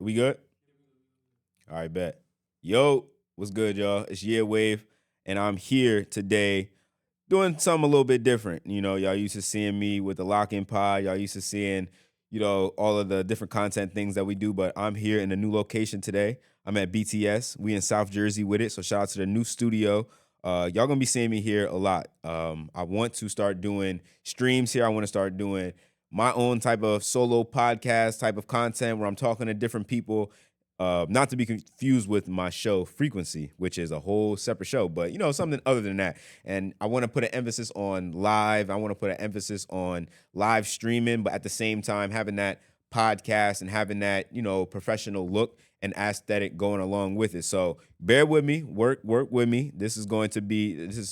We good? All right, bet. Yo, what's good, y'all? It's YEAWAVE, and I'm here today doing something a little bit different. You know, y'all used to seeing me with the lock-in pod. Y'all used to seeing, all of the different content things that we do, but I'm here in a new location today. I'm at BTS. We in South Jersey with it, so shout out to the new studio. Y'all gonna be seeing me here a lot. I want to start doing streams here. I want to start doing my own type of solo podcast type of content where I'm talking to different people. Not to be confused with my show Frequency, which is a whole separate show, but something other than that. And I want to put an emphasis on live. I want to put an emphasis on live streaming, but at the same time having that podcast and having that professional look and aesthetic going along with it. So bear with me, work with me. This is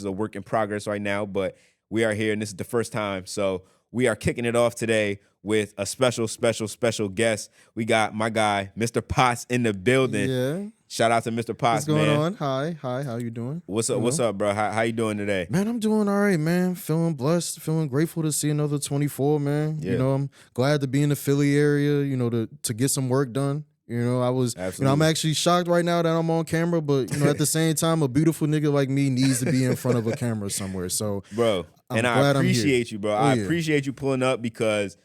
a work in progress right now, but we are here and this is the first time. So we are kicking it off today with a special guest. We got my guy, Mr. Potts, in the building. Yeah. Shout out to Mr. Potts, man. What's going on? Hi. How you doing? What's up, bro? How you doing today? Man, I'm doing all right, man. Feeling blessed, feeling grateful to see another 24, man. Yeah. I'm glad to be in the Philly area, to get some work done. I'm actually shocked right now that I'm on camera, but at the same time, a beautiful nigga like me needs to be in front of a camera somewhere. So, bro, I appreciate you, bro. I appreciate you pulling up because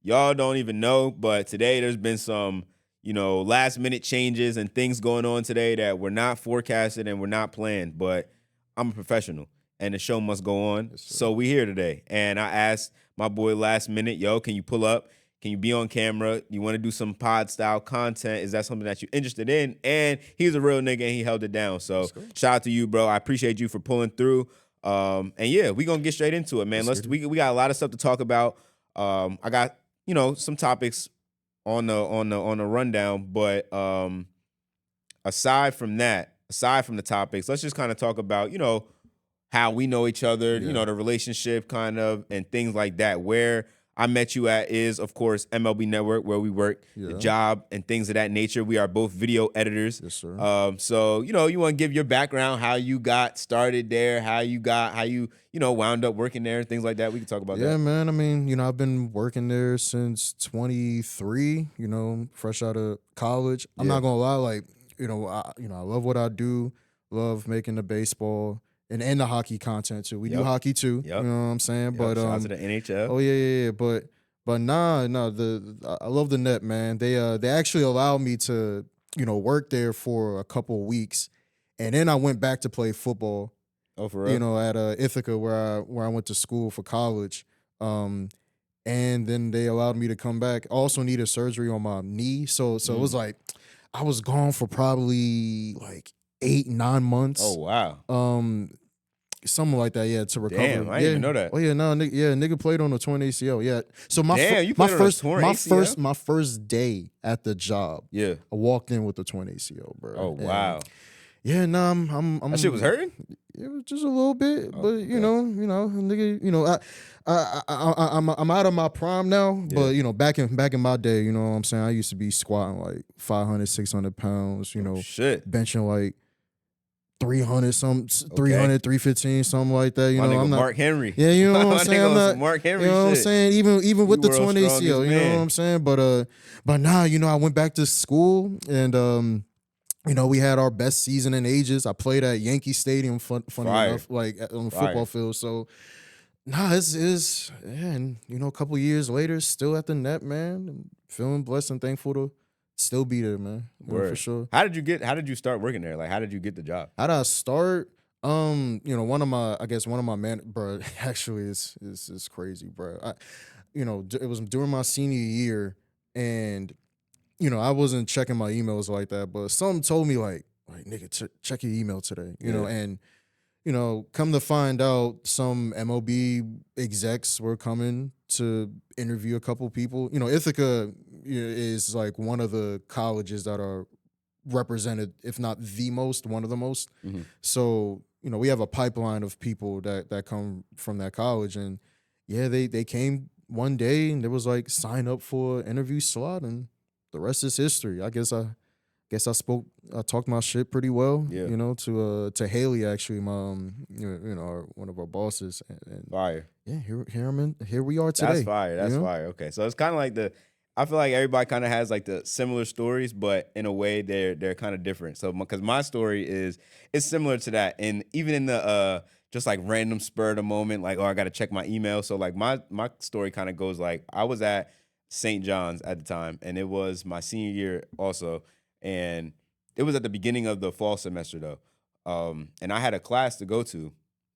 y'all don't even know, but today there's been some, last minute changes and things going on today that were not forecasted and were not planned. But I'm a professional, and the show must go on. Yes, so we here today, and I asked my boy last minute, yo, can you pull up? Can you be on camera? You want to do some pod style content? Is that something that you're interested in? And he's a real nigga and he held it down. So shout out to you, bro. I appreciate you for pulling through. And yeah, we're gonna get straight into it, man. We got a lot of stuff to talk about. I got, some topics on the rundown, but aside from the topics, let's just kind of talk about, how we know each other, the relationship kind of and things like that. Where I met you at is, of course, MLB Network, where we work, the job, and things of that nature. We are both video editors. Yes, sir. So, you want to give your background, how you got started there, how you wound up working there, things like that. We can talk about that. Yeah, man. I mean, I've been working there since 23, fresh out of college. I'm not going to lie, I love what I do, love making the baseball. And the hockey content too. We do hockey too. Yep. You know what I'm saying? But shout out to the NHL. Oh yeah. But I love the net, man. They actually allowed me to work there for a couple of weeks, and then I went back to play football. Oh, for real? At Ithaca where I went to school for college. And then they allowed me to come back. I also needed surgery on my knee, so it was like I was gone for probably like 8-9 months. Oh wow. Something like that, yeah, to recover. Damn, I didn't even know that. Oh yeah, no, nigga played on a torn ACL. Yeah. So my first day at the job. Yeah. I walked in with a torn ACL, bro. Oh wow. Yeah, no, I'm that shit was hurting? It was just a little bit, but nigga, I'm out of my prime now, but back in my day, you know what I'm saying, I used to be squatting like 500, 600 pounds, shit. benching like 315, something like that. I'm not Mark Henry. Yeah, you know what I'm saying. I'm not Mark Henry. You know what I'm saying. Even with the torn ACL, you know what I'm saying. But now, I went back to school and we had our best season in ages. I played at Yankee Stadium, funny enough, like on the football field. So, it's and a couple years later, still at the net, man. And feeling blessed and thankful to still be there, man. For sure. How did you start working there? Like, how did you get the job? How did I start? One of my bro, actually it's crazy, bro. It was during my senior year, and I wasn't checking my emails like that, but something told me like nigga, check your email today, and come to find out, some MLB execs were coming to interview a couple people. Ithaca is like one of the colleges that are represented, if not the most, one of the most. Mm-hmm. So, we have a pipeline of people that come from that college. And yeah, they came one day and there was like, sign up for an interview slot, and the rest is history. I I talked my shit pretty well, to Haley, actually, my one of our bosses. And fire. Yeah, here we are today. That's fire. That's fire. Okay, so it's kind of like I feel like everybody kind of has like the similar stories, but in a way they're kind of different. So because my story is similar to that, and even in the just like random spur of the moment, like, oh, I got to check my email. So like my story kind of goes like, I was at St. John's at the time, and it was my senior year also, and it was at the beginning of the fall semester though. And I had a class to go to,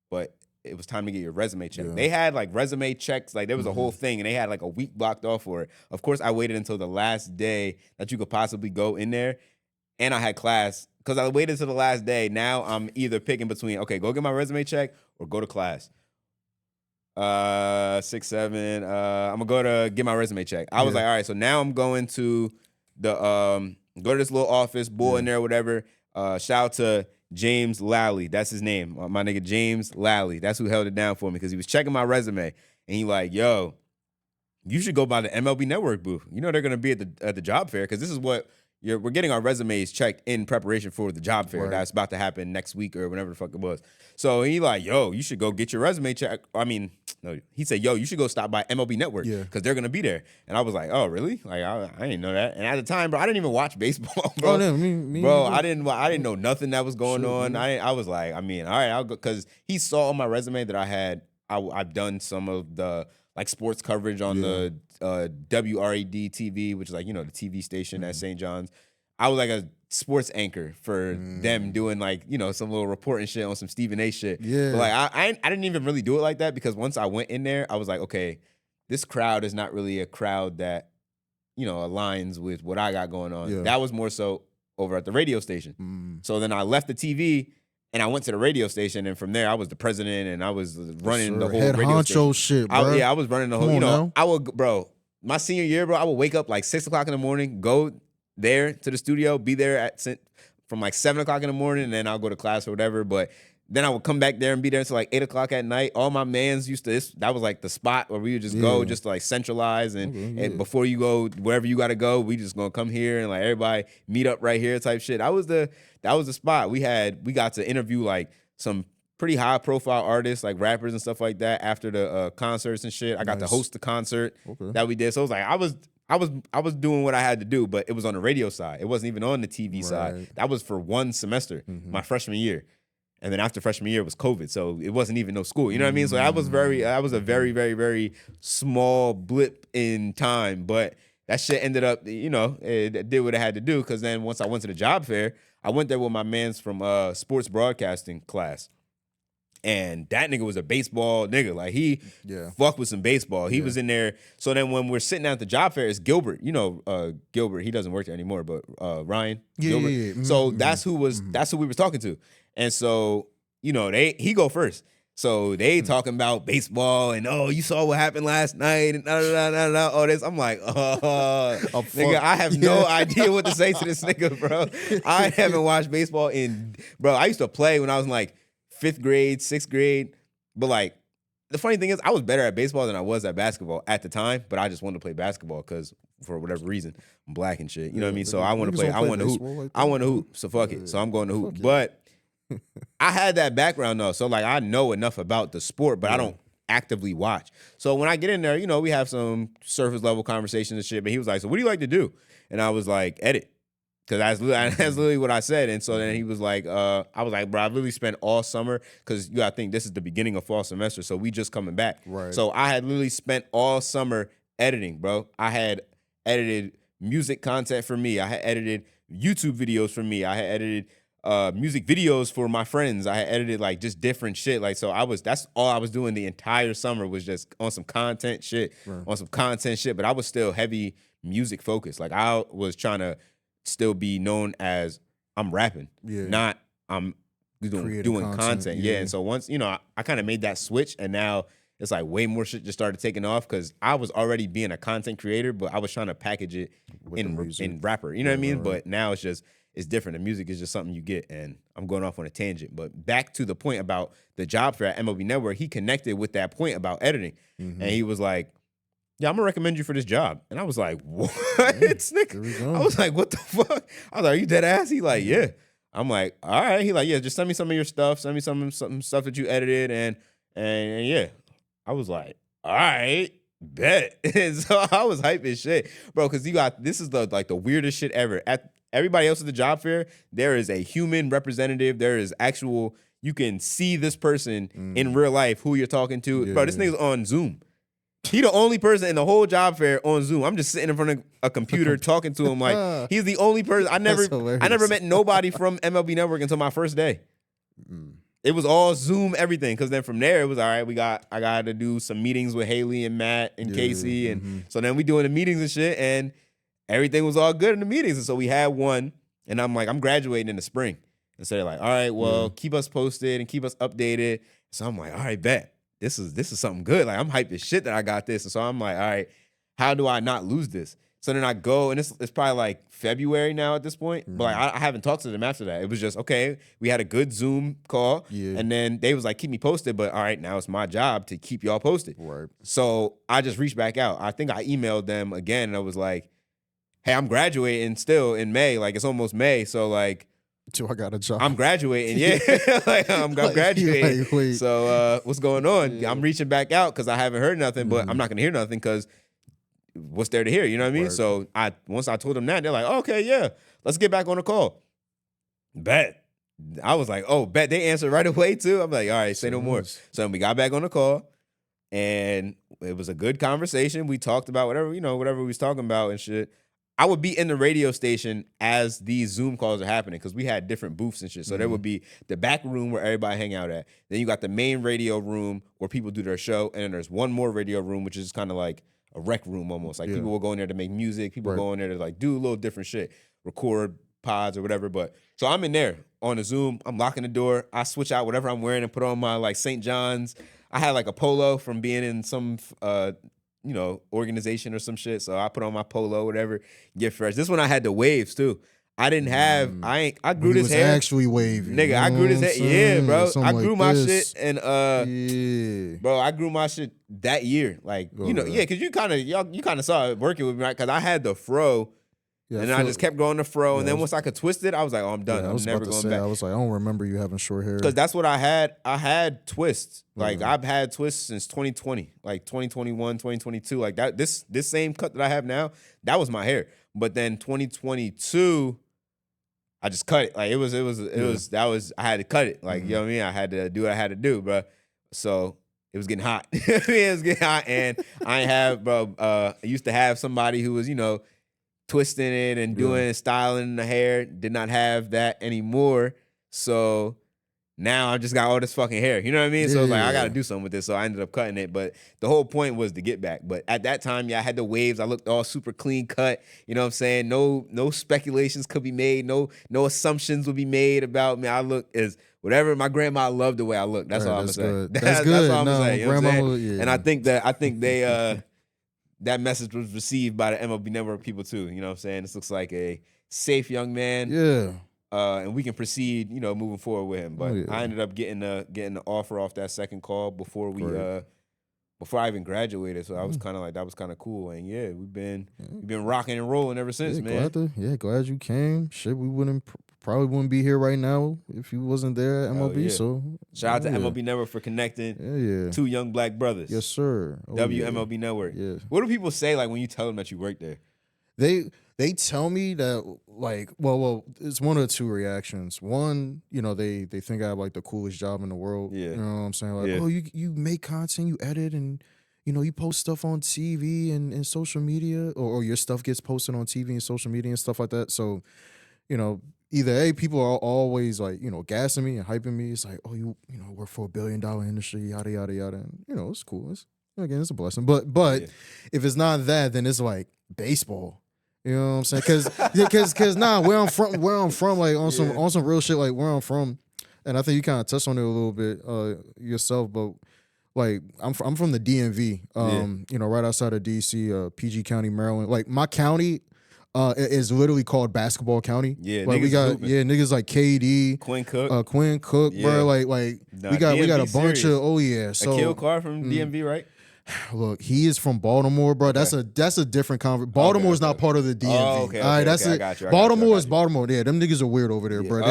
but it was time to get your resume checked. Yeah. They had like resume checks, like there was a whole Mhm. thing, and they had like a week blocked off for it. Of course, I waited until the last day that you could possibly go in there, and I had class because I waited till the last day. Now I'm either picking between, okay, go get my resume check or go to class. 6, 7. I'm gonna go to get my resume check. I was Yeah. like, all right, so now I'm going to the go to this little office, bull in there, whatever. Shout out to James Lally. That's his name. My nigga James Lally. That's who held it down for me because he was checking my resume and he like, yo, you should go by the MLB Network booth. You know they're gonna be at the job fair because this is what we're getting our resumes checked in preparation for the job fair Right. that's about to happen next week or whenever the fuck it was. So he like, yo, you should go get your resume checked. I mean, no, he said, yo, you should go stop by MLB Network Yeah. because they're gonna be there. And I was like, oh, really? Like I didn't know that. And at the time, bro, I didn't even watch baseball, bro. Oh, no, me Bro, either. I didn't know nothing that was going Shit, on. man. I was like, I mean, all right, I'll go because he saw on my resume that I've done some of the like sports coverage on the WRED TV, which is like, you know, the TV station at St. John's. I was like a sports anchor for them doing like, you know, some little reporting shit on some Stephen A shit. Yeah. But like I didn't even really do it like that because once I went in there, I was like, okay, this crowd is not really a crowd that, you know, aligns with what I got going on. Yeah. That was more so over at the radio station. So then I left the TV and I went to the radio station, and from there I was the president and I was running the whole head radio honcho station. shit, bro. I was running the whole. Come You on know, now. I would, bro. My senior year, bro, I would wake up like 6 o'clock in the morning, go there to the studio, be there from like 7 o'clock in the morning, and then I'll go to class or whatever. But then I would come back there and be there until like 8 o'clock at night. All my mans used to that was like the spot where we would just go, just to like centralize and before you go wherever you gotta go, we just gonna come here and like everybody meet up right here type shit. That was the spot. We got to interview like some pretty high profile artists, like rappers and stuff like that after the concerts and shit. I got to host the concert that we did. So it was like I was doing what I had to do, but it was on the radio side. It wasn't even on the TV side. That was for one semester, my freshman year. And then after freshman year was COVID, so it wasn't even no school. You know what I mean? So that was a very, very, very small blip in time. But that shit ended up, you know, it did what it had to do. Because then once I went to the job fair, I went there with my mans from sports broadcasting class. And that nigga was a baseball nigga. Like he fucked with some baseball. He was in there. So then when we're sitting down at the job fair, it's Gilbert. You know, Gilbert. He doesn't work there anymore, but Ryan Gilbert. Yeah. So that's who we were talking to. And so, you know, he go first. So they talking about baseball and you saw what happened last night and all this. I'm like, nigga, I have no idea what to say to this nigga, bro. I haven't watched baseball bro. I used to play when I was in like 5th grade, 6th grade. But like, the funny thing is I was better at baseball than I was at basketball at the time, but I just wanted to play basketball because for whatever reason, I'm black and shit. You know what I mean? So I want to play. I want to hoop. like I want to hoop. So fuck it. So I'm going to hoop. But I had that background though. So like I know enough about the sport, but I don't actively watch. So when I get in there, you know, we have some surface level conversations and shit. But he was like, so what do you like to do? And I was like, edit. Because that's literally what I said. And so then he was like, I was like, bro, I literally spent all summer, because you gotta think this is the beginning of fall semester, so we just coming back. Right. So I had literally spent all summer editing, bro. I had edited music content for me. I had edited YouTube videos for me. I had edited music videos for my friends. I had edited like just different shit. Like, so that's all I was doing the entire summer was just on some content shit, but I was still heavy music focused. Like I was trying to still be known as I'm rapping, not I'm doing content. Yeah. And so once, you know, I kind of made that switch, and now it's like way more shit just started taking off because I was already being a content creator, but I was trying to package it in rapper. You know what I mean? But now it's different. The music is just something you get, and I'm going off on a tangent. But back to the point about the job fair at MLB Network, he connected with that point about editing. And he was like, yeah, I'm gonna recommend you for this job. And I was like, what? Nigga? I was like, what the fuck? I was like, are you dead ass? He like, yeah. I'm like, all right. He like, yeah, just send me some of your stuff. Send me some stuff that you edited, and yeah. I was like, all right. Bet. And so I was hype as shit, bro, because this is the weirdest shit ever. At everybody else at the job fair, there is a human representative. There is actual, you can see this person in real life who you're talking to. Yeah, bro, this nigga's on Zoom. He the only person in the whole job fair on Zoom. I'm just sitting in front of a computer talking to him like he's the only person. I never met nobody from MLB Network until my first day. It was all Zoom, everything. Because then from there, it was all right. I got to do some meetings with Haley and Matt and Casey. And so then we doing the meetings and shit. And everything was all good in the meetings. And so we had one. And I'm like, I'm graduating in the spring. And so they're like, all right, well, keep us posted and keep us updated. So I'm like, all right, bet. This is something good. Like, I'm hyped as shit that I got this. And so I'm like, all right, how do I not lose this? So then I go, and it's probably like February now at this point. But like, I haven't talked to them after that. It was just, okay, we had a good Zoom call. Yeah. And then they was like, keep me posted. But all right, now it's my job to keep y'all posted. Right. So I just reached back out. I think I emailed them again, and I was like, hey, I'm graduating still in May. Like, it's almost May. So like, till I got a job. I'm graduating, yeah. Like, I'm graduating. Like, so what's going on? Yeah. I'm reaching back out because I haven't heard nothing, but I'm not gonna hear nothing because what's there to hear? You know what I mean? Right. So once I told them that, they're like, oh, okay, yeah, let's get back on the call. Bet. I was like, oh, bet. They answered right away too. I'm like, all right, say no more. So we got back on the call, and it was a good conversation. We talked about whatever we was talking about and shit. I would be in the radio station as these Zoom calls are happening because we had different booths and shit. So there would be the back room where everybody hang out at. Then you got the main radio room where people do their show. And then there's one more radio room, which is kind of like a rec room almost. Like people will go in there to make music. People go in there to like do a little different shit, record pods or whatever. But so I'm in there on the Zoom. I'm locking the door. I switch out whatever I'm wearing and put on my like St. John's. I had like a polo from being in some organization or some shit. So I put on my polo, whatever, get fresh. This one I had the waves too. I didn't have, I grew this hair. Actually wavy. Nigga, I grew this hair. Yeah, bro. I grew my shit and, bro, I grew my shit that year. Like, because you kind of saw it working with me, right? Because I had the fro. Yeah, and I just kept growing the fro. And then once I could twist it, I was like, oh, I'm done. I'm never going back. I was like, I don't remember you having short hair. Because that's what I had. I had twists. Like, I've had twists since 2020. Like, 2021, 2022. Like, that. This same cut that I have now, that was my hair. But then 2022, I just cut it. Like, I had to cut it. Like, you know what I mean? I had to do what I had to do, bro. So it was getting hot. It was getting hot. And I used to have somebody who was, twisting it and doing styling the hair. Did not have that anymore. So now I just got all this fucking hair. You know what I mean? So I was like, I got to do something with this. So I ended up cutting it. But the whole point was to get back. But at that time, I had the waves. I looked all super clean cut. You know what I'm saying? No speculations could be made. No assumptions would be made about me. I look as whatever. My grandma loved the way I look. That's all I'm going to say. That's good. That's all I'm going to say. You know what I'm saying? And I think they that message was received by the MLB Network people too. You know what I'm saying? This looks like a safe young man. Yeah. And we can proceed, moving forward with him. But I ended up getting the offer off that second call before I even graduated. So I was kind of like, that was kind of cool. And we've been rocking and rolling ever since, man. Glad you came. Shit, we probably wouldn't be here right now if you wasn't there at MLB. So shout out to MLB Network for connecting two young black brothers. Yes, sir. WMLB Network. Yeah. What do people say like when you tell them that you work there? They tell me that like, well, it's one of the two reactions. One, they think I have like the coolest job in the world. Yeah. You know what I'm saying? Like, oh, you make content, you edit, and you post stuff on TV and social media, or your stuff gets posted on TV and social media and stuff like that. So, either people are always like, gassing me and hyping me. It's like, oh, you work for $1 billion industry, yada yada yada. And, it's cool. It's a blessing. But if it's not that, then it's like baseball. You know what I'm saying? Because where I'm from, like on some real shit, like where I'm from, and I think you kind of touched on it a little bit yourself, but like I'm from the DMV, right outside of DC, PG County, Maryland. Like my county is literally called Basketball County. Yeah, like we got niggas like KD, Quinn Cook, bro. Like we got a bunch of so Akil Carr from DMV, right? Look, he is from Baltimore, bro. That's a different conversation. Baltimore is not part of the DMV. Oh, okay, All right, that's I it. got you. Baltimore is Baltimore. Yeah, them niggas are weird over there, bro.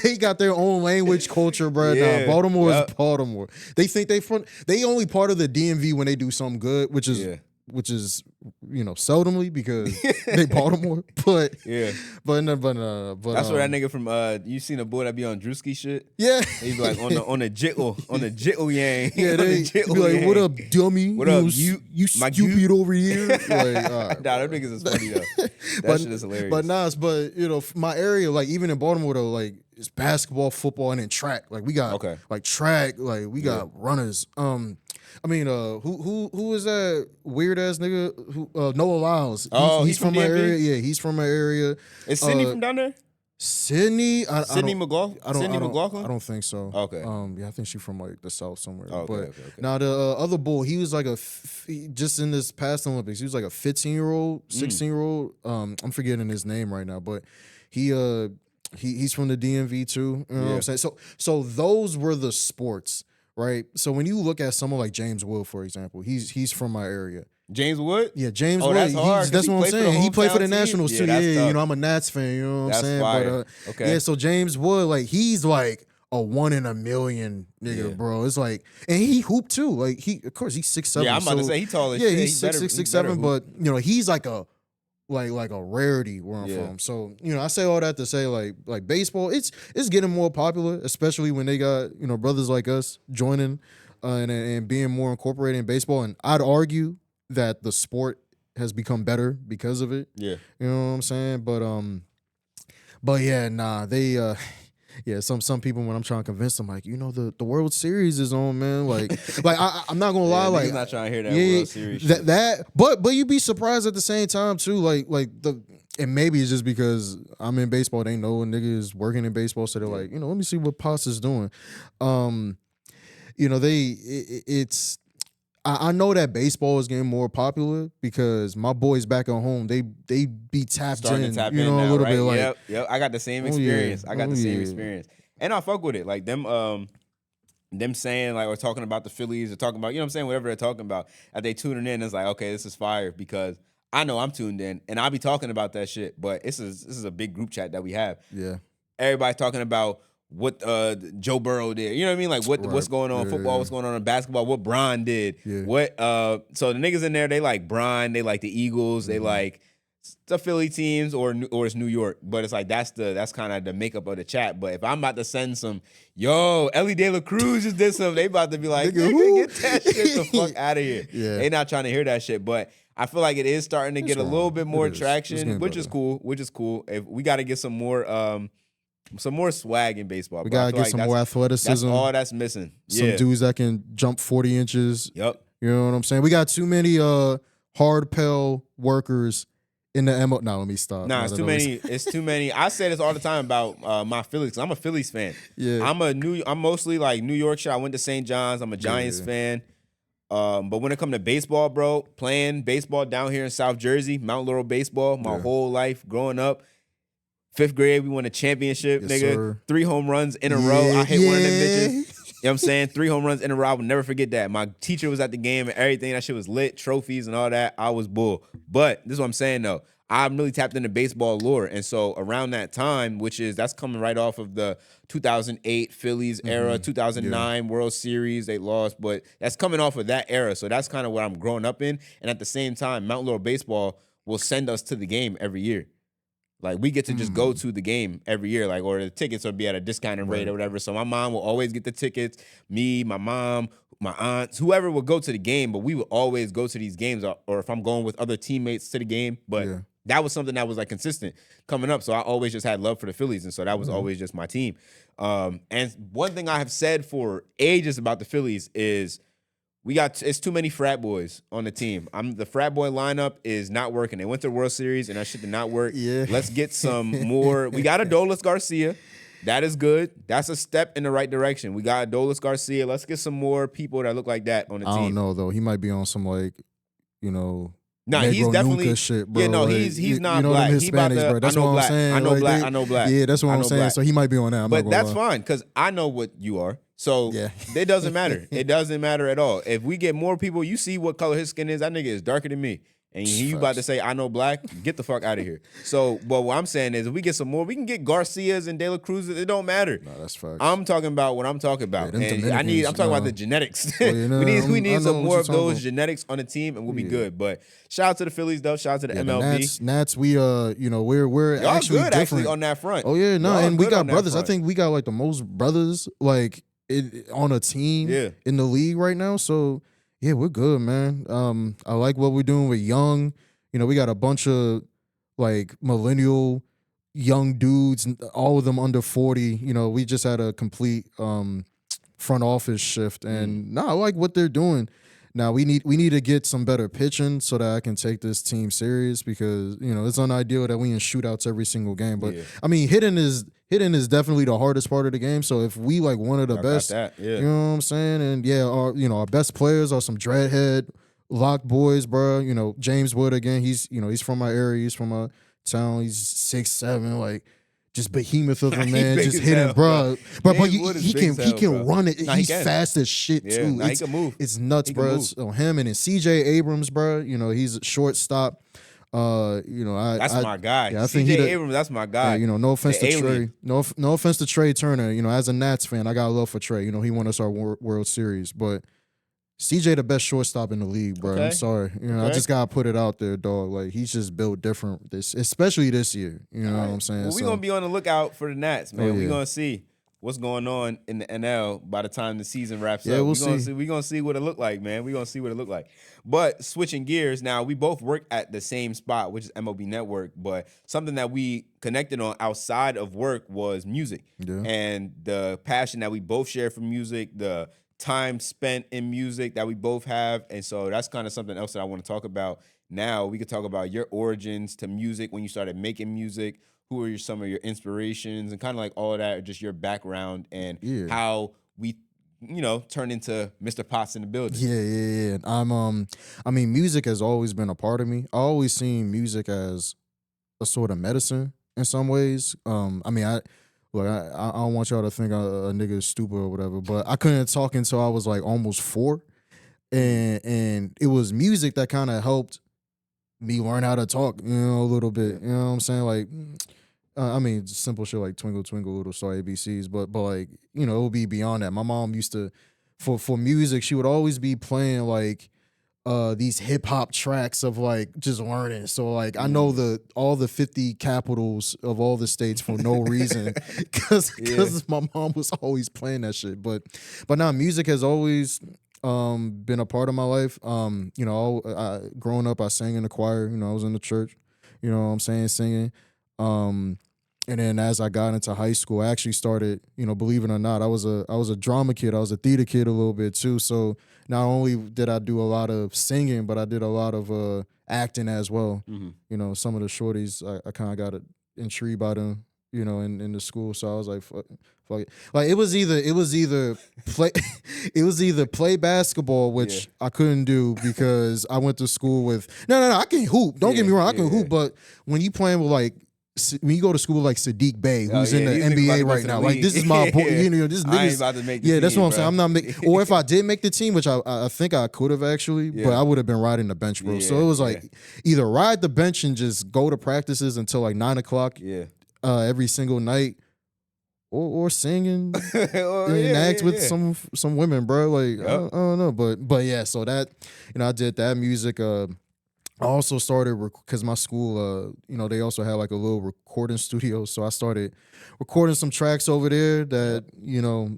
They got their own language, culture, bro. Nah, Baltimore is Baltimore. They think they only part of the DMV when they do something good, which is seldomly because they Baltimore. But but that's where that nigga from you seen a boy that be on Drewski shit? Yeah, he be like on the jittle yang. Yeah, they be like, "What up, dummy? What up, you stupid over here?" Like, all right, nah, them niggas is funny though. That shit is hilarious. But my area, like even in Baltimore though, like it's basketball, football, and then track. Like we got like track, like we got runners. I mean, who is that weird ass nigga? Noah Lyles. He's from my area. Yeah, he's from my area. Is Sydney from down there? Sydney McLaughlin? I don't think so. Okay. Yeah, I think she's from like the south somewhere. Okay. Now the other bull, he was like just in this past Olympics, he was like a 15-year-old, 16-year-old. I'm forgetting his name right now, but he's from the DMV too. You know what I'm saying? So those were the sports. Right, so when you look at someone like James Wood, for example, he's from my area. James Wood? Yeah, James Wood. That's hard. That's what I'm saying. He played for the Nationals too. Yeah, tough. I'm a Nats fan. You know what I'm saying? Fire. But okay. Yeah, so James Wood, like he's like a 1 in a million nigga, bro. It's like, and he hooped too. Like of course, he's 6'7". Yeah, I'm about to say he tall as shit. Yeah, he's 6'7", but he's like a rarity where I'm from. So, I say all that to say like baseball, it's getting more popular, especially when they got, brothers like us joining and being more incorporated in baseball. And I'd argue that the sport has become better because of it. Yeah. You know what I'm saying? But yeah, nah, they some people when I'm trying to convince them, like, the World Series is on, man. Like I'm not gonna lie, like not trying to hear that World Series shit. But you'd be surprised at the same time too, and maybe it's just because I'm in baseball, they know a nigga is working in baseball, so they're like, let me see what Paz is doing. I know that baseball is getting more popular because my boys back at home, they be tapped in, a little right? bit. Like, yep. I got the same experience. Experience, and I fuck with it. Like them saying like or talking about the Phillies or talking about whatever they're talking about. As they tuning in, it's like okay, this is fire because I know I'm tuned in and I'll be talking about that shit. But this is a big group chat that we have. Yeah, everybody's talking about what Joe Burrow did. You know what I mean? Like what's going on in football, what's going on in basketball, what Bron did. Yeah. So the niggas in there, they like Bron, they like the Eagles, they like the Philly teams or it's New York. But it's like that's kind of the makeup of the chat. But if I'm about to send some, Ellie De La Cruz just did something, they about to be like, get that shit the fuck out of here. Yeah. They not trying to hear that shit. But I feel like it is starting to get a little bit more traction, which is cool. If we got to get some more swag in baseball. We gotta get some more athleticism. That's all that's missing. Some dudes that can jump 40 inches. Yep. You know what I'm saying? We got too many hard pell workers in the MO. Nah, let me stop. Nah, it's too many. It's too many. I say this all the time about my Phillies. 'Cause I'm a Phillies fan. Yeah. I'm mostly like New York shit. I went to St. John's. I'm a Giants fan. But when it comes to baseball, bro, playing baseball down here in South Jersey, Mount Laurel baseball, my whole life growing up. 5th grade, we won a championship, nigga. Sir. 3 home runs in a row. I hit one of them bitches. You know what I'm saying? 3 home runs in a row. I will never forget that. My teacher was at the game and everything. That shit was lit, trophies and all that. I was bull. But this is what I'm saying, though. I'm really tapped into baseball lore. And so around that time, that's coming right off of the 2008 Phillies era, 2009 World Series, they lost. But that's coming off of that era. So that's kind of what I'm growing up in. And at the same time, Mount Laurel baseball will send us to the game every year. Like, we get to just go to the game every year, like, or the tickets will be at a discounted rate or whatever. So my mom will always get the tickets. Me, my mom, my aunts, whoever will go to the game, but we will always go to these games, or if I'm going with other teammates to the game. But that was something that was, like, consistent coming up. So I always just had love for the Phillies, and so that was always just my team. And one thing I have said for ages about the Phillies is it's too many frat boys on the team. The frat boy lineup is not working. They went to the World Series, and that shit did not work. Yeah. Let's get some more. We got Adolis Garcia. That is good. That's a step in the right direction. We got Adolis Garcia. Let's get some more people that look like that on the team. I don't know, though. He might be on some, like, Nah, he's definitely shit, bro. Yeah, no, like, he's not black. He about to, bro. That's what I'm saying. I know black. Yeah, that's what I'm saying. Black. So he might be on that. But that's fine because I know what you are. So Yeah. it doesn't matter. It doesn't matter at all. If we get more people, you see what color his skin is. That nigga is darker than me. And you about to say, I know black, get the fuck out of here. So, but what I'm saying is if we get some more, we can get Garcias and De La Cruzes. It don't matter. No, that's facts. I'm talking about what I'm talking about. Yeah, And I'm talking about the genetics. Oh, yeah, no, we need some more of those about. genetics on the team and we'll be good. But shout out to the Phillies though. Shout out to the MLB. Nats, we we're Y'all actually good different actually on that front. Oh yeah, no, Y'all and we good got on that brothers. I front. think we got like the most brothers like on a team in the league right now. So yeah, we're good, man. I like what we're doing with Young. You know, we got a bunch of like millennial young dudes, all of them under 40. You know, we just had a complete front office shift, and I like what they're doing. Now we need to get some better pitching so that I can take this team serious because it's unideal that we in shootouts every single game. But I mean, hitting is definitely the hardest part of the game. So if we like one of the best, you know what I'm saying, and our best players are some dreadhead lock boys, bro. James Wood again. He's from my area. He's from my town. He's 6'7", like just behemoth of a man, just hitting, bro. But he can run it. He's fast as shit too. He can move. It's nuts, bro. So him and then C.J. Abrams, bro. He's a shortstop. That's my guy. Yeah, I think C.J. Abrams, that's my guy. No offense to Trey. No offense to Trey Turner. As a Nats fan, I got love for Trey. He won us our World Series, but CJ the best shortstop in the league, bro. I'm sorry. I just gotta put it out there, dog. Like he's just built different especially this year. You know what I'm saying? Well, we're gonna be on the lookout for the Nats, man. We're gonna see what's going on in the NL by the time the season wraps up. We're gonna see what it look like, man. We're gonna see what it look like. But switching gears, now we both work at the same spot, which is MLB Network, but something that we connected on outside of work was music. Yeah. And the passion that we both share for music, the time spent in music that we both have. And so that's kind of something else that I want to talk about now. We could talk about your origins to music, when you started making music, who are some of your inspirations, and kind of like all of that, or just your background and how we turned into Mr. Potts in the building. Yeah. I mean, music has always been a part of me. I always seen music as a sort of medicine in some ways. I don't want y'all to think a nigga is stupid or whatever, but I couldn't talk until I was like almost 4. And it was music that kind of helped me learn how to talk, a little bit. You know what I'm saying? Like, simple shit like Twinkle, Twinkle, Little Star, ABCs, but like, it would be beyond that. My mom used to, for music, she would always be playing like, these hip hop tracks of like just learning. So like I know all the 50 capitals of all the states for no reason because my mom was always playing that shit. But now music has always been a part of my life. Growing up I sang in the choir. I was in the church. You know what I'm saying, singing. And then as I got into high school, I actually started, believe it or not, I was a drama kid. I was a theater kid a little bit too. So not only did I do a lot of singing, but I did a lot of acting as well. Mm-hmm. Some of the shorties, I kind of got intrigued by them, in the school. So I was like, fuck it. Like it was either play basketball, which I couldn't do because I went to school with no, I can hoop. Don't get me wrong, I can hoop. But when you playing with like, when you go to school like Sadiq Bey, who's in the NBA right now, like this is my boy. This nigga. I ain't about to make the team, that's what I'm saying. I'm not making. Or if I did make the team, which I think I could have actually, but I would have been riding the bench, bro. So it was like either ride the bench and just go to practices until like 9:00, every single night, or sing and act with some women, bro. Like I don't know, but yeah. So that I did that music. I also started because my school, they also had like a little recording studio. So I started recording some tracks over there that,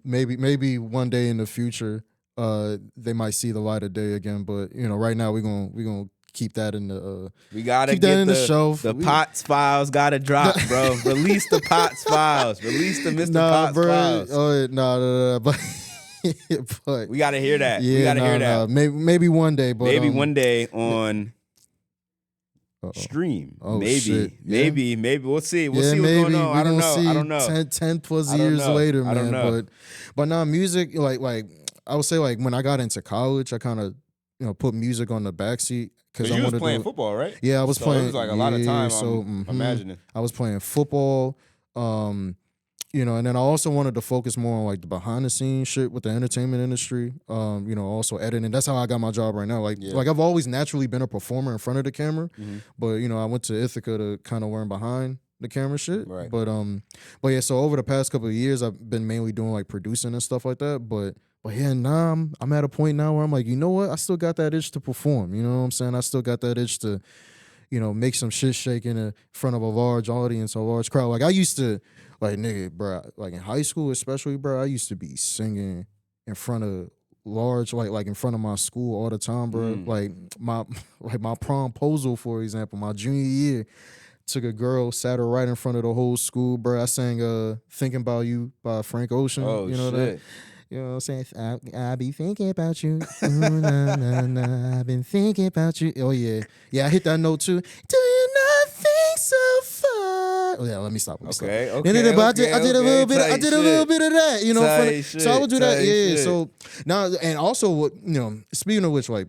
maybe one day in the future, they might see the light of day again. But right now we're gonna keep that in the. We gotta get the shelf. The Potts files gotta drop, bro. Release the Potts files. Release the Mr. Potts files. Oh no, but. But we gotta hear that. We gotta hear that. Maybe one day, but maybe one day on. Stream. Maybe we'll see. We'll see what's going on. I don't know. 10 plus years later, man. I don't know. But now music, like I would say, like when I got into college, I kind of put music on the backseat because I was playing football, right? Yeah, I was playing. It was like a lot of time. I'm imagining I was playing football. And then I also wanted to focus more on like the behind the scenes shit with the entertainment industry. Also editing. That's how I got my job right now. Like I've always naturally been a performer in front of the camera, but I went to Ithaca to kind of learn behind the camera shit. Right. But yeah, so over the past couple of years I've been mainly doing like producing and stuff like that. But yeah, now I'm at a point now where I'm like, you know what? I still got that itch to perform. You know what I'm saying? I still got that itch to make some shit shake in front of a large audience, a large crowd. Like I used to, like nigga, bro, like in high school especially, bro, I used to be singing in front of large, like in front of my school all the time, bro. Like my promposal, for example, my junior year, took a girl, sat her right in front of the whole school, bro. I sang "Thinking About You" by Frank Ocean. Oh, you know shit. that. You know what I'm saying? I be thinking about you. Ooh, nah, nah, nah. I've been thinking about you. Oh, yeah. Yeah, I hit that note too. Do you not think so far? Oh, yeah, let me stop. Okay. But I did a little bit. I did a little bit of that. So I would do that. Yeah. Shit. So now, and also, speaking of which, like,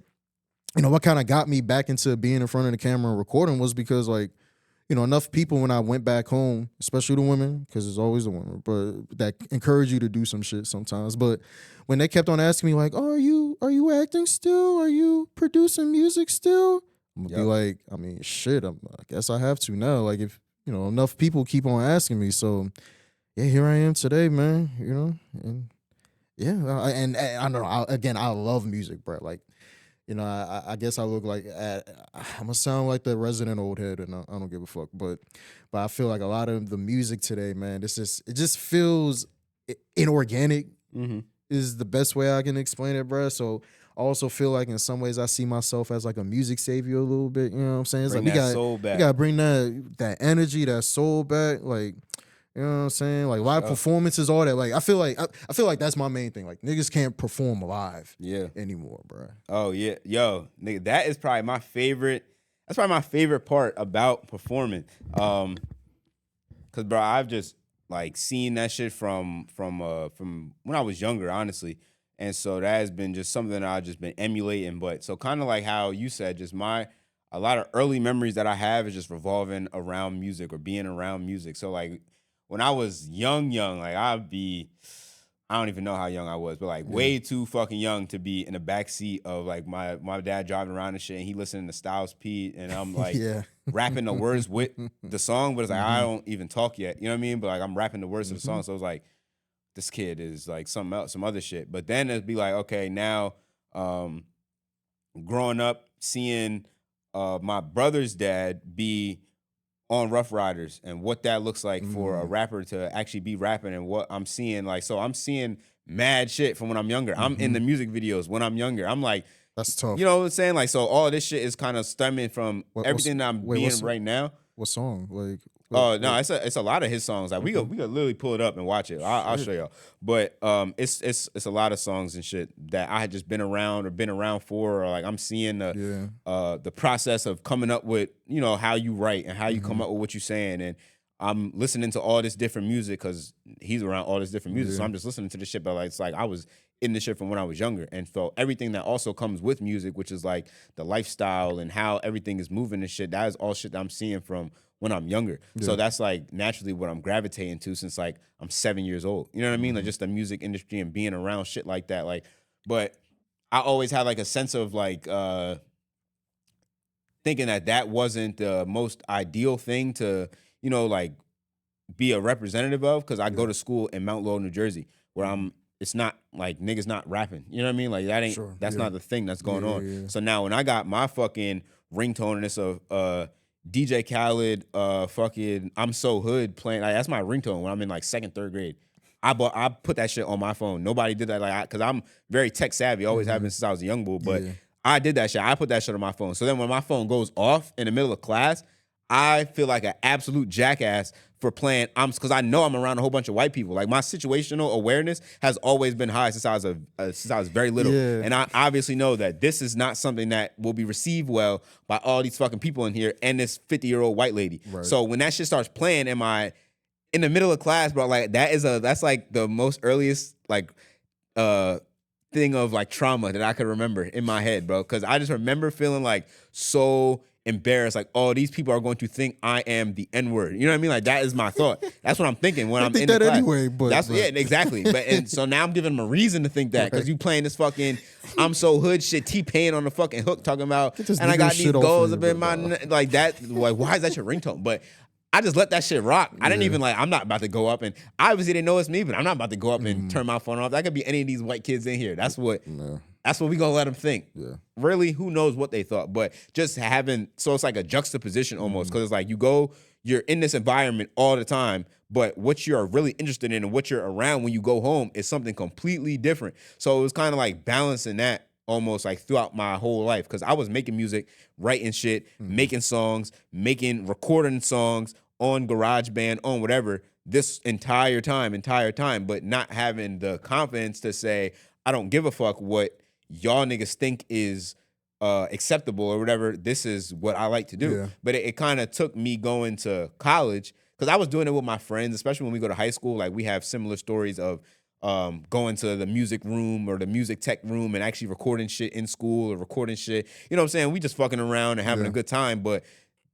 what kind of got me back into being in front of the camera and recording was because, like, enough people when I went back home, especially the women, because it's always the women, but that encourage you to do some shit sometimes. But when they kept on asking me like, "Oh, are you acting still? Are you producing music still?" I'm gonna be like, I mean, shit. I guess I have to now. Like if enough people keep on asking me, so yeah, here I am today, man. And yeah, and I don't know. I love music, bro. Like. I guess I look like I'm gonna sound like the resident old head, and I don't give a fuck. But I feel like a lot of the music today, man, it just feels inorganic. Is the best way I can explain it, bro. So I also feel like in some ways I see myself as like a music savior a little bit. You know what I'm saying? It's Bring like that soul back. we gotta bring that energy, that soul back, like. You know what I'm saying? Like live performances, all that. Like I feel like that's my main thing. Like niggas can't perform live anymore, bro. Oh yeah. Yo, nigga, that is probably my favorite. That's probably my favorite part about performing. Cause bro, I've just like seen that shit from when I was younger, honestly. And so that has been just something that I've just been emulating. But so kind of like how you said, just a lot of early memories that I have is just revolving around music or being around music. So like when I was young, like I don't even know how young I was, but like way too fucking young to be in the back seat of like my dad driving around and shit, and he listening to Styles P, and I'm like rapping the words with the song, but it's like I don't even talk yet, you know what I mean? But like I'm rapping the words of the song, so it's like this kid is like something else, some other shit. But then it'd be like, okay, now growing up, seeing my brother's dad be on Rough Riders and what that looks like for a rapper to actually be rapping, and what I'm seeing, like, so I'm seeing mad shit from when I'm younger. I'm in the music videos when I'm younger. I'm like, that's tough. You know what I'm saying? Like, so all this shit is kind of stemming from everything that I'm being right now. What song? Like, no, it's a lot of his songs. Like we could literally pull it up and watch it. I'll show y'all. But it's a lot of songs and shit that I had just been around for, or like I'm seeing the process of coming up with, how you write and how you come up with what you're saying, and I'm listening to all this different music because he's around all this different music. So I'm just listening to this shit, but like it's like I was in this shit from when I was younger, and felt everything that also comes with music, which is like the lifestyle and how everything is moving and shit. That is all shit that I'm seeing from when I'm younger. So that's like naturally what I'm gravitating to since like I'm 7 years old. You know what I mean? Like just the music industry and being around shit like that. Like, but I always had like a sense of like thinking that wasn't the most ideal thing to, like be a representative of, because I go to school in Mount Laurel, New Jersey, where it's not like niggas not rapping. You know what I mean? Like that ain't that's not the thing that's going on. Yeah. So now when I got my fucking ringtone and it's a DJ Khaled, fucking I'm So Hood playing. Like, that's my ringtone when I'm in like second, third grade. I put that shit on my phone. Nobody did that, like, because I'm very tech savvy. Always have been since I was a young boy. But I did that shit. I put that shit on my phone. So then when my phone goes off in the middle of class, I feel like an absolute jackass for playing. Because I know I'm around a whole bunch of white people. Like my situational awareness has always been high since I was very little. Yeah. And I obviously know that this is not something that will be received well by all these fucking people in here and this 50-year-old white lady. Right. So when that shit starts playing in the middle of class, bro, like that's like the most earliest like thing of like trauma that I could remember in my head, bro. Because I just remember feeling like so embarrassed, like, oh, these people are going to think I am the N-word. You know what I mean? Like, that is my thought. That's what I'm thinking when I'm in the class. Anyway, but yeah, exactly. And so now I'm giving them a reason to think that, because you playing this fucking I'm so hood shit, T-Pain on the fucking hook talking about, and I got these goals up in my like that. Like, why is that your ringtone? But I just let that shit rock. I didn't even I'm not about to go up, and obviously they know it's me, but I'm not about to go up and turn my phone off. That could be any of these white kids in here. That's what we gonna let them think. Yeah. Really, who knows what they thought? But just so it's like a juxtaposition almost, because it's like you're in this environment all the time, but what you're really interested in and what you're around when you go home is something completely different. So it was kind of like balancing that almost like throughout my whole life, because I was making music, writing shit, making songs, recording songs on GarageBand, on whatever, this entire time, but not having the confidence to say, I don't give a fuck what y'all niggas think is acceptable or whatever. This is what I like to do. Yeah. But it kind of took me going to college, because I was doing it with my friends, especially when we go to high school. Like, we have similar stories of going to the music room or the music tech room and actually recording shit in school or recording shit. You know what I'm saying? We just fucking around and having a good time. But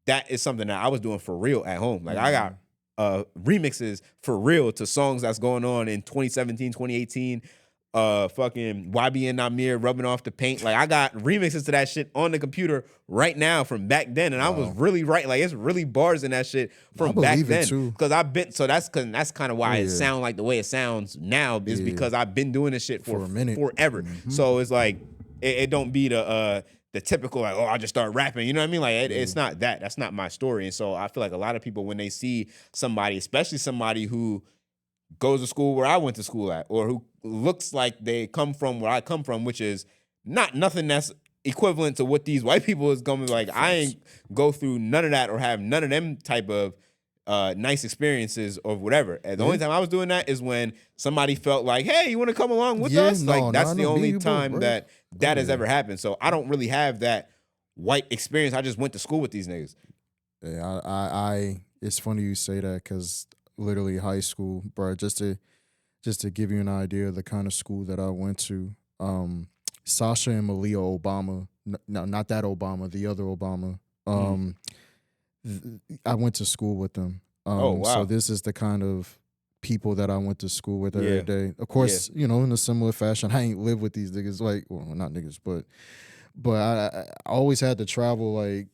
that is something that I was doing for real at home. Like, I got remixes for real to songs that's going on in 2017, 2018. Fucking YBN Namir rubbing off the paint. Like, I got remixes to that shit on the computer right now from back then, and I was really right. Like, it's really bars in that shit from back then. Because I've been, so that's kind of why it sounds like the way it sounds now, is because I've been doing this shit for a minute, forever. So it's like it don't be the typical, like, oh, I just start rapping. You know what I mean? Like, it's not that. That's not my story. And so I feel like a lot of people, when they see somebody, especially somebody who goes to school where I went to school at, or who looks like they come from where I come from, which is nothing that's equivalent to what these white people is going to be like. I ain't go through none of that or have none of them type of nice experiences or whatever. And the only time I was doing that is when somebody felt like, hey, you want to come along with us? Like, that's the only time that has ever happened. So I don't really have that white experience. I just went to school with these niggas. Yeah, I it's funny you say that, because literally high school, bro, just to give you an idea of the kind of school that I went to, Sasha and Malia Obama, no, not that Obama, the other Obama, I went to school with them. Oh, wow. So this is the kind of people that I went to school with every day. Of course, you know, in a similar fashion, I ain't live with these niggas, like, well, not niggas, but I always had to travel. Like,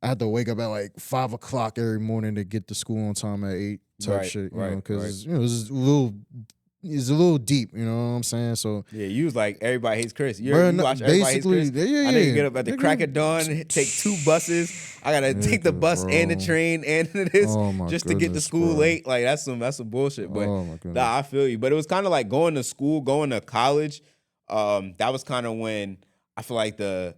I had to wake up at like 5 o'clock every morning to get to school on time at 8 type shit, you know, because you know, it's a little deep, you know what I'm saying? So yeah, you was like, everybody hates Chris. You watch Everybody Hates Chris? I need to get up at the crack of dawn, take 2 buses. I gotta take the bus and the train and this just to get to school late. Like, that's some bullshit. But nah, I feel you. But it was kind of like going to school, going to college. That was kind of when I feel like the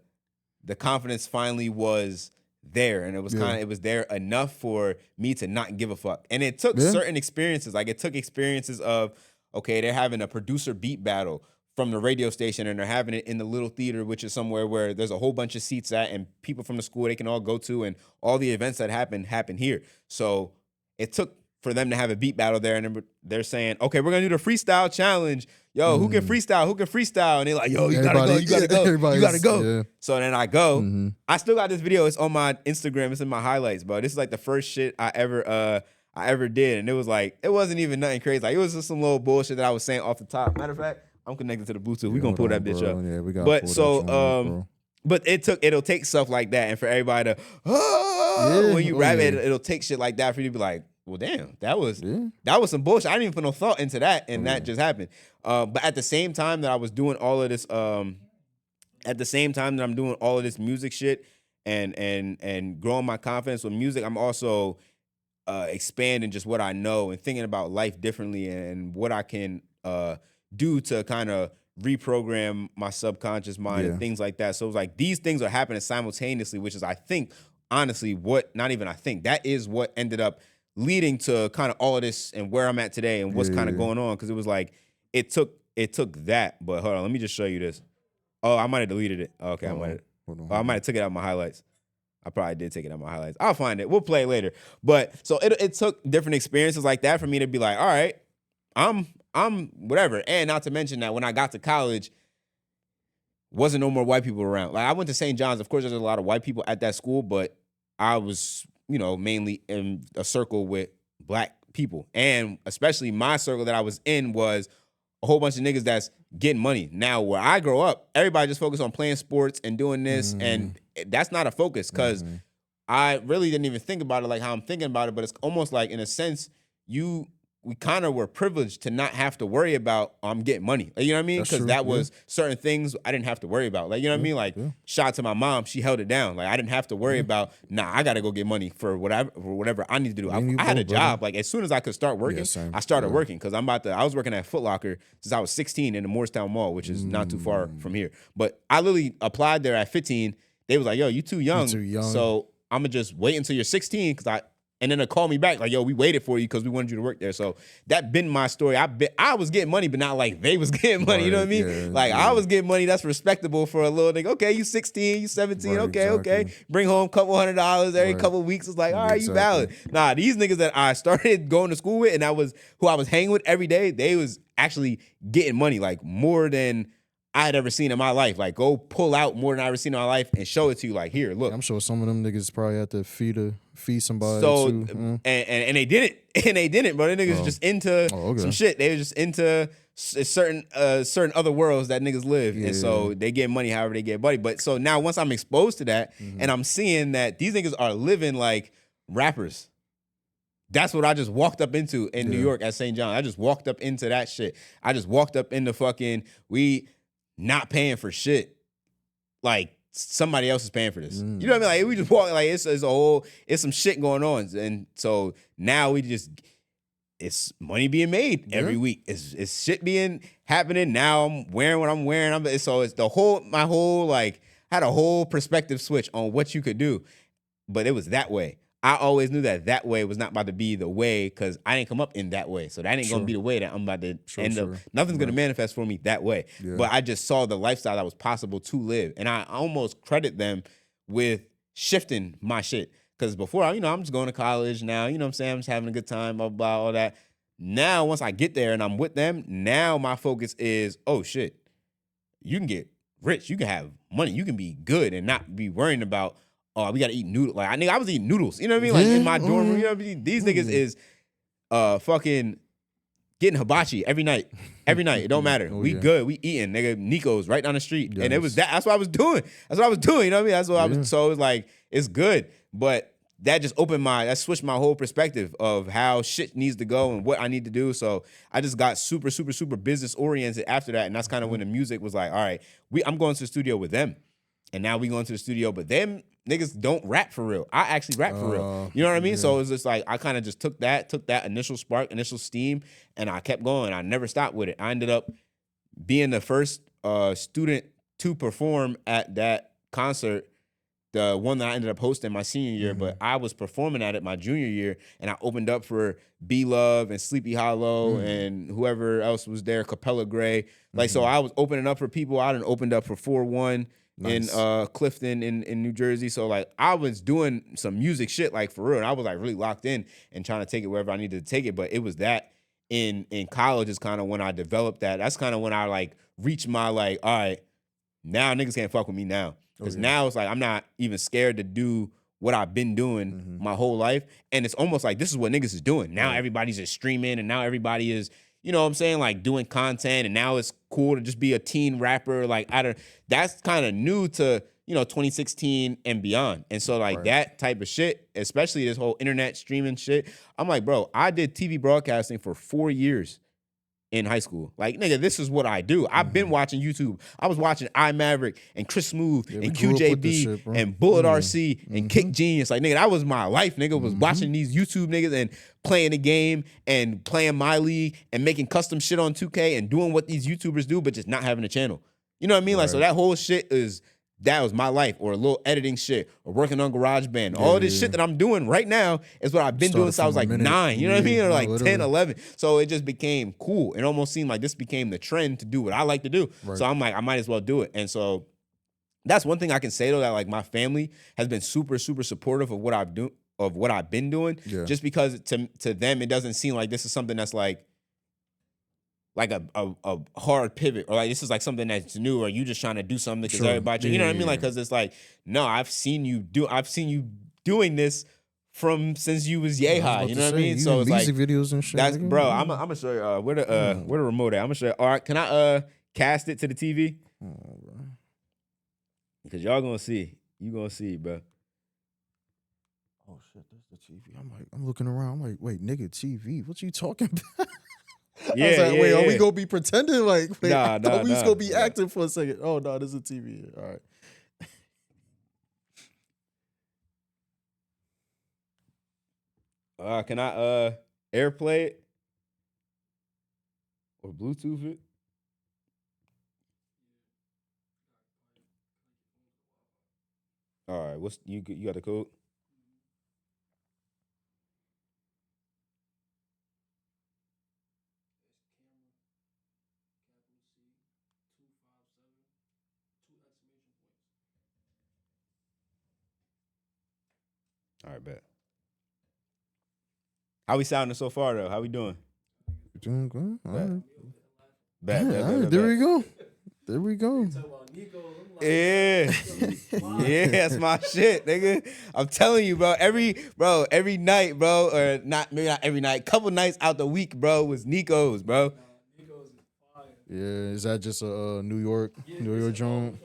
confidence finally was there, and it was it was there enough for me to not give a fuck. And it took certain experiences. Like, it took experiences of, okay, they're having a producer beat battle from the radio station, and they're having it in the little theater, which is somewhere where there's a whole bunch of seats at, and people from the school they can all go to, and all the events that happen here. So it took for them to have a beat battle there, and they're saying, okay, we're gonna do the freestyle challenge. Yo, who can freestyle? Who can freestyle? And they're like, yo, you gotta go. Yeah. So then I go. I still got this video. It's on my Instagram. It's in my highlights, bro. This is like the first shit I ever did, and it was like, it wasn't even nothing crazy. Like, it was just some little bullshit that I was saying off the top. Matter of fact, I'm connected to the Bluetooth. We gonna pull that bitch up. Yeah, we got. But so but it'll take stuff like that, and for everybody to when you rap it, it'll take shit like that for you to be like, well, damn, that was some bullshit. I didn't even put no thought into that, and that just happened. But at the same time that I was doing all of this, at the same time that I'm doing all of this music shit and growing my confidence with music, I'm also expanding just what I know and thinking about life differently and what I can do to kind of reprogram my subconscious mind and things like that. So it was like these things are happening simultaneously, which is, I think, honestly, that is what ended up leading to kind of all of this and where I'm at today and what's kind of going on. Because it was like, it took that. But hold on, let me just show you this. Oh, I might have deleted it. Okay, I might have took it out of my highlights. I probably did take it out of my highlights. I'll find it. We'll play it later. But so it took different experiences like that for me to be like, all right, I'm whatever. And not to mention that when I got to college, wasn't no more white people around. Like, I went to St. John's. Of course, there's a lot of white people at that school, but I was, mainly in a circle with black people. And especially my circle that I was in was a whole bunch of niggas that's getting money. Now, where I grow up, everybody just focused on playing sports and doing this. And that's not a focus because I really didn't even think about it like how I'm thinking about it. But it's almost like, in a sense, we kind of were privileged to not have to worry about I'm getting money. Like, you know what I mean? Because that was certain things I didn't have to worry about. Like, you know what I mean? Like, shout out to my mom, she held it down. Like, I didn't have to worry about, I gotta go get money for whatever I need to do. I had a job. Like, as soon as I could start working, I started working because I was working at Foot Locker since I was 16 in the Morristown Mall, which is not too far from here. But I literally applied there at 15. They was like, yo, you too young. So I'm gonna just wait until you're 16 and then they call me back like, yo, we waited for you because we wanted you to work there. So that been my story. I was getting money, but not like they was getting money. You know what I mean? I was getting money that's respectable for a little nigga. Okay, you 16, you 17. Okay. Bring home a couple $100 every couple of weeks. It's like, all right, you valid. Nah, these niggas that I started going to school with and that was who I was hanging with every day, they was actually getting money, like more than I had ever seen in my life. Like, go pull out more than I ever seen in my life and show it to you. Like, here, look. I'm sure some of them niggas probably had to feed somebody. So too. And they didn't. And they didn't, bro. They niggas just into some shit. They were just into certain other worlds that niggas live. And so they get money however they get money. But so now once I'm exposed to that and I'm seeing that these niggas are living like rappers. That's what I just walked up into in New York at St. John. I just walked up into that shit. I just walked up into we not paying for shit. Like, somebody else is paying for this. You know what I mean? Like, we just walk, like, it's some shit going on. And so now it's money being made every week. It's shit happening. Now I'm wearing what I'm wearing. So it's my whole, like, had a whole perspective switch on what you could do. But it was that way. I always knew that way was not about to be the way because I didn't come up in that way. So that ain't going to be the way that I'm about to end up. Nothing's going to manifest for me that way. Yeah. But I just saw the lifestyle that was possible to live. And I almost credit them with shifting my shit. Because before, I'm just going to college now. You know what I'm saying? I'm just having a good time, blah, blah, all that. Now, once I get there and I'm with them, now my focus is, oh, shit, you can get rich. You can have money. You can be good and not be worrying about, oh, we gotta eat noodles. Like, I was eating noodles. You know what I mean? Like, in my dorm room, you know what I mean? These niggas is fucking getting hibachi every night. Every night. It don't matter. We good. We eating. Nigga, Nico's right down the street. Yes. And it was that's what I was doing. That's what I was doing. You know what I mean? That's what I was. So it was like, it's good. But that just that switched my whole perspective of how shit needs to go and what I need to do. So I just got super, super, super business oriented after that. And that's kind of when the music was like, all right, I'm going to the studio with them. And now we going to the studio, but them niggas don't rap for real. I actually rap for real. You know what I mean? So it's just like I kind of just took that initial spark, initial steam, and I kept going. I never stopped with it. I ended up being the first student to perform at that concert, the one that I ended up hosting my senior year, but I was performing at it my junior year, and I opened up for B Love and Sleepy Hollow and whoever else was there, Capella Gray. Like, so I was opening up for people. I done opened up for 4-1. Nice. In Clifton in New Jersey. So like I was doing some music shit like for real. And I was like really locked in and trying to take it wherever I needed to take it. But it was that in college is kind of when I developed that. That's kind of when I like reached my like, all right, now niggas can't fuck with me now. Because now it's like I'm not even scared to do what I've been doing my whole life. And it's almost like this is what niggas is doing. Now everybody's just streaming and now everybody is, you know what I'm saying, like doing content, and now it's cool to just be a teen rapper. Like, that's kind of new to, 2016 and beyond. And so like that type of shit, especially this whole internet streaming shit, I'm like, bro, I did TV broadcasting for 4 years in high school. Like, nigga, this is what I do. I've been watching YouTube. I was watching iMaverick and Chris Smooth and QJB and Bullet RC and Kick Genius. Like, nigga, that was my life, nigga, was watching these YouTube niggas and playing the game and playing my league and making custom shit on 2K and doing what these YouTubers do, but just not having a channel. You know what I mean? Like, so that whole shit that was my life, or a little editing shit, or working on GarageBand. All this shit that I'm doing right now is what I've been doing since I was like 9, you know what I mean? Or like 10, 11. So it just became cool. It almost seemed like this became the trend to do what I like to do. So I'm like, I might as well do it. And so that's one thing I can say though, that like my family has been super, super supportive of what I've been doing. Yeah. Just because to them, it doesn't seem like this is something that's like a hard pivot, or like this is like something that's new, or you just trying to do something because everybody, you know what I mean? Like, because it's like, no, I've seen you doing this from since you was I yay was high. about You to know what I say, mean? you So in it's like music videos and shit. that's nigga. bro. Yeah. I'm gonna show you where the remote at. I'm gonna show you. All right, can I cast it to the TV? Oh, bro. Because y'all gonna see. You gonna see, bro. Oh shit, that's the TV. I'm looking around. I'm like, wait, nigga, TV. What you talking about? I was like, wait, are we gonna be pretending? Like, wait, I thought we was gonna be acting for a second. Oh no, this is a TV. All right. Can I AirPlay it or Bluetooth it? All right, what's you got the code? All right, bet. How we sounding so far though? How we doing? Doing good. All Bet. right. Bet, Yeah, bet, all bet, right, bet, there bet. we go. There we go. Yeah, yeah, that's my shit, nigga. I'm telling you, bro. Every night, bro, or not maybe not every night, couple nights out the week, bro, was Nico's, bro. Yeah, is that just a New York joint?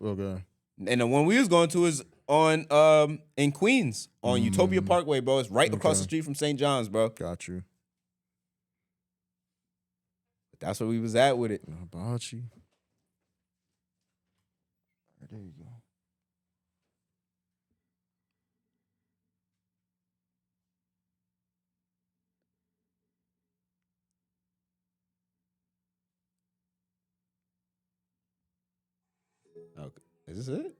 Okay. And the one we was going to is on in Queens on Utopia Parkway, bro. It's right across the street from St. John's, bro. Got you. That's where we was at with it. Hibachi. There you go. Okay, is this it?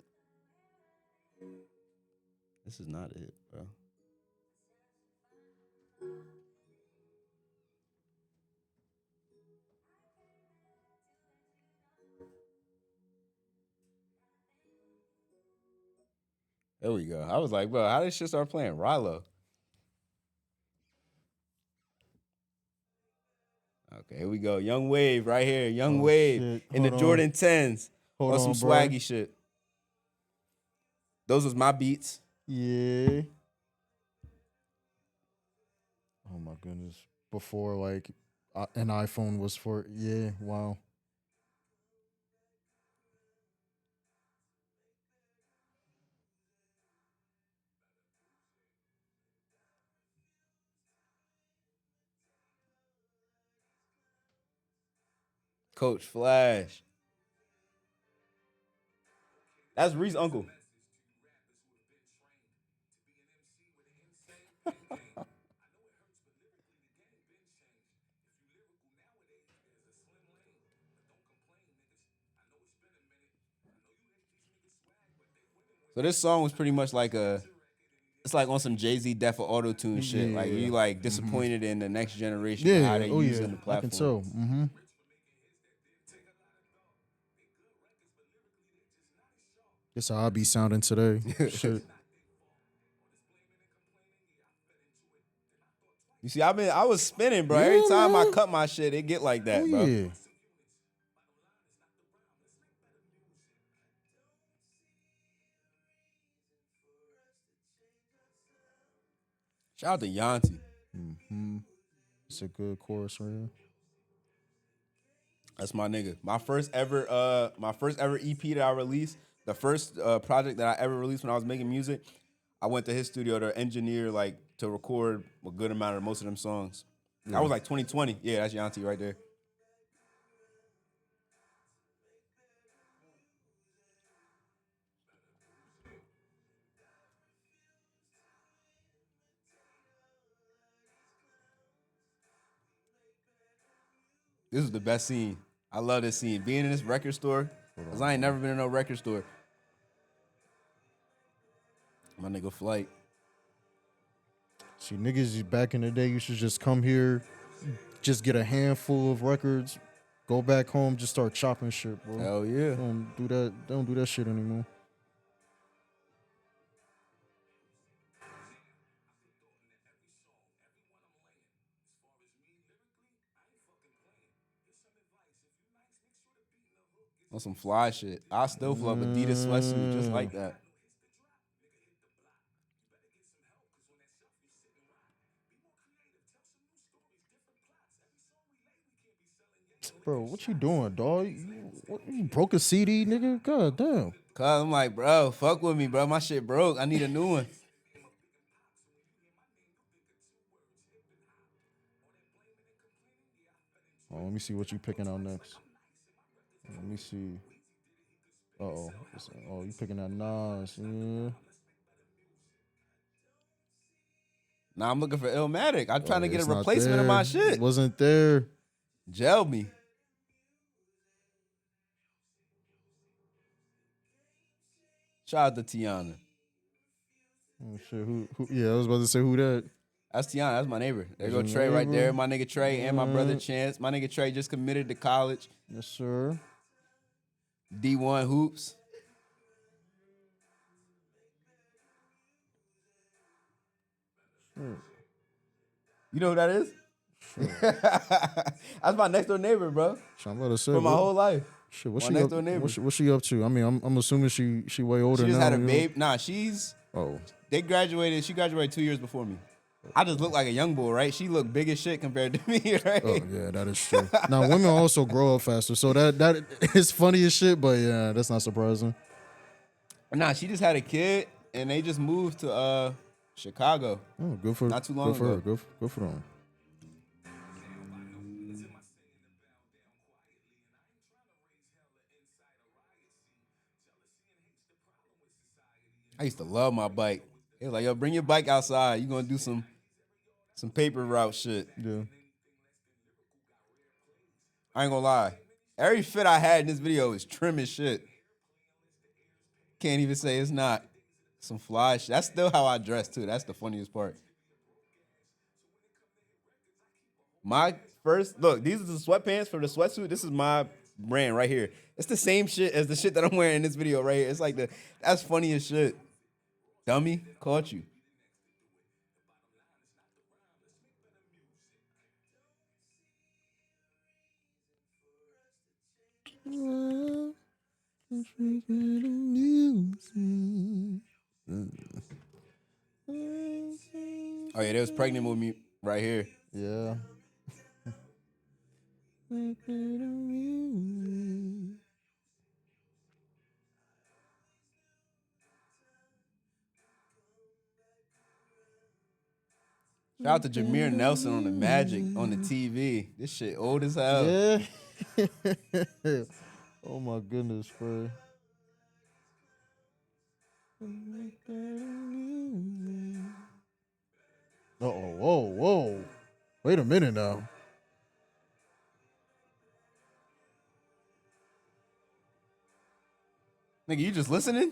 This is not it, bro. There we go. I was like, bro, how did shit start playing Rilo? Okay, here we go. Young Wave right here. Young Wave shit. in the Hold on. Jordan 10s. Hold on some on, bro. swaggy shit. Those was my beats. Yeah. Oh my goodness. Before like an iPhone was for wow. Coach Flash. That's Reese's uncle. So this song was pretty much like it's like on some Jay-Z Def or Auto Tune shit. Like you like disappointed in the next generation for how they using the platform. I can tell. Mm-hmm. That's how I be sounding today. Shit. You see, I was spinning, bro. Every Yeah, time I man. cut my shit, it get like that, Oh bro. yeah. Shout out to Yanti. Mm-hmm. It's a good chorus right here. That's my nigga. My first ever EP that I released, the first project that I ever released when I was making music, I went to his studio to engineer, like, to record a good amount of most of them songs. That was like 2020. Yeah, that's Yanti right there. This is the best scene. I love this scene. Being in this record store, because I ain't never been in no record store. My nigga Flight. See, niggas back in the day used to just come here, just get a handful of records, go back home, just start chopping shit, bro. Hell yeah. Don't do that. Don't do that shit anymore. On some fly shit. I still fuck Adidas sweatsuit just like that. Bro, what you doing, dog? You broke a CD, nigga? God damn. Cause I'm like, bro, fuck with me, bro. My shit broke. I need a new one. Oh, let me see what you picking out next. Let me see. Uh-oh. Oh, you picking out Nas. Yeah. Now I'm looking for Illmatic. I'm trying to get a It's not replacement of my there. shit. It wasn't there. Gel me. Shout out to Tiana. Oh, shit. Who? Yeah, I was about to say who that. That's Tiana. That's my neighbor. There go That's Trey your right there. neighbor? My nigga Trey and my brother Chance. My nigga Trey just committed to college. Yes, sir. D1 hoops. Sure. You know who that is? That's my next door neighbor, bro. I'm about to say For my whole life. Shit, what's my she next up? door neighbor. What's she up to? I mean, I'm assuming she way older She just now. had a you know? babe. Nah, she's. Oh, They graduated. She graduated 2 years before me. I just look like a young boy, right? She looked big as shit compared to me, right? oh yeah, that is true. Now women also grow up faster, so that is funny as shit. But yeah, that's not surprising. Nah, she just had a kid, and they just moved to Chicago. Oh, good for Not too long good for ago. her. Good for them. I used to love my bike. It was like, yo, bring your bike outside. You gonna do some paper route shit. Yeah. I ain't gonna lie. Every fit I had in this video is trim as shit. Can't even say it's not. Some fly shit. That's still how I dress too. That's the funniest part. My first look, these are the sweatpants for the sweatsuit. This is my brand right here. It's the same shit as the shit that I'm wearing in this video right here. It's like that's funny as shit. Dummy, caught you. Oh yeah, they was pregnant with me right here. Yeah. Shout out to Jameer Nelson on the Magic on the TV. This shit old as hell. Yeah. Oh my goodness, bro. Whoa. Wait a minute now. Nigga, you just listening?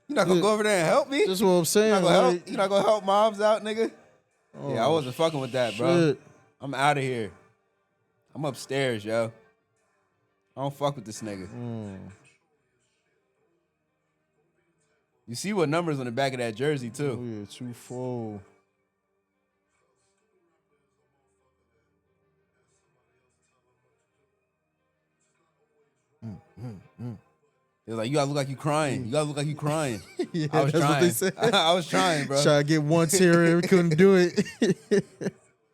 You not gonna go over there and help me? That's what I'm saying. You not gonna help moms out, nigga? Oh, Yeah, I wasn't fucking with that, bro. shit. I'm out of here. I'm upstairs, yo. I don't fuck with this nigga. You see what numbers on the back of that jersey, Oh too. yeah, 2-4. It was like, you gotta look like you crying. You gotta look like you crying. Yeah, I was that's trying. what they said. I was trying, bro. Try to get one tear in, couldn't do it.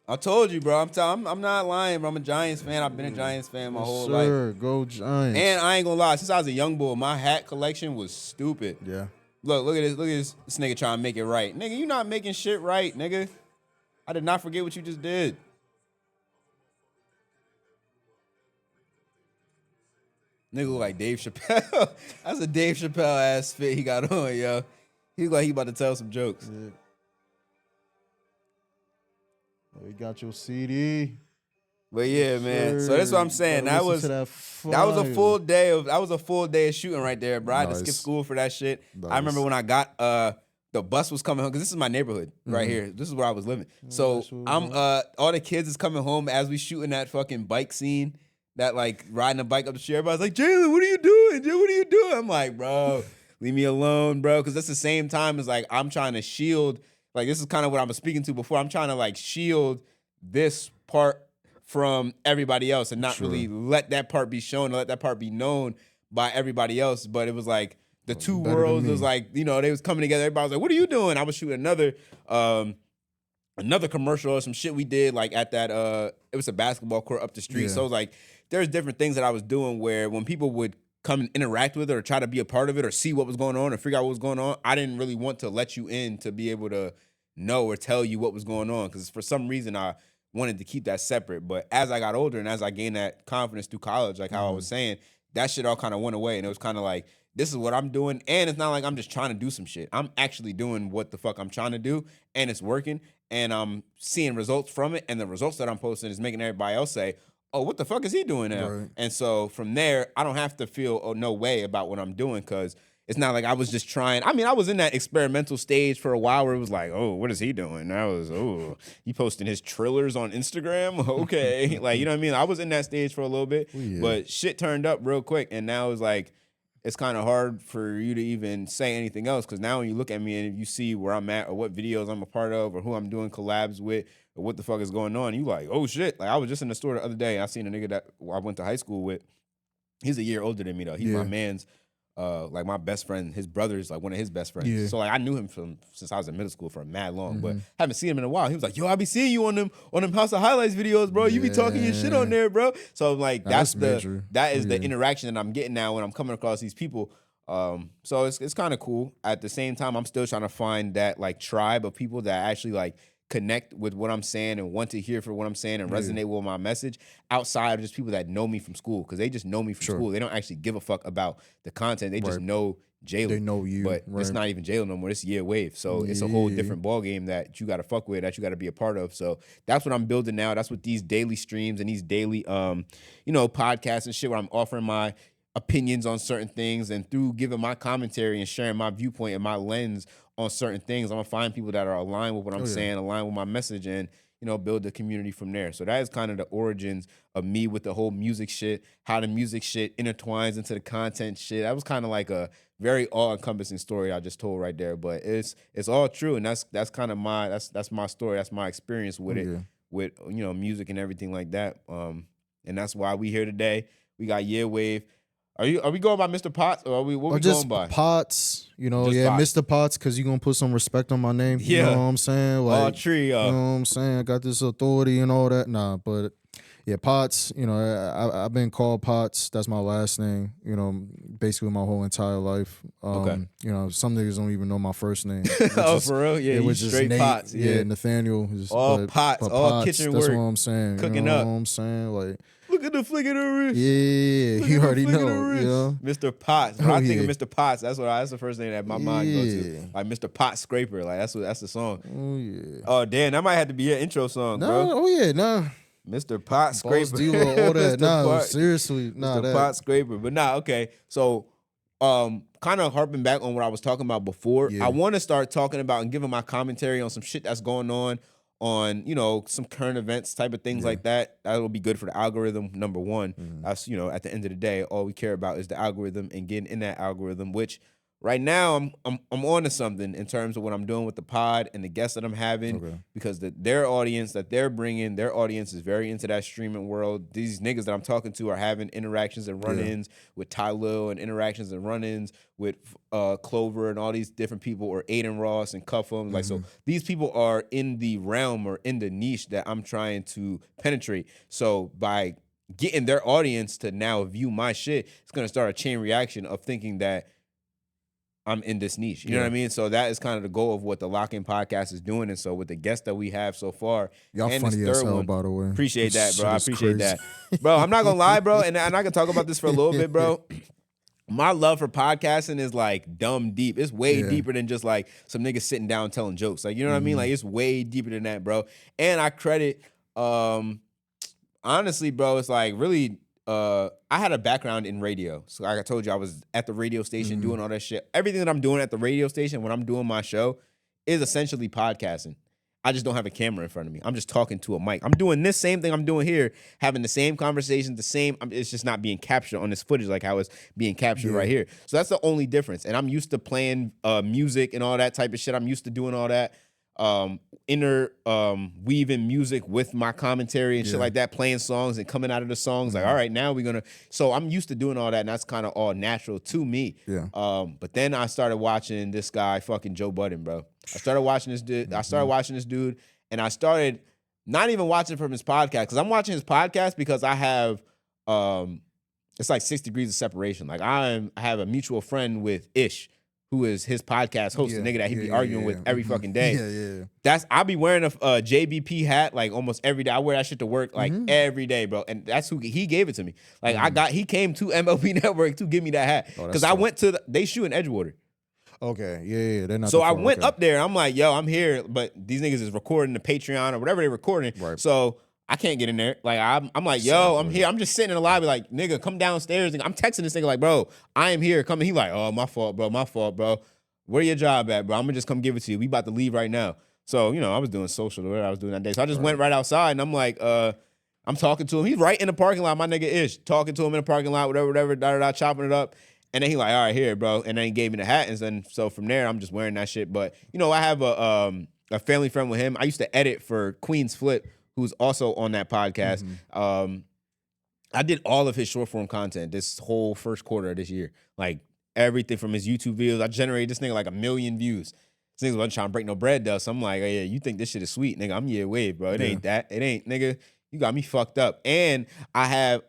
I told you, bro. I'm not lying, bro. I'm a Giants fan. I've been a Giants fan my whole life. Sir, go Giants. And I ain't gonna lie, since I was a young boy, my hat collection was stupid. Yeah. Look at this. Look at this nigga trying to make it right. Nigga, you not making shit right, nigga. I did not forget what you just did. Nigga look like Dave Chappelle. That's a Dave Chappelle ass fit he got on, yo. He look like he about to tell some jokes. Yeah. Oh, you got your CD. But yeah, man. So that's what I'm saying. That was a fire. full day of shooting right there, bro. I had to skip Nice. school for that shit. Nice. I remember when I got the bus was coming home because this is my neighborhood right here. This is where I was living. So that's what I'm all the kids is coming home as we shooting that fucking bike scene. That like riding a bike up the street. Everybody's like, Jalen, what are you doing? Jalen, what are you doing? I'm like, bro, leave me alone, bro. Because that's the same time as like I'm trying to shield. Like this is kind of what I was speaking to before. I'm trying to like shield this part from everybody else and not really let that part be shown or let that part be known by everybody else. But it was like the two better than worlds me. was like, you know, they was coming together. Everybody was like, what are you doing? I was shooting another another commercial or some shit we did like at that it was a basketball court up the street. Yeah. So it was like there's different things that I was doing where when people would come and interact with it or try to be a part of it or see what was going on or figure out what was going on, I didn't really want to let you in to be able to know or tell you what was going on, because for some reason I wanted to keep that separate. But as I got older and as I gained that confidence through college, like how I was saying, that shit all kind of went away, and it was kind of like, this is what I'm doing, and it's not like I'm just trying to do some shit. I'm actually doing what the fuck I'm trying to do, and it's working, and I'm seeing results from it, and the results that I'm posting is making everybody else say, oh, what the fuck is he doing now? Right. And so from there, I don't have to feel no way about what I'm doing, because it's not like I was just trying. I mean, I was in that experimental stage for a while where it was like, oh, what is he doing? I was, oh, he posting his trillers on Instagram? Okay. Like, you know what I mean? I was in that stage for a little bit, but shit turned up real quick, and now it's like, it's kind of hard for you to even say anything else, because now when you look at me and you see where I'm at or what videos I'm a part of or who I'm doing collabs with or what the fuck is going on, you like, oh shit. Like, I was just in the store the other day, I seen a nigga that I went to high school with. He's a year older than me though. He's my man's like my best friend. His brother is like one of his best friends. Yeah. So like I knew him since I was in middle school for mad long, but haven't seen him in a while. He was like, yo, I be seeing you on them House of Highlights videos, bro. You be talking your shit on there, bro. So like that is the interaction that I'm getting now when I'm coming across these people. So it's kind of cool. At the same time, I'm still trying to find that like tribe of people that actually like connect with what I'm saying and want to hear for what I'm saying and resonate with my message, outside of just people that know me from school, because they just know me from school. They don't actually give a fuck about the content. They just know Jalen. They know you, but it's not even Jalen no more. It's YEAWAVE. So it's a whole different ball game that you got to fuck with, that you got to be a part of. So that's what I'm building now. That's what these daily streams and these daily, podcasts and shit where I'm offering my opinions on certain things, and through giving my commentary and sharing my viewpoint and my lens on certain things, I'm gonna find people that are aligned with what I'm saying, aligned with my message, and build the community from there. So that is kind of the origins of me with the whole music shit, how the music shit intertwines into the content shit. That was kind of like a very all-encompassing story I just told right there, but it's all true, and that's kind of that's my story, that's my experience with it, with music and everything like that. And that's why we here today. We got YEAWAVE. Are we going by Mr. Potts, or what we going by? Potts, Just Potts. Potts. Mr. Potts, because you're going to put some respect on my name. Yeah. You know what I'm saying? Like, all tree. you know what I'm saying? I got this authority and all that. Nah, but yeah, Potts, I've been called Potts. That's my last name, basically my whole entire life. Okay. Some niggas don't even know my first name. Oh, for real? Yeah, you straight Nate, Potts. Yeah, Nathaniel. All Potts, all Potts, kitchen that's work. That's what I'm saying. Cooking up. You know what I'm saying? Like, look at the flick of the wrist. Yeah, you already know. Mr. Potts. When I think of Mr. Potts, that's the first thing that my mind goes to. Like Mr. Pot Scraper. Like that's the song. Oh yeah. Oh damn, that might have to be your intro song, bro. Oh yeah, nah. Mr. Pot Scraper. All that. Nah, seriously. Nah, Mr. Pot Scraper. But nah, okay. So kind of harping back on what I was talking about before, I want to start talking about and giving my commentary on some shit that's going on some current events type of things like that. That will be good for the algorithm, number one. That's, at the end of the day, all we care about is the algorithm and getting in that algorithm, which right now I'm on to something in terms of what I'm doing with the pod and the guests that I'm having, because their audience that they're bringing, their audience is very into that streaming world. These niggas that I'm talking to are having interactions and run-ins with Ty Lil, and interactions and run-ins with Clover and all these different people, or Aiden Ross and Cuff'em. Like, so these people are in the realm or in the niche that I'm trying to penetrate. So by getting their audience to now view my shit, it's going to start a chain reaction of thinking that I'm in this niche. You know what I mean? So that is kind of the goal of what the Lock-In Podcast is doing. And so with the guests that we have so far, y'all and funny this as third hell, one, by the way. Appreciate that, bro. I appreciate crazy. that. Bro, I'm not going to lie, bro. And I can talk about this for a little bit, bro. My love for podcasting is like dumb deep. It's way deeper than just like some niggas sitting down telling jokes. Like, you know what I mean? Like, it's way deeper than that, bro. And I credit, honestly, bro, it's like really, I had a background in radio. So like I told you, I was at the radio station doing all that shit. Everything that I'm doing at the radio station when I'm doing my show is essentially podcasting. I just don't have a camera in front of me. I'm just talking to a mic. I'm doing this same thing I'm doing here, having the same conversation, it's just not being captured on this footage like how it's being captured right here. So that's the only difference. And I'm used to playing music and all that type of shit. I'm used to doing all that. Weaving music with my commentary and shit like that, playing songs and coming out of the songs like, all right, now we're gonna. So I'm used to doing all that, and that's kind of all natural to me. But then I started watching this guy, fucking Joe Budden, bro. I started watching this dude. and I started not even watching from his podcast, because I'm watching his podcast because I have it's like 6 degrees of separation. Like I have a mutual friend with Ish, who is his podcast host, the nigga that he be arguing with every fucking day. I'll be wearing a JBP hat like almost every day. I wear that shit to work like every day, bro. And that's who he gave it to me. Like he came to MLB Network to give me that hat, because I went to they shoot in Edgewater. Okay, yeah, they're not. So I went up there. I'm like, yo, I'm here, but these niggas is recording the Patreon or whatever they're recording. Right. So I can't get in there. Like I'm like, yo, I'm here. I'm just sitting in the lobby, like, nigga, come downstairs. I'm texting this nigga like, bro, I am here. Come. He like, oh, my fault, bro. Where your job at, bro? I'm gonna just come give it to you. We about to leave right now. So I was doing social or whatever I was doing that day. So I just went right outside, and I'm like, I'm talking to him. He's right in the parking lot. My nigga Ish talking to him in the parking lot, whatever, chopping it up. And then he like, all right, here, bro. And then he gave me the hat. And then so from there, I'm just wearing that shit. But I have a family friend with him. I used to edit for Queen's Flip, who's also on that podcast. I did all of his short form content this whole first quarter of this year. Like everything from his YouTube videos. I generated this nigga like 1 million views. This nigga wasn't trying to break no bread though. So I'm like, oh, yeah, you think this shit is sweet, nigga? I'm YEAWAVE, bro. It ain't that. It ain't, nigga. You got me fucked up. And I've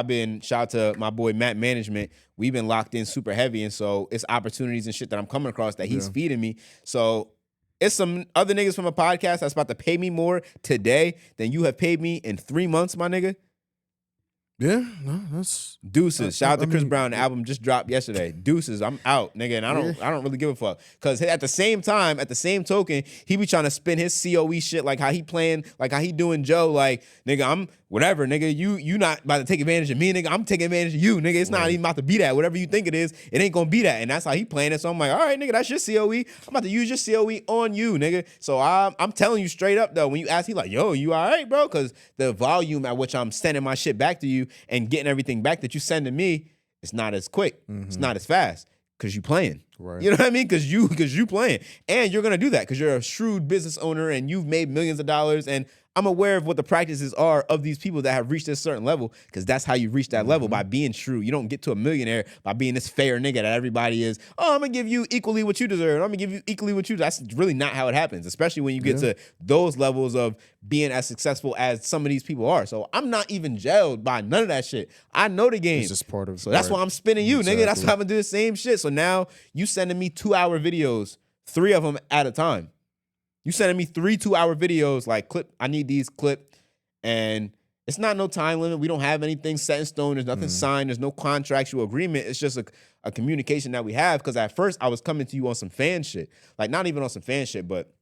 been, shout out to my boy Matt Management. We've been locked in super heavy. And so it's opportunities and shit that I'm coming across that he's feeding me. So it's some other niggas from a podcast that's about to pay me more today than you have paid me in 3 months, my nigga. Yeah, no, that's deuces. Shout out to Chris Brown. The album just dropped yesterday. Deuces. I'm out, nigga, and I don't really give a fuck. Cause at the same token, he be trying to spin his COE shit like how he playing, like how he doing Joe. Like, nigga, I'm whatever, nigga. You not about to take advantage of me, nigga. I'm taking advantage of you, nigga. It's not even about to be that. Whatever you think it is, it ain't gonna be that. And that's how he playing it. So I'm like, all right, nigga, that's your COE. I'm about to use your COE on you, nigga. So I'm telling you straight up though, when you ask, he like, yo, you all right, bro? Cause the volume at which I'm sending my shit back to you and getting everything back that you send to me, it's not as quick. It's not as fast. Cause you playing. Right. You know what I mean? Cause you playing. And you're gonna do that because you're a shrewd business owner and you've made millions of dollars. And I'm aware of what the practices are of these people that have reached a certain level, because that's how you reach that level, by being shrewd. You don't get to a millionaire by being this fair nigga that everybody is, oh, I'm gonna give you equally what you deserve. I'm gonna give you equally what you deserve. That's really not how it happens, especially when you get to those levels of being as successful as some of these people are. So I'm not even jailed by none of that shit. I know the game. It's just part of. So that's why I'm spinning you, nigga. That's why I'm gonna do the same shit. So now you sending me 2-hour videos, 3 of them at a time. You sending me 3 2-hour videos like I need these clip, and it's not no time limit. We don't have anything set in stone. There's nothing signed. There's no contractual agreement. It's just a communication that we have. Because at first I was coming to you on some fan shit, like not even on some fan shit, but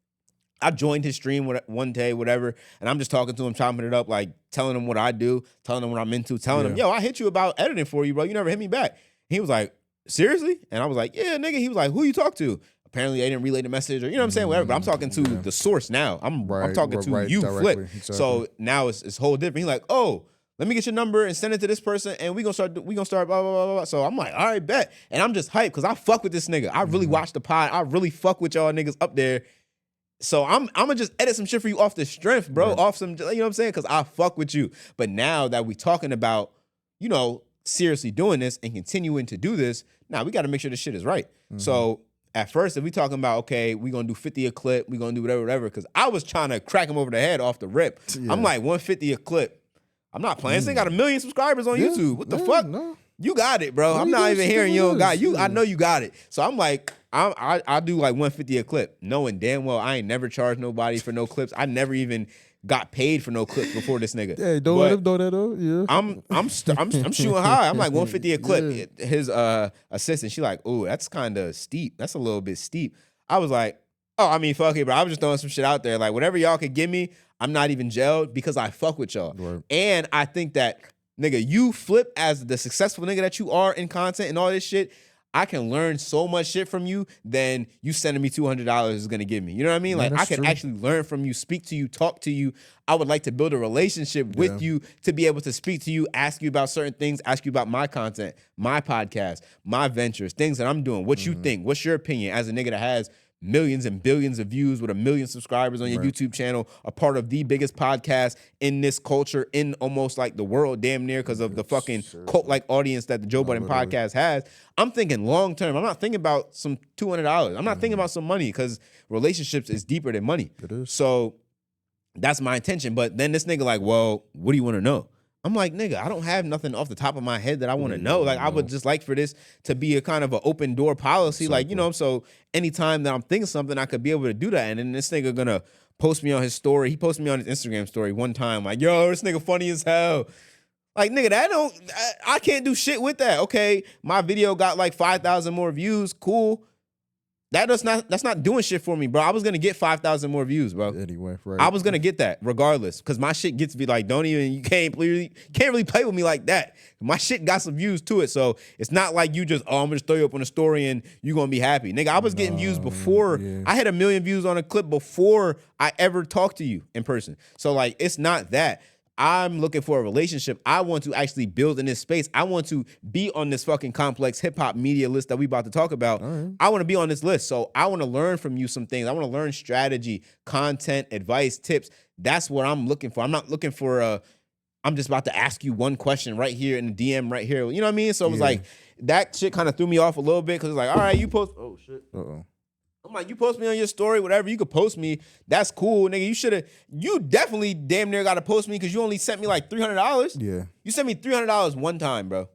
I joined his stream one day, whatever, and I'm just talking to him, chopping it up, like telling him what I do, telling him what I'm into, telling him, yo, I hit you about editing for you, bro. You never hit me back. He was like, seriously? And I was like, yeah, nigga. He was like, who you talk to? Apparently, they didn't relay the message, or you know what I'm saying, whatever. But I'm talking to the source now. I'm talking to you, Flip. Exactly. So now it's whole different. He's like, oh, let me get your number and send it to this person, and we gonna start blah blah blah blah. So I'm like, all right, bet. And I'm just hyped because I fuck with this nigga. I really watch the pod. I really fuck with y'all niggas up there. So I'm gonna just edit some shit for you off the strength, bro. Off some, you know what I'm saying? Because I fuck with you. But now that we talking about, seriously doing this and continuing to do this, now we got to make sure this shit is right. So at first, if we talking about, okay, we going to do 50 a clip, we going to do whatever, because I was trying to crack him over the head off the rip. Yeah. I'm like, 150 a clip. I'm not playing. This thing got 1 million subscribers on YouTube. What the fuck? No. You got it, bro. I'm not even hearing you don't got you. I know you got it. So I'm like, I do like 150 a clip, knowing damn well I ain't never charged nobody for no clips. I never even got paid for no clips before this nigga. Yeah, don't let him know that though. Yeah. I'm shooting high. I'm like 150 a clip. Yeah. His assistant, she like, ooh, that's kind of steep. That's a little bit steep. I was like, oh, I mean, fuck it, bro. I was just throwing some shit out there. Like, whatever y'all could give me, I'm not even jailed because I fuck with y'all. Right. And I think that, nigga, you Flip as the successful nigga that you are in content and all this shit, I can learn so much shit from you than you sending me $200 is gonna give me. You know what I mean? Like, I can actually learn from you, speak to you, talk to you. I would like to build a relationship with you to be able to speak to you, ask you about certain things, ask you about my content, my podcast, my ventures, things that I'm doing. What you think? What's your opinion as a nigga that has millions and billions of views with 1 million subscribers on your YouTube channel, a part of the biggest podcast in this culture, in almost like the world, damn near, because of the fucking cult-like audience that the Joe Budden podcast has. I'm thinking long term. I'm not thinking about some $200. I'm not thinking about some money, because relationships is deeper than money. It is. So That's my intention. But then this nigga like, well, what do you want to know? I'm like, nigga, I don't have nothing off the top of my head that I want to know. Like, I would just like for this to be a kind of an open door policy. Like, you know, so anytime that I'm thinking something, I could be able to do that. And then this nigga gonna post me on his story. He posted me on his Instagram story one time, like, yo, this nigga funny as hell. Like, nigga, I can't do shit with that. Okay, my video got like 5,000 more views. Cool. That's not doing shit for me, bro. I was gonna get 5,000 more views, bro. Anyway, right. I was gonna get that regardless, because my shit gets to be like, you can't really play with me like that. My shit got some views to it, so it's not like you just, I'm gonna just throw you up on a story and you gonna be happy, nigga. I was getting views before. I had 1 million views on a clip before I ever talked to you in person. So like, it's not that. I'm looking for a relationship. I want to actually build in this space. I want to be on this fucking complex hip hop media list that we about to talk about. Right. I want to be on this list. So I want to learn from you some things. I want to learn strategy, content, advice, tips. That's what I'm looking for. I'm not looking for I'm just about to ask you one question right here in the DM right here. You know what I mean? So it was like, that shit kind of threw me off a little bit, because it's like, all right, you post. Oh, shit. Uh-oh. I'm like, you post me on your story, whatever, you could post me. That's cool, nigga. You definitely damn near got to post me, because you only sent me like $300. Yeah. You sent me $300 one time, bro.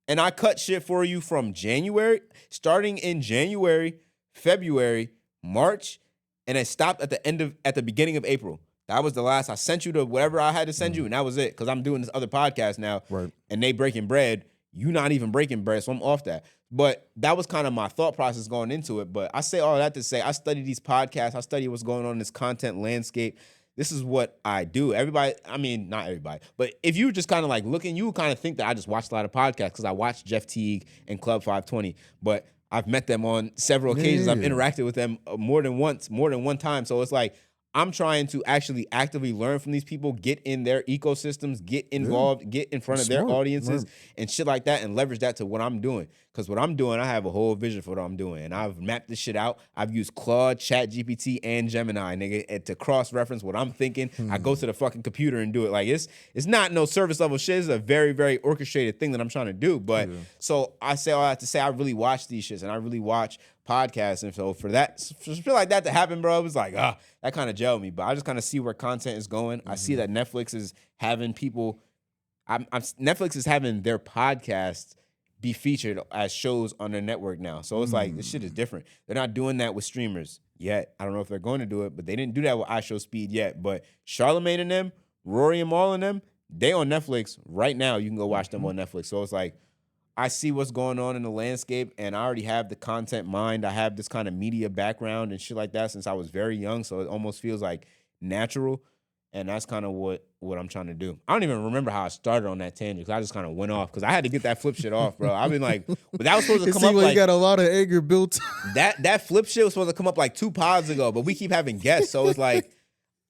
And I cut shit for you from January, starting in January, February, March, and it stopped at the beginning of April. That was the last. I sent you to whatever I had to send you, and that was it, because I'm doing this other podcast now, right? And they breaking bread. You not even breaking bread, so I'm off that. But that was kind of my thought process going into it. But I say all that to say, I study these podcasts. I study what's going on in this content landscape. This is what I do. Everybody, I mean, not everybody, but if you just kind of like looking, you would kind of think that I just watched a lot of podcasts, because I watched Jeff Teague and Club 520. But I've met them on several occasions. I've interacted with them more than one time. So it's like, I'm trying to actually actively learn from these people, get in their ecosystems, get involved, get in front of their audiences and shit like that, and leverage that to what I'm doing. Because what I'm doing, I have a whole vision for what I'm doing. And I've mapped this shit out. I've used Claude, ChatGPT, and Gemini, nigga, and to cross-reference what I'm thinking. I go to the fucking computer and do it. Like, it's not no service level shit. It's a very, very orchestrated thing that I'm trying to do. But so I say all I have to say, I really watch these shits, and I really watch podcasts. And so for shit like that to happen, bro, it was like, that kind of gelled me. But I just kind of see where content is going. I see that Netflix is having people, Netflix is having their podcasts be featured as shows on their network now. So it's like, this shit is different. They're not doing that with streamers yet. I don't know if they're going to do it, but they didn't do that with iShowSpeed yet. But Charlamagne and them, Rory and Mal and them, they on Netflix right now. You can go watch them on Netflix. So it's like, I see what's going on in the landscape, and I already have the content mind. I have this kind of media background and shit like that since I was very young, so it almost feels like natural, and that's kind of what I'm trying to do. I don't even remember how I started on that tangent, because I just kind of went off, because I had to get that flip shit off, bro. I've been like, but that was supposed to come up like, you got a lot of anger built. that flip shit was supposed to come up like 2 pods ago, but we keep having guests, so it's like,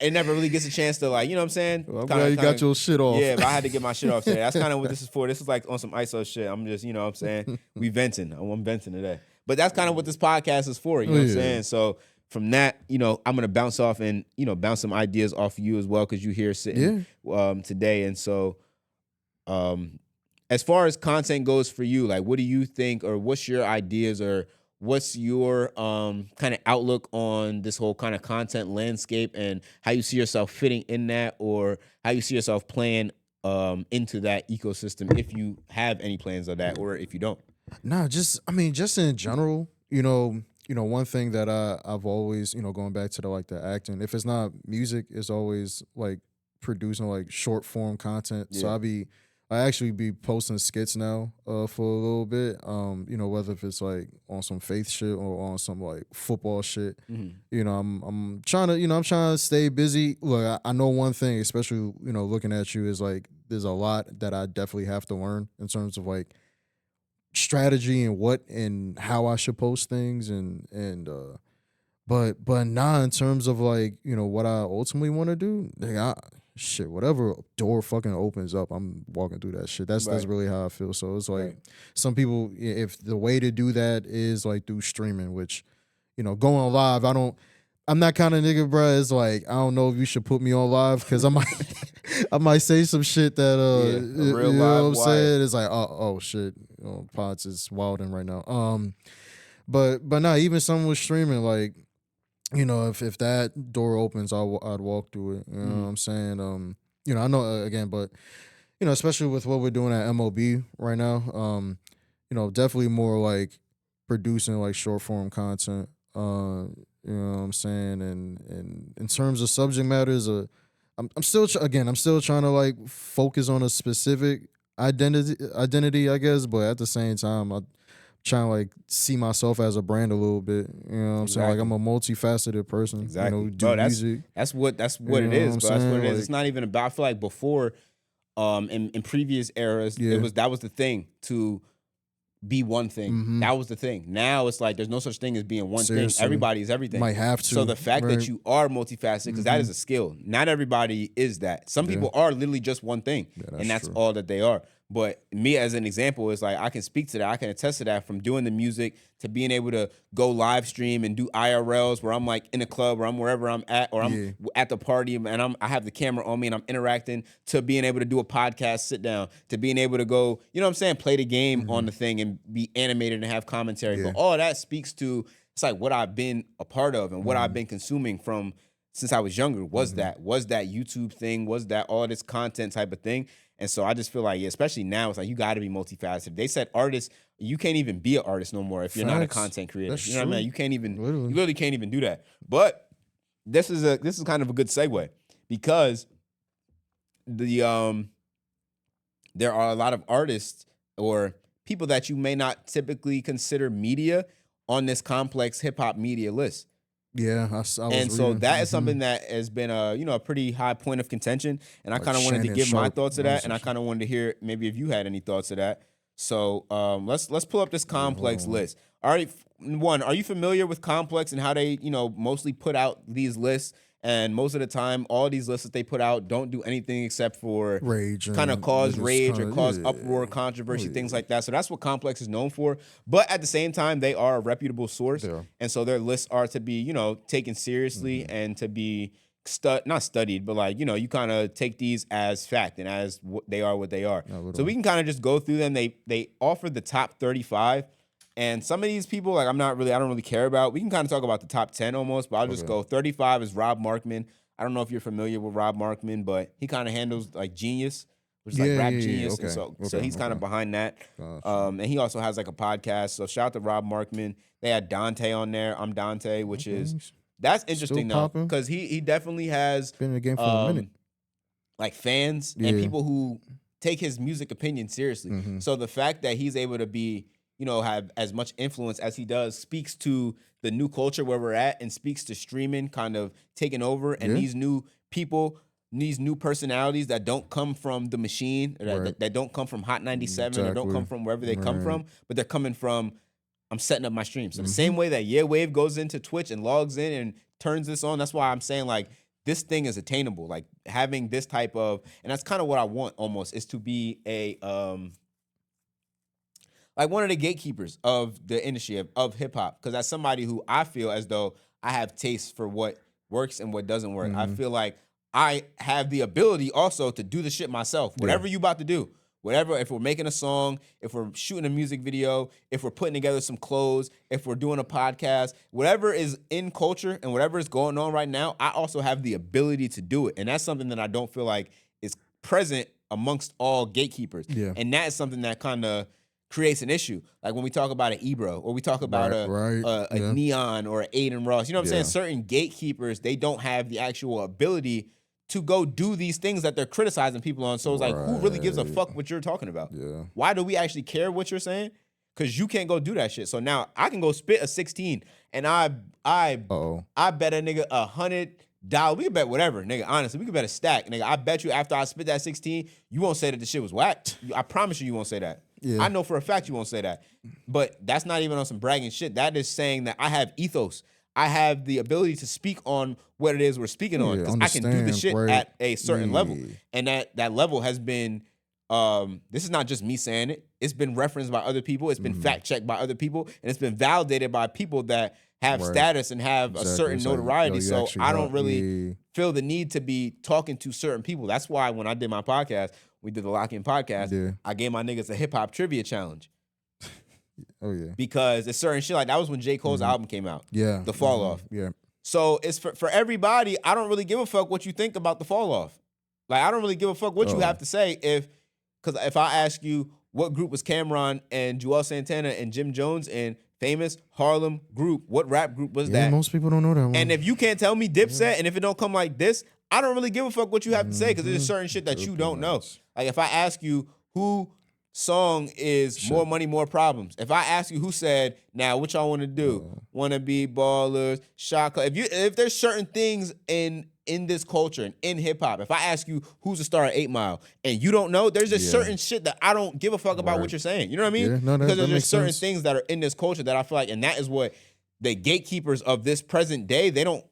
it never really gets a chance to, like, you know what I'm saying? Well, I'm glad you got your shit off. Yeah, but I had to get my shit off today. That's kind of what this is for. This is like on some ISO shit. I'm just, you know what I'm saying? We venting. I'm venting today. But that's kind of what this podcast is for, you know what I'm saying? So from that, you know, I'm going to bounce off and, you know, bounce some ideas off of you as well, because you're here sitting today. And so as far as content goes for you, like, what do you think, or what's your ideas, or what's your kind of outlook on this whole kind of content landscape, and how you see yourself fitting in that, or how you see yourself playing into that ecosystem, if you have any plans of that, or if you don't? Nah, just in general, you know, one thing that I've always, you know, going back to the acting, if it's not music, it's always like producing like short form content. Yeah. So I actually be posting skits now for a little bit. You know, whether if it's like on some faith shit or on some like football shit. You know, I'm trying to stay busy. Look, I know one thing, especially, you know, looking at you, is like there's a lot that I definitely have to learn in terms of like strategy and what and how I should post things but nah, in terms of like, you know, what I ultimately want to do, shit, whatever door fucking opens up, I'm walking through that shit. That's really how I feel. So it's like some people, if the way to do that is like through streaming, which, you know, going live, I'm that kind of nigga, bro. It's like, I don't know if you should put me on live, because I might say some shit that a real you know live what I'm saying? It's like, oh shit, you know, Pods is wilding right now. But nah, even someone with streaming, like, you know, if that door opens, I'd walk through it. You know what I'm saying? You know, I know again, but you know, especially with what we're doing at MOB right now, you know, definitely more like producing like short form content. You know what I'm saying? And in terms of subject matters, I'm still again, I'm still trying to like focus on a specific identity, I guess, but at the same time, I'm trying to like see myself as a brand a little bit. You know what I'm saying? Like I'm a multifaceted person. Exactly. You know, do Bro, music. that's what You it know what is, I'm bro. That's what saying? it is. Like, It's not even about, I feel like before, in previous eras, yeah. that was the thing, to be one thing. That was the thing. Now it's like there's no such thing as being one Seriously. thing. Everybody is everything. Might have to. So the fact right? that you are multifaceted, because that is a skill. Not everybody is that. Some people are literally just one thing, and that's true. all that they are. But me as an example is like I can speak to that. I can attest to that, from doing the music to being able to go live stream and do IRLs where I'm like in a club, or I'm wherever I'm at, or I'm at the party and I have the camera on me and I'm interacting, to being able to do a podcast sit down, to being able to go, you know what I'm saying, play the game on the thing and be animated and have commentary. But all that speaks to, it's like what I've been a part of and what I've been consuming from since I was younger. Was that YouTube thing, was that all this content type of thing. And so I just feel like, especially now, it's like you got to be multifaceted. They said artists, you can't even be an artist no more if you're not a content creator. That's you know what I true. mean? You can't even, Literally. you literally can't even do that. But this is kind of a good segue, because there are a lot of artists or people that you may not typically consider media on this complex hip hop media list. Yeah, I was And so reading. that is something that has been a pretty high point of contention. And I kind of wanted to give my thoughts to that, and I kind of wanted to hear maybe if you had any thoughts to that. So let's pull up this complex list. All right, one, are you familiar with Complex and how they mostly put out these lists? And most of the time, all these lists that they put out don't do anything except for rage, kind of cause rage or cause yeah. uproar, controversy, things like that. So that's what Complex is known for. But at the same time, they are a reputable source. And so their lists are to be, taken seriously and to be not studied, but like, you kind of take these as fact and as what they are. So we can kind of just go through them. They offer the top 35. And some of these people, like I don't really care about. We can kind of talk about the top 10 almost, but I'll just go 35 is Rob Markman. I don't know if you're familiar with Rob Markman, but he kind of handles like Genius, which is like Rap Genius. Okay. And so he's kind of behind that. And he also has like a podcast. So shout out to Rob Markman. They had Dante on there. I'm Dante, which that's interesting though, because he definitely has been in the game for a minute. Like fans and people who take his music opinion seriously. So the fact that he's able to be, have as much influence as he does speaks to the new culture where we're at, and speaks to streaming kind of taking over, and these new people, these new personalities that don't come from the machine, that don't come from Hot 97 or don't come from wherever they come from, but they're coming from, I'm setting up my stream. So the same way that YEAWAVE goes into Twitch and logs in and turns this on, that's why I'm saying like this thing is attainable. Like having this type of, and that's kind of what I want almost, is to be a like one of the gatekeepers of the industry of hip hop. Because as somebody who I feel as though I have taste for what works and what doesn't work, I feel like I have the ability also to do the shit myself. Whatever you about to do, whatever, if we're making a song, if we're shooting a music video, if we're putting together some clothes, if we're doing a podcast, whatever is in culture and whatever is going on right now, I also have the ability to do it. And that's something that I don't feel like is present amongst all gatekeepers. And that is something that kind of creates an issue. Like when we talk about an Ebro, or we talk about a Neon or an Aiden Ross, you know what I'm saying? Certain gatekeepers, they don't have the actual ability to go do these things that they're criticizing people on. So it's like, who really gives a fuck what you're talking about? Why do we actually care what you're saying? Because you can't go do that shit. So now I can go spit a 16 and I bet a nigga $100. We can bet whatever, nigga. Honestly, we can bet a stack, nigga. I bet you after I spit that 16, you won't say that the shit was whack. I promise you won't say that. I know for a fact you won't say that. But that's not even on some bragging shit. That is saying that I have ethos. I have the ability to speak on what it is we're speaking on. Because I can do the shit at a certain level. And that level has been, this is not just me saying it. It's been referenced by other people. It's been fact-checked by other people. And it's been validated by people that have status and have a certain notoriety. So I don't really feel the need to be talking to certain people. That's why when I did my podcast, we did the Lock-In podcast, I gave my niggas a hip-hop trivia challenge. Because it's certain shit. Like that was when J. Cole's album came out. The Fall Off. So it's for everybody. I don't really give a fuck what you think about the fall off. Like, I don't really give a fuck what you have to say because if I ask you what group was Cameron and Joel Santana and Jim Jones and famous Harlem group, what rap group was that? Most people don't know that one. And if you can't tell me Dipset, and if it don't come like this, I don't really give a fuck what you have to say because there's certain shit that you don't know. Like, if I ask you who song is More Money, More Problems, if I ask you who said, now what y'all want to do? Want to be ballers, shot. If there's certain things in this culture and in hip hop, if I ask you who's the star of 8 Mile and you don't know, there's just certain shit that I don't give a fuck about what you're saying. You know what I mean? Yeah, no, because there's makes just certain sense. things that are in this culture that I feel like, and that is what the gatekeepers of this present day, they don't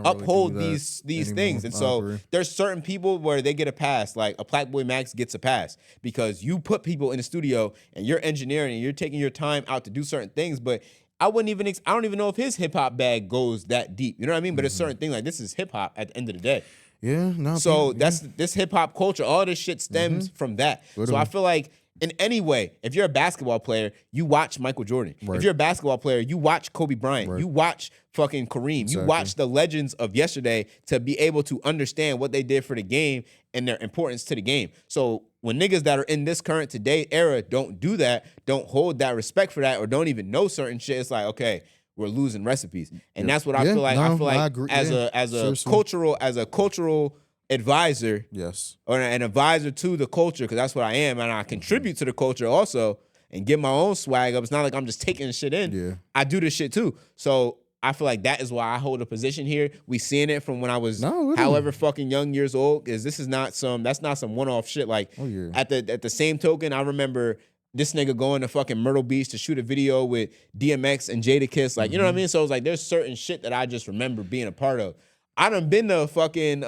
uphold really these things. And so there's certain people where they get a pass, like a Blackboy Max gets a pass because you put people in the studio and you're engineering and you're taking your time out to do certain things. But I don't even know if his hip hop bag goes that deep. You know what I mean? But it's certain things like this is hip hop at the end of the day. Yeah, no. So that's this hip hop culture. All this shit stems from that. So I feel like in any way, if you're a basketball player, you watch Michael Jordan. Right. If you're a basketball player, you watch Kobe Bryant. Right. You watch fucking Kareem. You watch the legends of yesterday to be able to understand what they did for the game and their importance to the game. So when niggas that are in this current today era don't do that, don't hold that respect for that, or don't even know certain shit, it's like, okay, we're losing recipes. And that's what I feel like. I feel like as a cultural advisor, yes, or an advisor to the culture, because that's what I am, and I contribute to the culture also and get my own swag up. It's not like I'm just taking shit in. Yeah. I do this shit too. So I feel like that is why I hold a position here. We seeing it from when I was however fucking young years old, because that's not some one-off shit. Like at the same token, I remember this nigga going to fucking Myrtle Beach to shoot a video with DMX and Jadakiss. Like, you know what I mean? So it's like there's certain shit that I just remember being a part of. I done been to fucking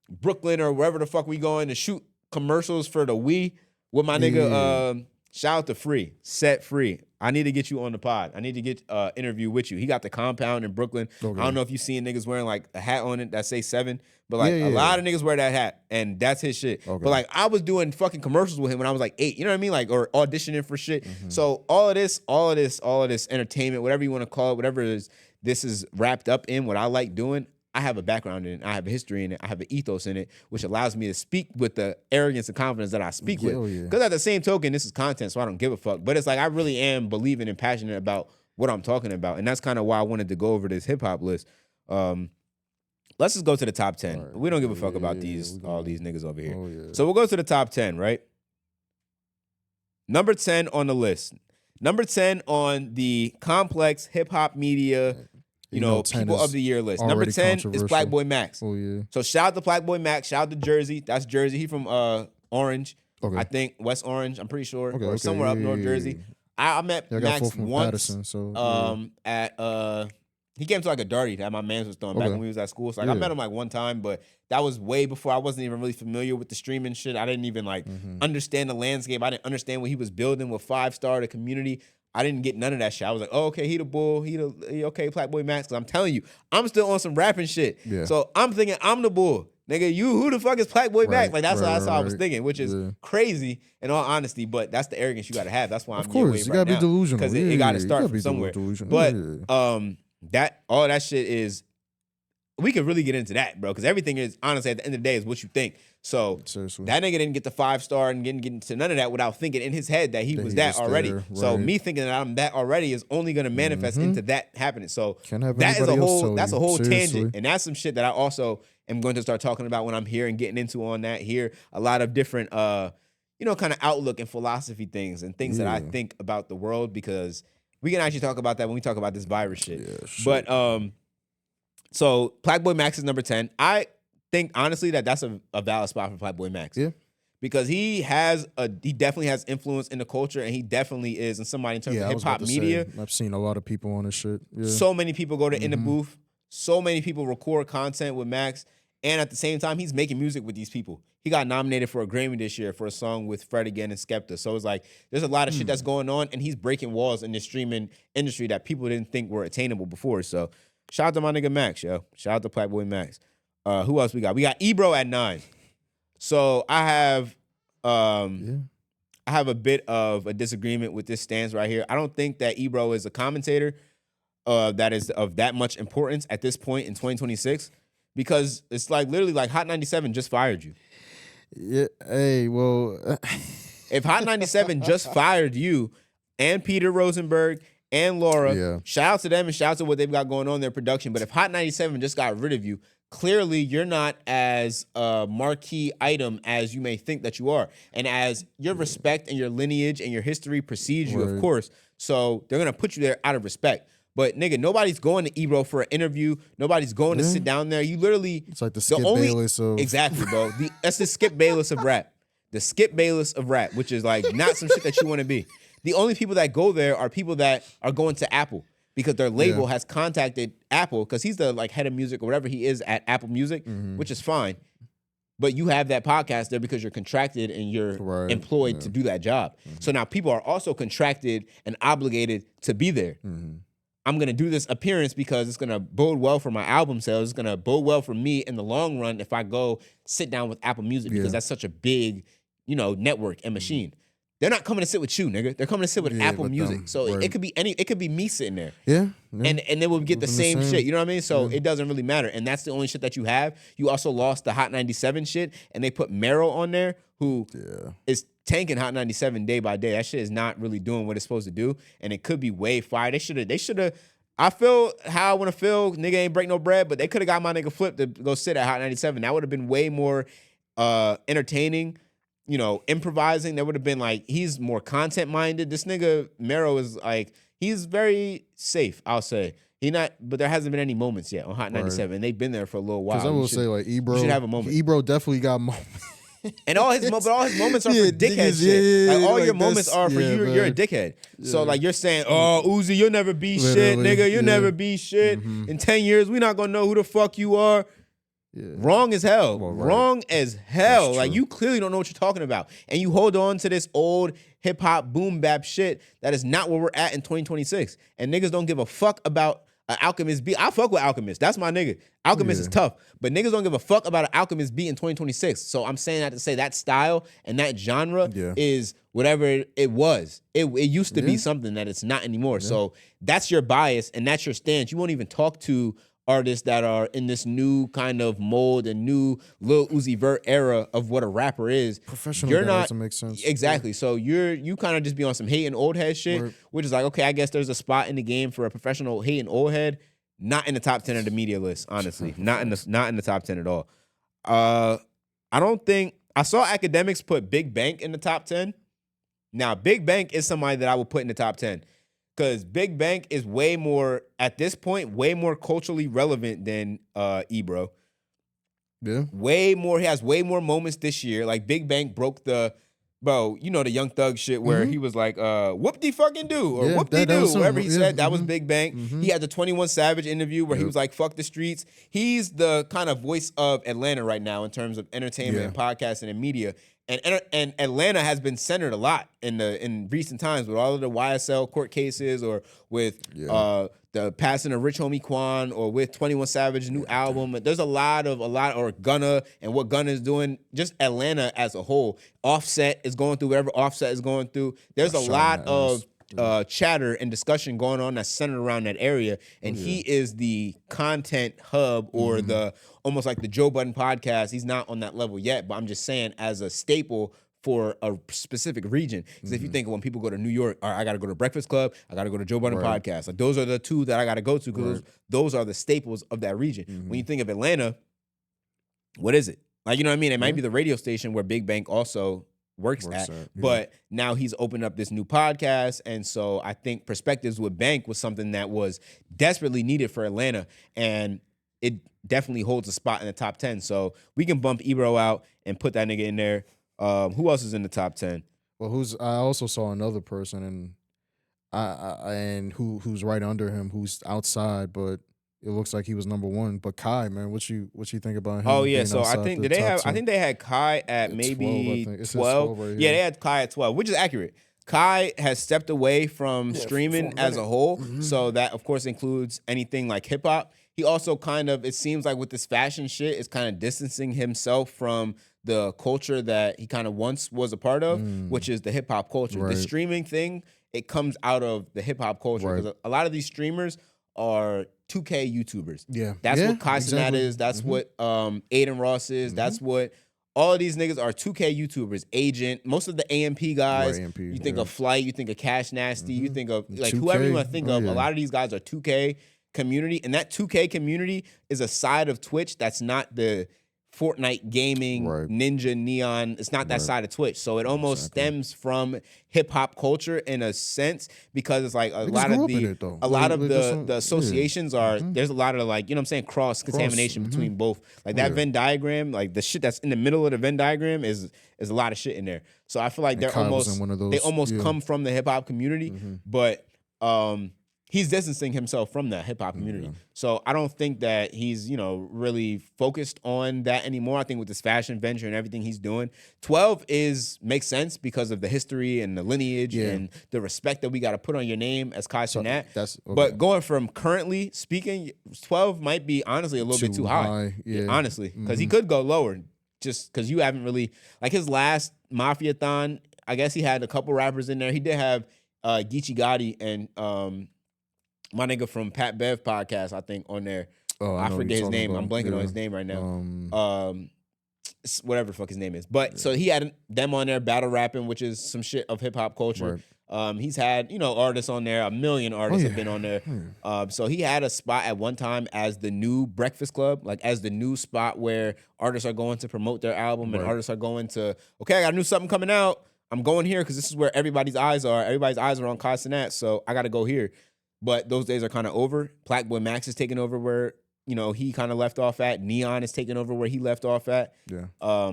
Brooklyn or wherever the fuck we going to shoot commercials for the Wii with my nigga. Shout out to Free, Set Free. I need to get you on the pod. I need to get interview with you. He got the compound in Brooklyn. Okay. I don't know if you seen niggas wearing like a hat on it that say 7, but like a lot of niggas wear that hat, and that's his shit. Okay. But like I was doing fucking commercials with him when I was like 8. You know what I mean? Like, or auditioning for shit. So all of this entertainment, whatever you want to call it, whatever it is, this is wrapped up in what I like doing. I have a background in it. I have a history in it. I have an ethos in it, which allows me to speak with the arrogance and confidence that I speak with. Because at the same token, this is content, so I don't give a fuck. But it's like I really am believing and passionate about what I'm talking about. And that's kind of why I wanted to go over this hip-hop list. Let's just go to the top 10. Right. We don't give a fuck about all these niggas over here. So we'll go to the top 10, right? Number 10 on the list. Number 10 on the complex hip-hop media people of the year list. Number 10 is Blackboy Max. Oh, yeah. So shout out to Blackboy Max. Shout out to Jersey. That's Jersey. He from Orange. Okay. I think West Orange, I'm pretty sure. Or somewhere up North Jersey. I met Max once at he came to like a darty that my man was throwing back when we was at school. So like I met him like one time, but that was way before. I wasn't even really familiar with the streaming shit. I didn't even like understand the landscape. I didn't understand what he was building with 5 Star, the community. I didn't get none of that shit. I was like, oh, okay, he the bull. He okay, Blackboy Max. Because I'm telling you, I'm still on some rapping shit. Yeah. So I'm thinking I'm the bull. Nigga, who the fuck is Blackboy Max? Like, that's how I was thinking, which is crazy in all honesty, but that's the arrogance you got to have. That's why I'm here right now. You got to be delusional. Because it got to start from somewhere. But all that shit is, we could really get into that, bro, because everything is, honestly, at the end of the day, is what you think. So that nigga didn't get the 5 Star and get into none of that without thinking in his head that he was that already. There, right. So me thinking that I'm that already is only going to manifest into that happening. So that is a whole tangent. And that's some shit that I also am going to start talking about when I'm here and getting into on that here. A lot of different, kind of outlook and philosophy things and things that I think about the world, because we can actually talk about that when we talk about this virus shit. Yeah, sure. But, so Blackboy Max is number 10. I think honestly that's a valid spot for Blackboy Max. Yeah. Because he definitely has influence in the culture, and he definitely is in somebody in terms of hip hop media. I've seen a lot of people on this shit. Yeah. So many people go to In the Booth. So many people record content with Max. And at the same time, he's making music with these people. He got nominated for a Grammy this year for a song with Fred again and Skepta. So it's like there's a lot of shit that's going on, and he's breaking walls in the streaming industry that people didn't think were attainable before. So shout out to my nigga Max, yo. Shout out to Blackboy Max. Who else we got? We got Ebro at 9. So I have a bit of a disagreement with this stance right here. I don't think that Ebro is a commentator. that is of that much importance at this point in 2026? Because it's like literally like Hot 97 just fired you. Yeah. Hey, well, If Hot 97 just fired you and Peter Rosenberg and Laura, Yeah. shout out to them and shout out to what they've got going on in their production. But if Hot 97 just got rid of you, clearly you're not as a marquee item as you may think that you are. And as your respect and your lineage and your history precedes you, of Right. course. So they're going to put you there out of respect. But nigga, nobody's going to Ebro for an interview. Nobody's going to sit down there. You literally, it's like the Skip Bayless of exactly, bro. That's the Skip Bayless of rap. The Skip Bayless of rap, which is like not some shit that you want to be. The only people that go there are people that are going to Apple because their label has contacted Apple because he's the like head of music or whatever he is at Apple Music, which is fine. But you have that podcast there because you're contracted and you're employed to do that job. So now people are also contracted and obligated to be there. I'm going to do this appearance because it's going to bode well for my album sales. It's going to bode well for me in the long run if I go sit down with Apple Music because that's such a big, network and machine. They're not coming to sit with you, nigga. They're coming to sit with Apple Music. So it could be it could be me sitting there. Yeah. And they will get the same shit. You know what I mean? So it doesn't really matter. And that's the only shit that you have. You also lost the Hot 97 shit, and they put Meryl on there, who is tanking Hot 97 day by day. That shit is not really doing what it's supposed to do, and it could be way fire. They should have. I feel how I want to feel. Nigga ain't break no bread, but they could have got my nigga Flip to go sit at Hot 97. That would have been way more entertaining. Improvising. That would have been like, he's more content minded. This nigga Mero is like, he's very safe, I'll say. But there hasn't been any moments yet on Hot 97. And they've been there for a little while. Because I will say, like, Ebro should have a moment. Ebro definitely got moments. And all his moments are for dickhead shit. Like all your moments are for you. You're a dickhead. So like you're saying, oh Uzi, you'll never be shit, nigga. You'll never be shit. In 10 years, we not gonna know who the fuck you are. Wrong as hell. Wrong as hell. Like you clearly don't know what you're talking about. And you hold on to this old hip hop boom bap shit that is not where we're at in 2026. And niggas don't give a fuck about an Alchemist beat. I fuck with Alchemist. That's my nigga. Alchemist is tough. But niggas don't give a fuck about an Alchemist beat in 2026. So I'm saying that to say that style and that genre is whatever it was. It used to be something that it's not anymore. So that's your bias and that's your stance. You won't even talk to artists that are in this new kind of mold and new Lil Uzi Vert era of what a rapper is. Professional, you're that not doesn't make sense. Exactly. So you kind of just be on some hating old head shit, which is like, okay, I guess there's a spot in the game for a professional hating old head. Not in the top 10 of the media list, honestly. Not in the top 10 at all. I don't think I saw academics put Big Bank in the top 10. Now, Big Bank is somebody that I would put in the top 10. Because Big Bank is way more, at this point, way more culturally relevant than Ebro. Yeah. Way more. He has way more moments this year. Like Big Bank broke the, the Young Thug shit where he was like, whoop-de-fucking-do, or whoop-de-do, whatever he said. That was Big Bank. He had the 21 Savage interview where he was like, fuck the streets. He's the kind of voice of Atlanta right now in terms of entertainment and podcasting and media. And Atlanta has been centered a lot in recent times with all of the YSL court cases or with the passing of Rich Homie Quan or with 21 Savage's new album. There's a lot or Gunna and what Gunna is doing. Just Atlanta as a whole. Offset is going through whatever Offset is going through. There's a lot of chatter and discussion going on that's centered around that area, and he is the content hub or the almost like the Joe Budden podcast. He's not on that level yet, but I'm just saying as a staple for a specific region. Because if you think when people go to New York, all right, I got to go to Breakfast Club, I got to go to Joe Budden podcast. Like those are the two that I got to go to because those are the staples of that region. When you think of Atlanta, what is it? Like, you know what I mean? It might be the radio station where Big Bank also works at. But now he's opened up this new podcast. And so I think Perspectives with Bank was something that was desperately needed for Atlanta. And it definitely holds a spot in the top 10. So we can bump Ebro out and put that nigga in there. Who else is in the top 10? Well, I also saw another person and who's right under him, who's outside, but it looks like he was number one. But Kai, man, what you think about him? Oh yeah, so I think I think they had Kai at maybe 12. Right, yeah, they had Kai at 12, which is accurate. Kai has stepped away from streaming as a whole, so that of course includes anything like hip hop. He also kind of, it seems like with this fashion shit, is kind of distancing himself from the culture that he kind of once was a part of, which is the hip hop culture. The streaming thing, it comes out of the hip hop culture because a lot of these streamers are 2K YouTubers. Yeah. That's Yeah, what Kai Cenat exactly. is. That's what Aiden Ross is. That's what all of these niggas are 2K YouTubers. Agent, most of the AMP guys. Right, AMP, You think yeah. of Flight, you think of Cash Nasty, you think of like 2K. whoever you want to think Oh, of. yeah. A lot of these guys are 2K community, and that 2K community is a side of Twitch that's not the Fortnite gaming, Right. Ninja, Neon. It's not that Right. side of Twitch. So it almost stems from hip hop culture in a sense, because it's like a Niggas lot grew of up in the it, though. a lot Like, of that's what- the associations are there's a lot of like, you know what I'm saying, cross contamination between both. Like that Venn diagram, like the shit that's in the middle of the Venn diagram is a lot of shit in there. So I feel like they're Kai was almost in one of they those, almost yeah. come from the hip hop community, but he's distancing himself from that hip hop community. So I don't think that he's, you know, really focused on that anymore. I think with this fashion venture and everything he's doing, 12 makes sense because of the history and the lineage and the respect that we got to put on your name as Kai Cenat. that's okay. But going from currently speaking, 12 might be honestly a little bit too high. Yeah. Honestly, because he could go lower just because you haven't really, like his last Mafia-thon, I guess he had a couple rappers in there. He did have Geechee Gotti and my nigga from Pat Bev podcast, I think, on there. Oh, I know forget you're his name. talking I'm about. blanking on his name right now. Whatever the fuck his name is. But so he had them on there battle rapping, which is some shit of hip hop culture. He's had, you know, artists on there. A million artists have been on there. So he had a spot at one time as the new Breakfast Club, like as the new spot where artists are going to promote their album and artists are going to, okay, I got a new something coming out. I'm going here because this is where everybody's eyes are. Everybody's eyes are on Kai Cenat, so I got to go here. But those days are kind of over. Blackboy Max is taking over where, you know, he kind of left off at. Neon is taking over where he left off at. Yeah.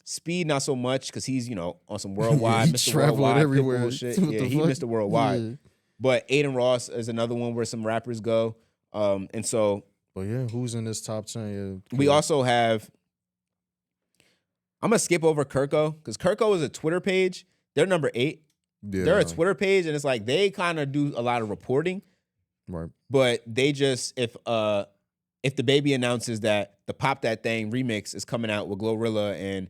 Speed, not so much, because he's, you know, on some worldwide, he Mr. traveled Worldwide, everywhere. Pitbull shit. What Yeah, the he fuck? Mr. Worldwide. Yeah. But Aiden Ross is another one where some rappers go. And so But yeah, who's in this top 10? Yeah. we also have, I'm going to skip over Kirko, because Kirko is a Twitter page. They're number 8. Yeah. They're a Twitter page, and it's like they kind of do a lot of reporting. Right. But they just, if the baby announces that the Pop That Thing remix is coming out with Glorilla and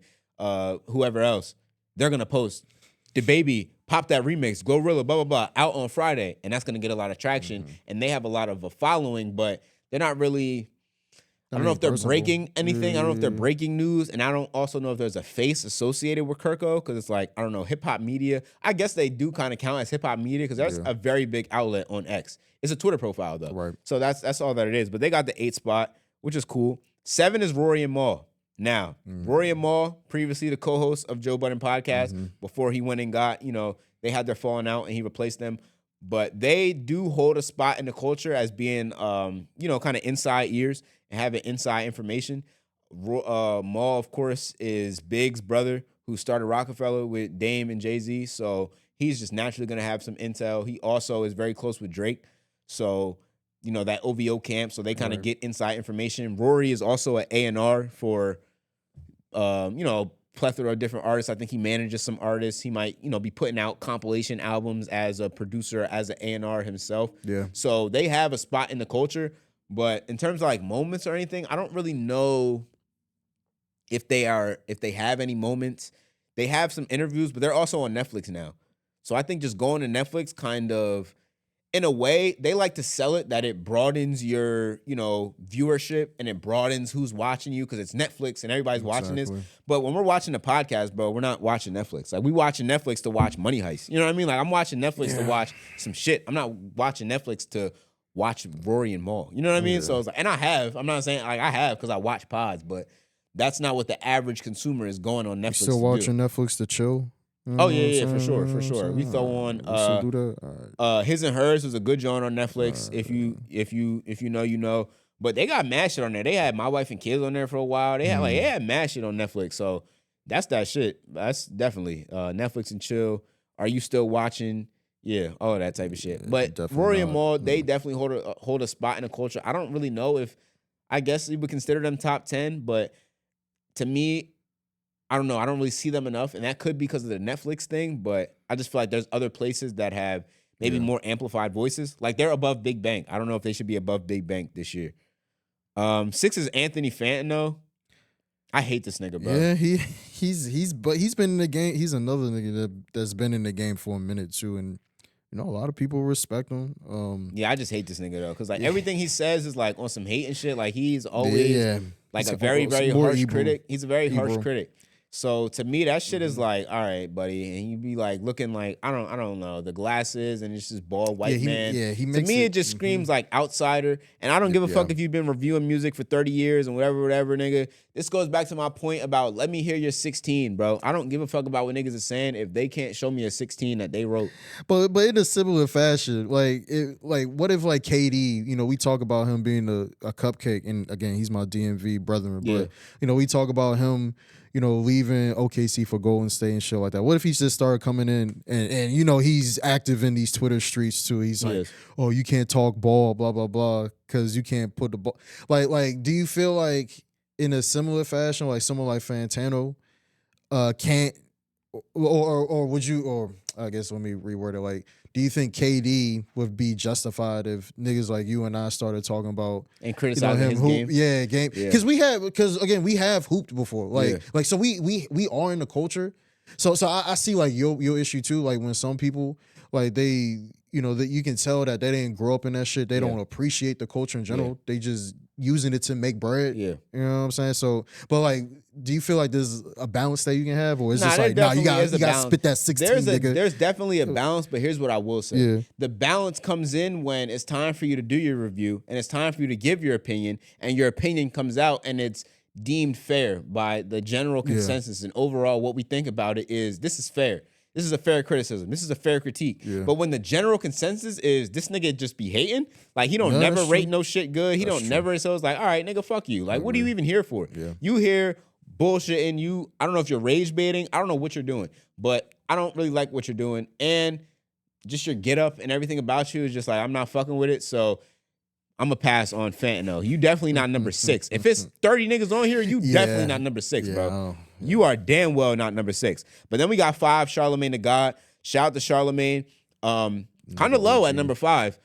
whoever else, they're gonna post the baby Pop That remix, Glorilla, blah blah blah, out on Friday, and that's gonna get a lot of traction. And they have a lot of a following, but they're not really. I don't know if they're breaking anything. I don't know if they're breaking news, and I don't also know if there's a face associated with Kirko, because it's like, I don't know, hip hop media. I guess they do kind of count as hip hop media because that's a very big outlet on X. It's a Twitter profile though, Right. so that's all that it is. But they got the 8th spot, which is cool. 7 is Rory and Maul. Now, Rory and Maul, previously the co-host of Joe Budden podcast, before he went and got, you know, they had their falling out and he replaced them. But they do hold a spot in the culture as being, you know, kind of inside ears and having inside information. Maul, of course, is Big's brother who started Rockefeller with Dame and Jay-Z. So he's just naturally going to have some intel. He also is very close with Drake. So, you know, that OVO camp. So they kind of get inside information. Rory is also an A&R for, you know, plethora of different artists. I think he manages some artists. He might, you know, be putting out compilation albums as a producer, as an A&R himself. Yeah. So they have a spot in the culture. But in terms of like moments or anything, I don't really know if they have any moments. They have some interviews, but they're also on Netflix now. So I think just going to Netflix kind of, in a way, they like to sell it that it broadens your, you know, viewership and it broadens who's watching you because it's Netflix and everybody's watching this. But when we're watching the podcast, bro, we're not watching Netflix. Like, we watching Netflix to watch Money Heist. You know what I mean? Like, I'm watching Netflix to watch some shit. I'm not watching Netflix to watch Rory and Maul. You know what I mean? So it's like, and I have. I'm not saying like I have because I watch pods, but that's not what the average consumer is going on Netflix. You still watching Netflix to chill? Oh yeah, for sure. We throw on His and Hers was a good joint on Netflix. If you know, you know. But they got mad shit on there. They had My Wife and Kids on there for a while. They had mad shit on Netflix. So that's that shit. That's definitely Netflix and chill. Are you still watching? Yeah, all that type of shit. But Rory and Maul, they definitely hold a spot in the culture. I don't really know if, I guess you would consider them top 10, but to me, I don't know. I don't really see them enough, and that could be because of the Netflix thing, but I just feel like there's other places that have maybe more amplified voices. Like, they're above Big Bang. I don't know if they should be above Big Bang this year. 6 is Anthony Fantano. I hate this nigga, bro. Yeah, he's been in the game. He's another nigga that's been in the game for a minute too, and a lot of people respect him. Yeah, I just hate this nigga though, because like Yeah. everything he says is like on some hate and shit. Like he's always Yeah. like He's a very, very more harsh Ebro. critic. He's a very harsh Ebro. critic. So to me, that shit is like, all right, buddy, and you be like looking like I don't know the glasses, and it's just bald white man. He To makes me, it just screams like outsider, and I don't give a fuck if you've been reviewing music for 30 years and whatever, nigga. This goes back to my point about let me hear your 16, bro. I don't give a fuck about what niggas are saying if they can't show me a 16 that they wrote. But in a similar fashion, like what if like KD, we talk about him being a cupcake, and again, he's my DMV brethren, but we talk about him, leaving OKC for Golden State and shit like that. What if he just started coming in and he's active in these Twitter streets too. He's like, oh, you can't talk ball, blah, blah, blah, because you can't put the ball. Like, do you feel like in a similar fashion, like someone like Fantano can't, or would you, or I guess let me reword it, like, do you think KD would be justified if niggas like you and I started talking about and criticizing his game? Yeah, game. Because again, we have hooped before. Like so we are in the culture. So I see like your issue too. Like when some people like they that you can tell that they didn't grow up in that shit. They don't appreciate the culture in general. They just using it to make bread. Yeah. You know what I'm saying? So, but like, do you feel like there's a balance that you can have, or is this like, you gotta spit that 16, nigga? There's definitely a balance, but here's what I will say. Yeah. The balance comes in when it's time for you to do your review and it's time for you to give your opinion, and your opinion comes out and it's deemed fair by the general consensus. And overall, what we think about it is this is fair. This is a fair criticism. This is a fair critique. Yeah. But when the general consensus is this nigga just be hating, like he don't never rate no shit good. He don't never, so it's like, all right, nigga, fuck you. Like, what are you even here for? Yeah. You here bullshitting, you, I don't know if you're rage baiting. I don't know what you're doing, but I don't really like what you're doing. And just your get up and everything about you is just like, I'm not fucking with it. So I'm going to pass on Fentanyl. You definitely not number 6. If it's 30 niggas on here, you definitely not number 6, bro. You are damn well not number 6. But then we got 5, Charlemagne the God. Shout out to Charlemagne. Kind of low at number 5,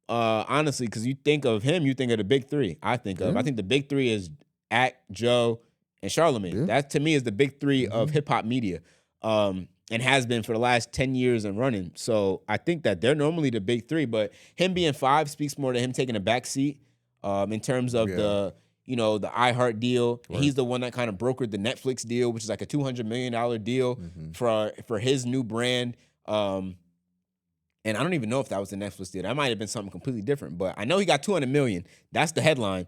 honestly, because you think of him, you think of the big 3. I think the big 3 is Act, Joe, and Charlemagne. Yeah. That to me is the big 3 of hip hop media, and has been for the last 10 years and running. So I think that they're normally the big 3, but him being 5 speaks more to him taking a back seat in terms of the iHeart deal. Right. He's the one that kind of brokered the Netflix deal, which is like a $200 million deal for his new brand. And I don't even know if that was the Netflix deal. That might have been something completely different, but I know he got $200 million. That's the headline.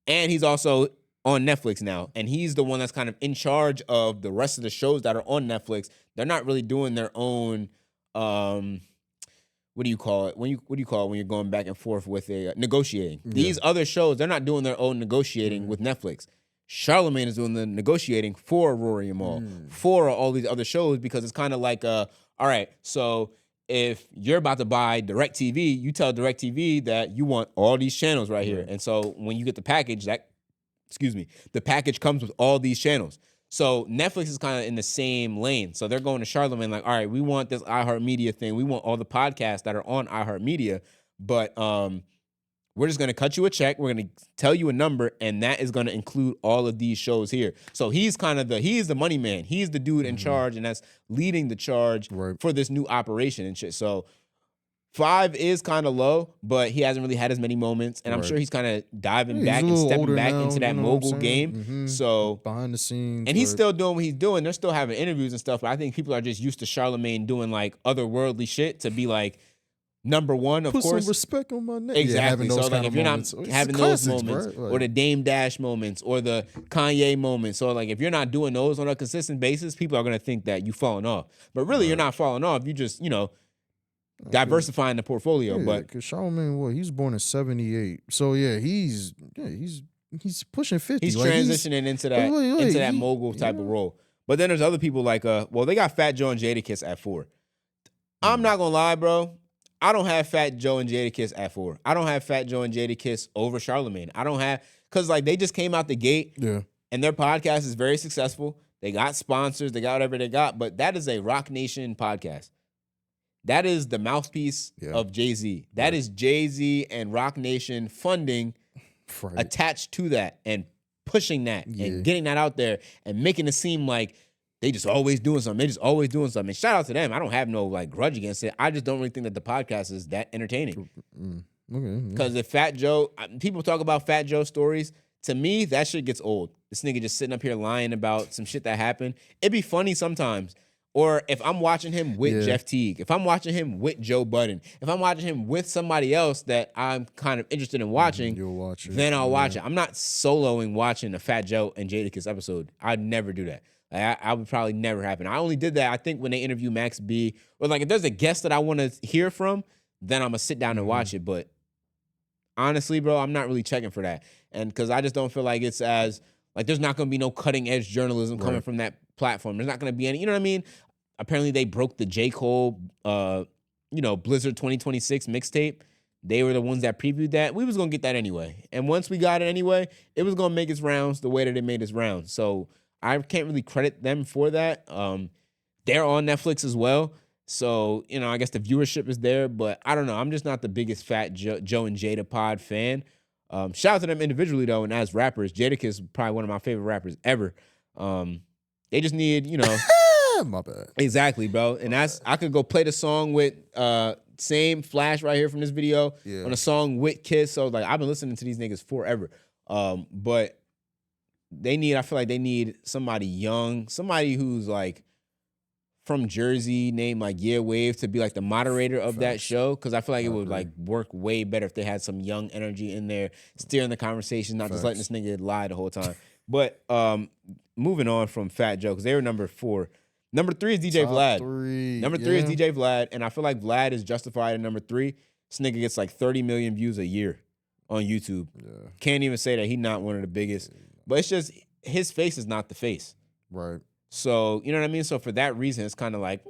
And he's also on Netflix now, and he's the one that's kind of in charge of the rest of the shows that are on Netflix. They're not really doing their own, what do you call it? What do you call it when you're going back and forth with a negotiating? Yeah. These other shows, they're not doing their own negotiating with Netflix. Charlemagne is doing the negotiating for Rory and Mal, for all these other shows, because it's kind of like, all right, so if you're about to buy DirecTV, you tell DirecTV that you want all these channels right here. And so when you get the package, the package comes with all these channels. So Netflix is kind of in the same lane. So they're going to Charlemagne like, all right, we want this iHeartMedia thing. We want all the podcasts that are on iHeartMedia, but we're just going to cut you a check. We're going to tell you a number, and that is going to include all of these shows here. So he's kind of he's the money man. He's the dude in charge, and that's leading the charge for this new operation and shit. So 5 is kind of low, but he hasn't really had as many moments, and I'm sure he's kind of diving back and stepping back into that mogul game. So behind the scenes, and he's still doing what he's doing. They're still having interviews and stuff, but I think people are just used to Charlemagne doing like otherworldly shit to be like number 1, of course. Put some respect on my name. Exactly. So like if you're not having those moments, or the Dame Dash moments, or the Kanye moments, so like if you're not doing those on a consistent basis, people are gonna think that you falling off. But really, you're not falling off. You just diversifying the portfolio. But because Charlemagne, he's born in 78, so he's pushing 50. He's transitioning into that mogul type of role. But then there's other people like they got Fat Joe and Jadakiss at 4. I'm not gonna lie, bro. I don't have Fat Joe and Jadakiss at 4. I don't have Fat Joe and Jadakiss over Charlemagne. I don't have, because like they just came out the gate, and their podcast is very successful. They got sponsors, they got whatever they got, but that is a Rock Nation podcast. That is the mouthpiece of Jay-Z. That is Jay-Z and Rock Nation funding attached to that and pushing that and getting that out there and making it seem like they just always doing something. They just always doing something. And shout out to them. I don't have no like grudge against it. I just don't really think that the podcast is that entertaining. Okay. Because if Fat Joe, people talk about Fat Joe stories. To me, that shit gets old. This nigga just sitting up here lying about some shit that happened. It'd be funny sometimes. Or if I'm watching him with Jeff Teague, if I'm watching him with Joe Budden, if I'm watching him with somebody else that I'm kind of interested in watching, You'll watch it. then I'll watch it. I'm not soloing watching a Fat Joe and Jadakiss episode. I'd never do that. Like, I would probably never happen. I only did that, I think, when they interview Max B. Or like if there's a guest that I want to hear from, then I'm going to sit down and watch it. But honestly, bro, I'm not really checking for that. And because I just don't feel like it's as, like, there's not going to be no cutting edge journalism coming from that platform. There's not going to be any, you know what I mean? Apparently they broke the J. Cole, Blizzard 2026 mixtape. They were the ones that previewed that. We was going to get that anyway. And once we got it anyway, it was going to make its rounds the way that it made its rounds. So I can't really credit them for that. They're on Netflix as well. So, I guess the viewership is there, but I don't know. I'm just not the biggest Fat Joe and Jada pod fan. Shout out to them individually, though, and as rappers. Jadakiss is probably one of my favorite rappers ever. They just need, My bad. Exactly, bro. And I could go play the song with same Flash right here from this video on a song with Kiss. So, like, I've been listening to these niggas forever. But I feel like they need somebody young, somebody who's, like, from Jersey named like YEAWAVE to be like the moderator of that show, because I feel like it would like work way better if they had some young energy in there steering the conversation, not just letting this nigga lie the whole time. But moving on from Fat Joe, because they were number 4. Number 3 is DJ Vlad. Number 3 is DJ Vlad, and I feel like Vlad is justified at number 3. This nigga gets like 30 million views a year on YouTube. Can't even say that he's not one of the biggest, but it's just his face is not the face. Right. So, you know what I mean? So for that reason, it's kind of like,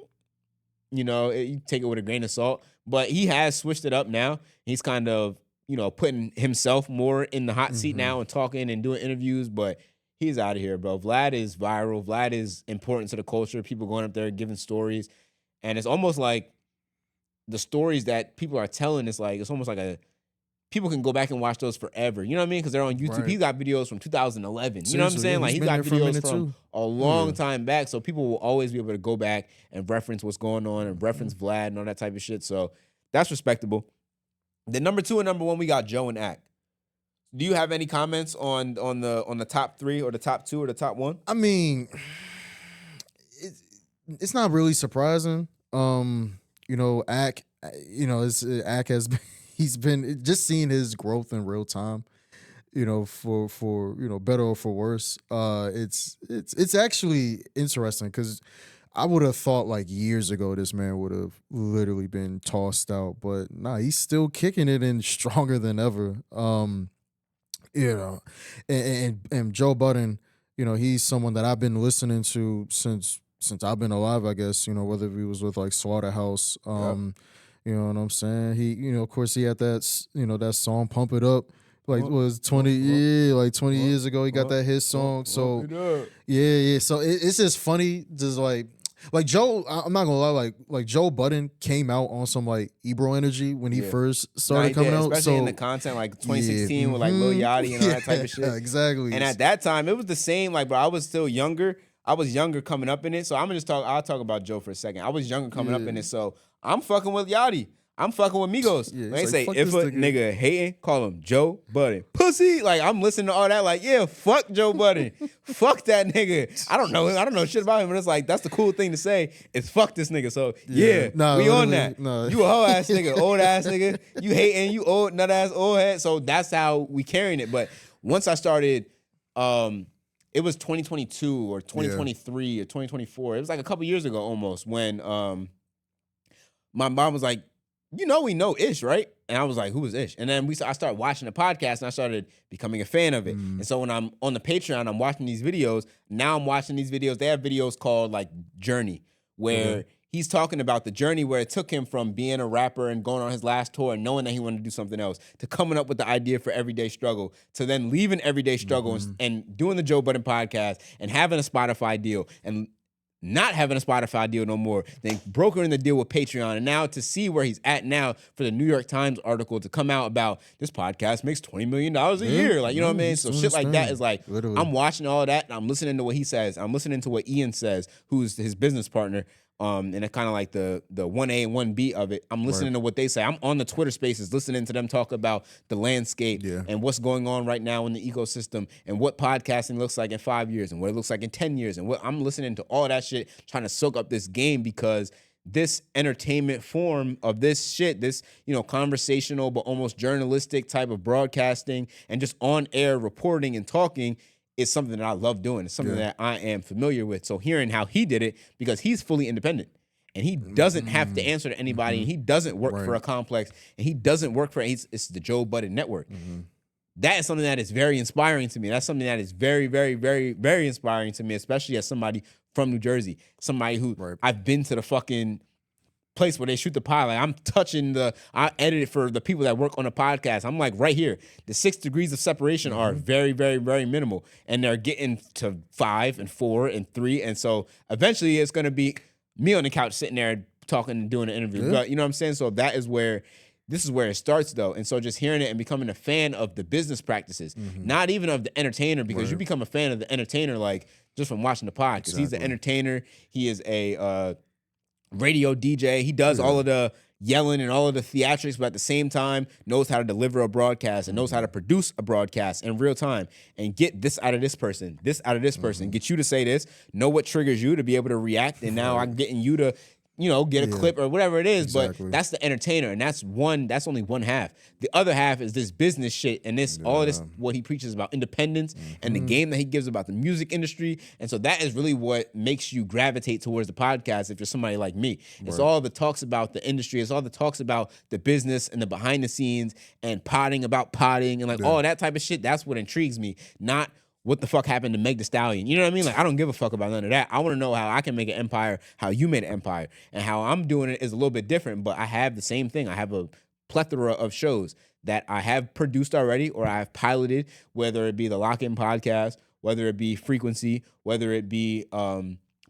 you take it with a grain of salt. But he has switched it up now. He's kind of, putting himself more in the hot seat now and talking and doing interviews. But he's out of here, bro. Vlad is viral. Vlad is important to the culture. People going up there giving stories. And it's almost like the stories that people are telling, it's almost like people can go back and watch those forever. You know what I mean? Because they're on YouTube. Right. He's got videos from 2011. You know what I'm saying? Like, he's got videos from a long time back. So people will always be able to go back and reference what's going on and reference Vlad and all that type of shit. So that's respectable. Then number 2 and number 1, we got Joe and Ak. Do you have any comments on the top 3 or the top 2 or the top 1? I mean, it's not really surprising. Ak, Ak has been, he's been just seeing his growth in real time, for better or for worse. It's actually interesting because I would have thought like years ago this man would have literally been tossed out, but nah, he's still kicking it and stronger than ever. And Joe Budden, he's someone that I've been listening to since I've been alive, I guess, whether he was with like Slaughterhouse, you know what I'm saying? He, of course, he had that, that song "Pump It Up." Like, was 20 years ago, he got that hit song. So, yeah. So it's just funny, just like Joe. I'm not gonna lie, like Joe Budden came out on some like Ebro energy when he first started coming out, especially in the content like 2016 with like Lil Yachty and all that type of shit. Exactly. And at that time, it was the same. Like, bro, I was still younger. I was younger coming up in it. So I'll talk about Joe for a second. I was younger coming up in it, so I'm fucking with Yachty. I'm fucking with Migos. They say, if a nigga hating, call him Joe Budden. Pussy. Like, I'm listening to all that. Like, yeah, fuck Joe Budden. Fuck that nigga. I don't know shit about him, but it's like, that's the cool thing to say is fuck this nigga. So, we on that. No. You a hoe ass nigga, old ass nigga. You hating, you old, nut ass, old head. So that's how we carrying it. But once I started, it was 2022 or 2023 or 2024. It was like a couple years ago almost when my mom was like, we know Ish, right? And I was like, who is Ish? And then I started watching the podcast and I started becoming a fan of it. And so when I'm on the Patreon, I'm watching these videos. Now I'm watching these videos. They have videos called like Journey, where he's talking about the journey where it took him from being a rapper and going on his last tour and knowing that he wanted to do something else to coming up with the idea for Everyday Struggle to then leaving Everyday Struggle and doing the Joe Budden podcast and having a Spotify deal and not having a Spotify deal no more, then brokering the deal with Patreon, and now to see where he's at now for the New York Times article to come out about this podcast makes $20 million a year. Like, you know what I mean? So shit like that is like, literally. I'm watching all that and I'm listening to what he says. I'm listening to what Ian says, who's his business partner. And it's kind of like the 1A and 1B of it. I'm listening to what they say. I'm on the Twitter spaces listening to them talk about the landscape and what's going on right now in the ecosystem and what podcasting looks like in 5 years and what it looks like in 10 years. And what I'm listening to all that shit, trying to soak up this game because this entertainment form of this shit, this, you know, conversational but almost journalistic type of broadcasting and just on air reporting and talking is something that I love doing. It's something that I am familiar with. So hearing how he did it, because he's fully independent and he doesn't have to answer to anybody and he doesn't work for a complex and he doesn't work for, it's the Joe Budden Network. That is something that is very inspiring to me. That's something that is very, very, very, very inspiring to me, especially as somebody from New Jersey, somebody who I've been to the fucking place where they shoot the pod. Like I'm touching I edit it for the people that work on the podcast. I'm like right here. The 6 degrees of separation are very, very, very minimal. And they're getting to 5 and 4 and 3. And so eventually it's going to be me on the couch sitting there talking and doing an interview. But you know what I'm saying? So this is where it starts though. And so just hearing it and becoming a fan of the business practices, not even of the entertainer, because you become a fan of the entertainer, like just from watching the pod, because he's the entertainer. He is a, radio DJ. He does all of the yelling and all of the theatrics, but at the same time knows how to deliver a broadcast and knows how to produce a broadcast in real time and get this out of this person, this out of this person, get you to say this, know what triggers you to be able to react. And now I'm getting you to, you know, get a clip or whatever it is, but that's the entertainer. And that's only one half. The other half is this business shit and this, all of this, what he preaches about independence and the game that he gives about the music industry. And so that is really what makes you gravitate towards the podcast if you're somebody like me. It's all the talks about the industry. It's all the talks about the business and the behind the scenes and potting about potting and like all that type of shit. That's what intrigues me, not what the fuck happened to Meg Thee Stallion? You know what I mean? Like, I don't give a fuck about none of that. I want to know how I can make an empire, how you made an empire. And how I'm doing it is a little bit different, but I have the same thing. I have a plethora of shows that I have produced already or I have piloted, whether it be the Lock-In Podcast, whether it be Frequency, whether it be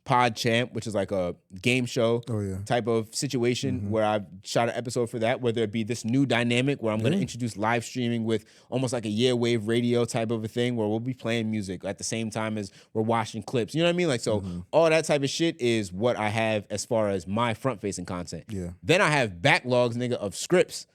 Pod Champ, which is like a game show type of situation where I've shot an episode for that, whether it be this new dynamic where I'm going to introduce live streaming with almost like a YEAWAVE radio type of a thing where we'll be playing music at the same time as we're watching clips. You know what I mean? Like, so all that type of shit is what I have as far as my front-facing content. Then I have backlogs, nigga, of scripts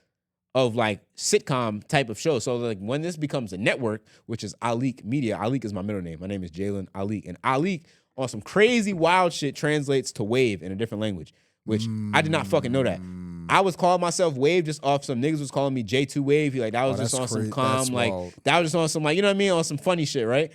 of like sitcom type of shows. So like when this becomes a network, which is Alik Media, Alik is my middle name. My name is Jalen Alik. And Alik on some crazy wild shit translates to wave in a different language, which I did not fucking know that. I was calling myself Wave just off some niggas was calling me J2 Wave. Like that was just on some calm, like that was just on some like, you know what I mean? On some funny shit, right?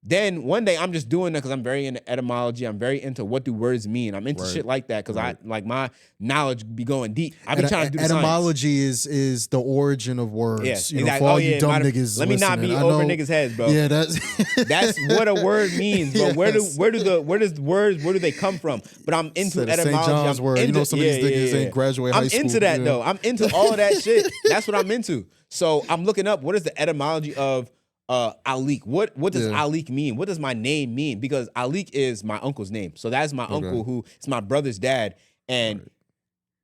Then one day I'm just doing that because I'm very into etymology. I'm very into what do words mean. I'm into shit like that because I like my knowledge be going deep. I be trying to do the etymology science. is the origin of words. Yeah, you know, for all you dumb niggas. Let me not be over niggas' heads, bro. Yeah, that's what a word means, bro. Yes. Where do they come from? But I'm into etymology. St. John's word. You know, some of these niggas ain't graduate high school. I'm into that though. I'm into all of that shit. That's what I'm into. So I'm looking up what is the etymology of Alik. What does Alik mean? What does my name mean? Because Alik is my uncle's name. So that's my uncle who is my brother's dad. And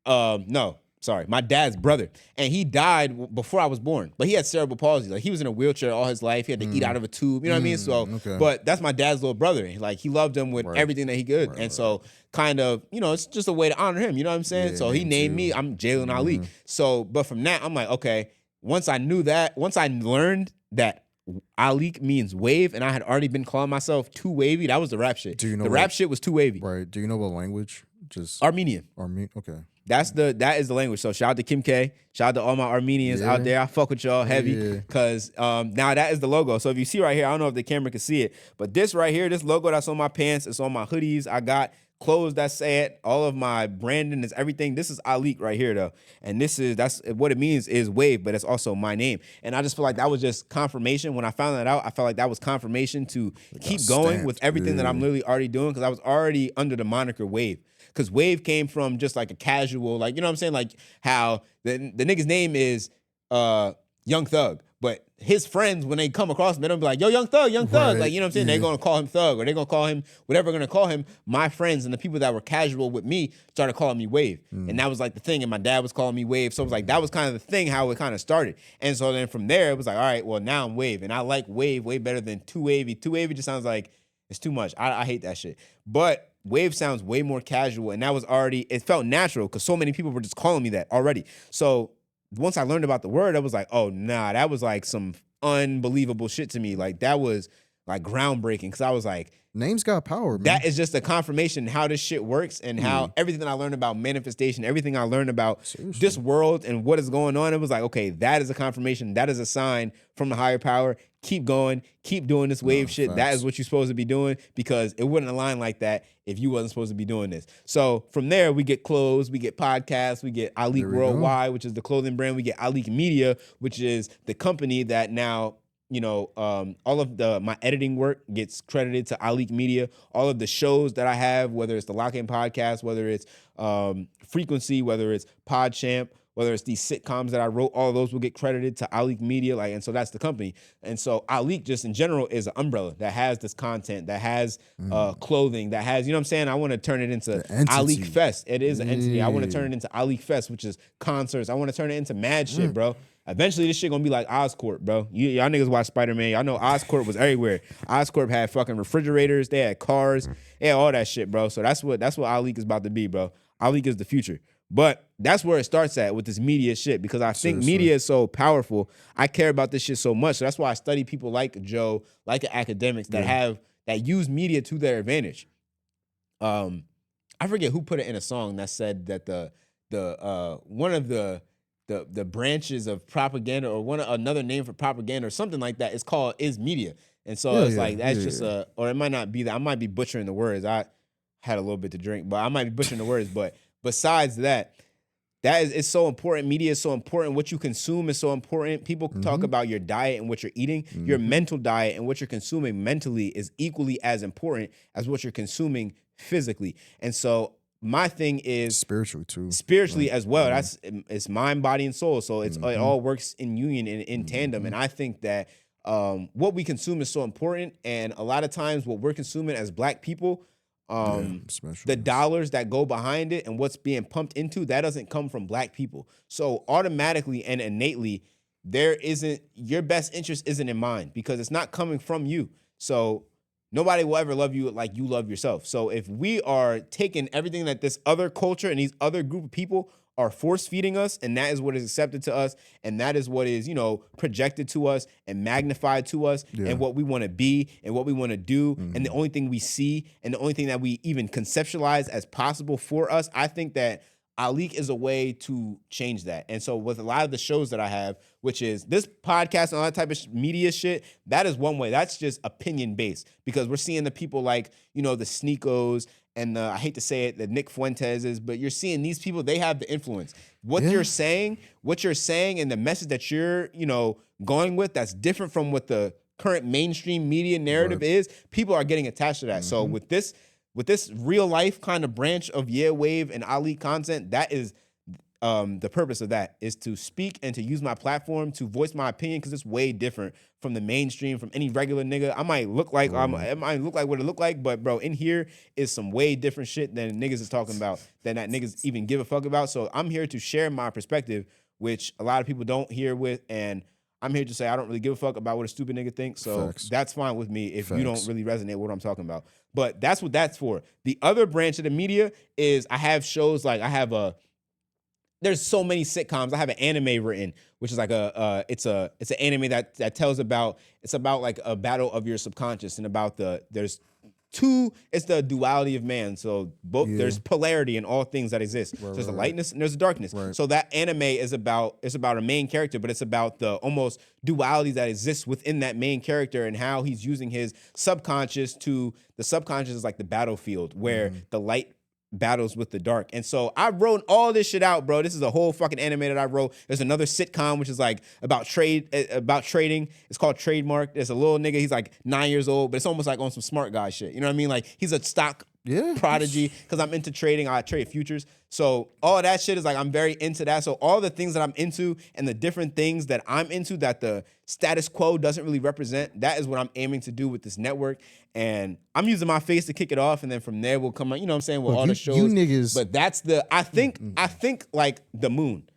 my dad's brother. And he died before I was born. But he had cerebral palsy. Like he was in a wheelchair all his life. He had to eat out of a tube. You know what I mean? So but that's my dad's little brother. Like he loved him with everything that he could. And so kind of, you know, it's just a way to honor him. You know what I'm saying? So he named me, I'm Jalen Alik. So but from that, I'm like, okay, once I learned that Alik means wave, and I had already been calling myself too wavy. That was the rap shit. Do you know the rap shit was too wavy? Right. Do you know what language? Just Armenian. Okay. That is the language. So shout out to Kim K. Shout out to all my Armenians out there. I fuck with y'all heavy because now that is the logo. So if you see right here, I don't know if the camera can see it, but this right here, this logo that's on my pants, it's on my hoodies. I got clothes that say it. All of my branding is everything. This is Alik right here though. And that's what it means is wave, but it's also my name. And I just feel like that was just confirmation. When I found that out, I felt like that was confirmation to keep going with everything that I'm literally already doing because I was already under the moniker Wave. Because Wave came from just like a casual, like, you know what I'm saying? Like how the nigga's name is Young Thug. But his friends, when they come across him, they don't be like, yo, Young Thug, Young Thug. Right. Like, you know what I'm saying? Yeah. They're going to call him Thug, or they're going to call him whatever they're going to call him. My friends and the people that were casual with me started calling me Wave. And that was like the thing. And my dad was calling me Wave. So it was like, that was kind of the thing, how it kind of started. And so then from there, it was like, all right, well, now I'm Wave. And I like Wave way better than Too Wavy. Too Wavy just sounds like it's too much. I hate that shit. But Wave sounds way more casual. And that was already, it felt natural because so many people were just calling me that already. So once I learned about the word, I was like, oh, nah, that was like some unbelievable shit to me. Like, that was like groundbreaking, because I was like, names got power, man. that is just a confirmation how this shit works, and how everything that I learned about manifestation, everything I learned about this world and what is going on, it was like, okay, that is a confirmation. That is a sign from the higher power. Keep going. Keep doing this wave shit. Facts. That is what you're supposed to be doing, because it wouldn't align like that if you wasn't supposed to be doing this. So from there, we get clothes, we get podcasts, we get Alik Worldwide, which is the clothing brand. We get Alik Media, which is the company that now, you know, all of my editing work gets credited to Alik Media. All of the shows that I have, whether it's the Lock-In Podcast, whether it's Frequency, whether it's PodChamp, whether it's these sitcoms that I wrote, all of those will get credited to Alik Media. Like, and so that's the company. And so Alik just in general is an umbrella that has this content, that has clothing, that has, you know what I'm saying? I want to turn it into Alik Fest. It is an entity. I want to turn it into Alik Fest, which is concerts. I want to turn it into mad shit, bro. Eventually, this shit gonna be like Oscorp, bro. Y'all niggas watch Spider-Man. Y'all know Oscorp was everywhere. Oscorp had fucking refrigerators. They had cars. They had all that shit, bro. So that's what Alik is about to be, bro. Alik is the future. But that's where it starts at with this media shit, because I think media is so powerful. I care about this shit so much. So that's why I study people like Joe, like the academics that use media to their advantage. I forget who put it in a song that said that the one of the branches of propaganda, or another name for propaganda or something like that, is media. And so it's like, that's just or it might not be that. I might be butchering the words. I had a little bit to drink, but I might be butchering the words. But besides that, it's so important. Media is so important. What you consume is so important. People talk about your diet and what you're eating. Your mental diet and what you're consuming mentally is equally as important as what you're consuming physically. And so my thing is spiritually as well. It's mind, body, and soul. So it all works in union and in tandem. And I think that what we consume is so important. And a lot of times what we're consuming as Black people, the dollars that go behind it and what's being pumped into, that doesn't come from Black people. So automatically and innately, your best interest isn't in mind, because it's not coming from you. So nobody will ever love you like you love yourself. So if we are taking everything that this other culture and these other group of people are force feeding us, and that is what is accepted to us, and that is what is, projected to us and magnified to us, and what we want to be and what we want to do, and the only thing we see and the only thing that we even conceptualize as possible for us, I think that Alik is a way to change that. And so with a lot of the shows that I have, which is this podcast and all that type of media shit, that is one way. That's just opinion based, because we're seeing the people like, the Sneakos and I hate to say it, the Nick Fuentes's, but you're seeing these people, they have the influence. What you're saying and the message that you're, going with, that's different from what the current mainstream media narrative is. People are getting attached to that. So with this real life kind of branch of YEAWAVE and Alik content, that is the purpose of that, is to speak and to use my platform to voice my opinion, because it's way different from the mainstream, from any regular nigga. I might look like it might look like what it look like, but bro, in here is some way different shit than niggas is talking about, than that niggas even give a fuck about. So I'm here to share my perspective, which a lot of people don't hear with, and I'm here to say I don't really give a fuck about what a stupid nigga thinks. So that's fine with me if you don't really resonate with what I'm talking about. But that's what that's for. The other branch of the media is I have shows like there's so many sitcoms. I have an anime written, which is like it's an anime that tells about, it's about like a battle of your subconscious, and about it's the duality of man. So there's polarity in all things that exist. So there's a lightness and there's a darkness. So that anime is about a main character, but it's about the almost duality that exists within that main character, and how he's using his subconscious the subconscious is like the battlefield where the light battles with the dark. And so I wrote all this shit out, bro. This is a whole fucking anime that I wrote. There's another sitcom which is like about trading. It's called Trademark. There's a little nigga, he's like 9 years old, but it's almost like on some smart guy shit. You know what I mean? Like, he's a stock Prodigy, because I'm into trading. I trade futures. So all of that shit is like, I'm very into that. So all the things that I'm into and the different things that I'm into that the status quo doesn't really represent, that is what I'm aiming to do with this network. And I'm using my face to kick it off. And then from there we'll come on, you know what I'm saying, with all the shows. You niggas. But that's I think like the moon.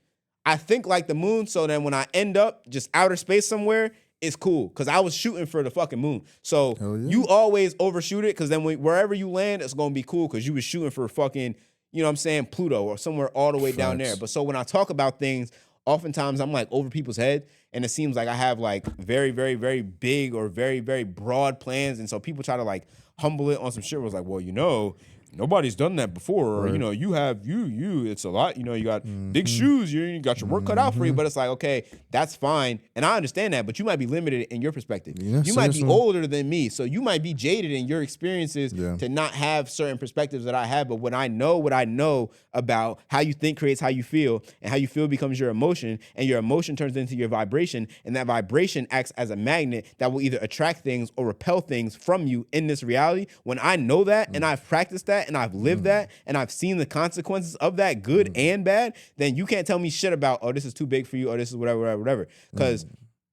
I think like the moon. So then when I end up just outer space somewhere, it's cool, because I was shooting for the fucking moon. So you always overshoot it, because then wherever you land, it's going to be cool, because you was shooting for fucking, you know what I'm saying, Pluto or somewhere all the way down there. But so when I talk about things, oftentimes I'm like over people's head, and it seems like I have like very, very, very big or very, very broad plans. And so people try to like humble it on some shit where it's like, well, you know, nobody's done that before, or you know, you have it's a lot, you know, you got big shoes, you got your work cut out for you. But it's like, okay, that's fine, and I understand that, but you might be limited in your perspective. You might be older than me, so you might be jaded in your experiences to not have certain perspectives that I have. But when I know what I know about how you think creates how you feel, and how you feel becomes your emotion, and your emotion turns into your vibration, and that vibration acts as a magnet that will either attract things or repel things from you in this reality. When I know that and I've practiced that and I've lived that and I've seen the consequences of that, good and bad, then you can't tell me shit about, oh, this is too big for you, or this is whatever. Because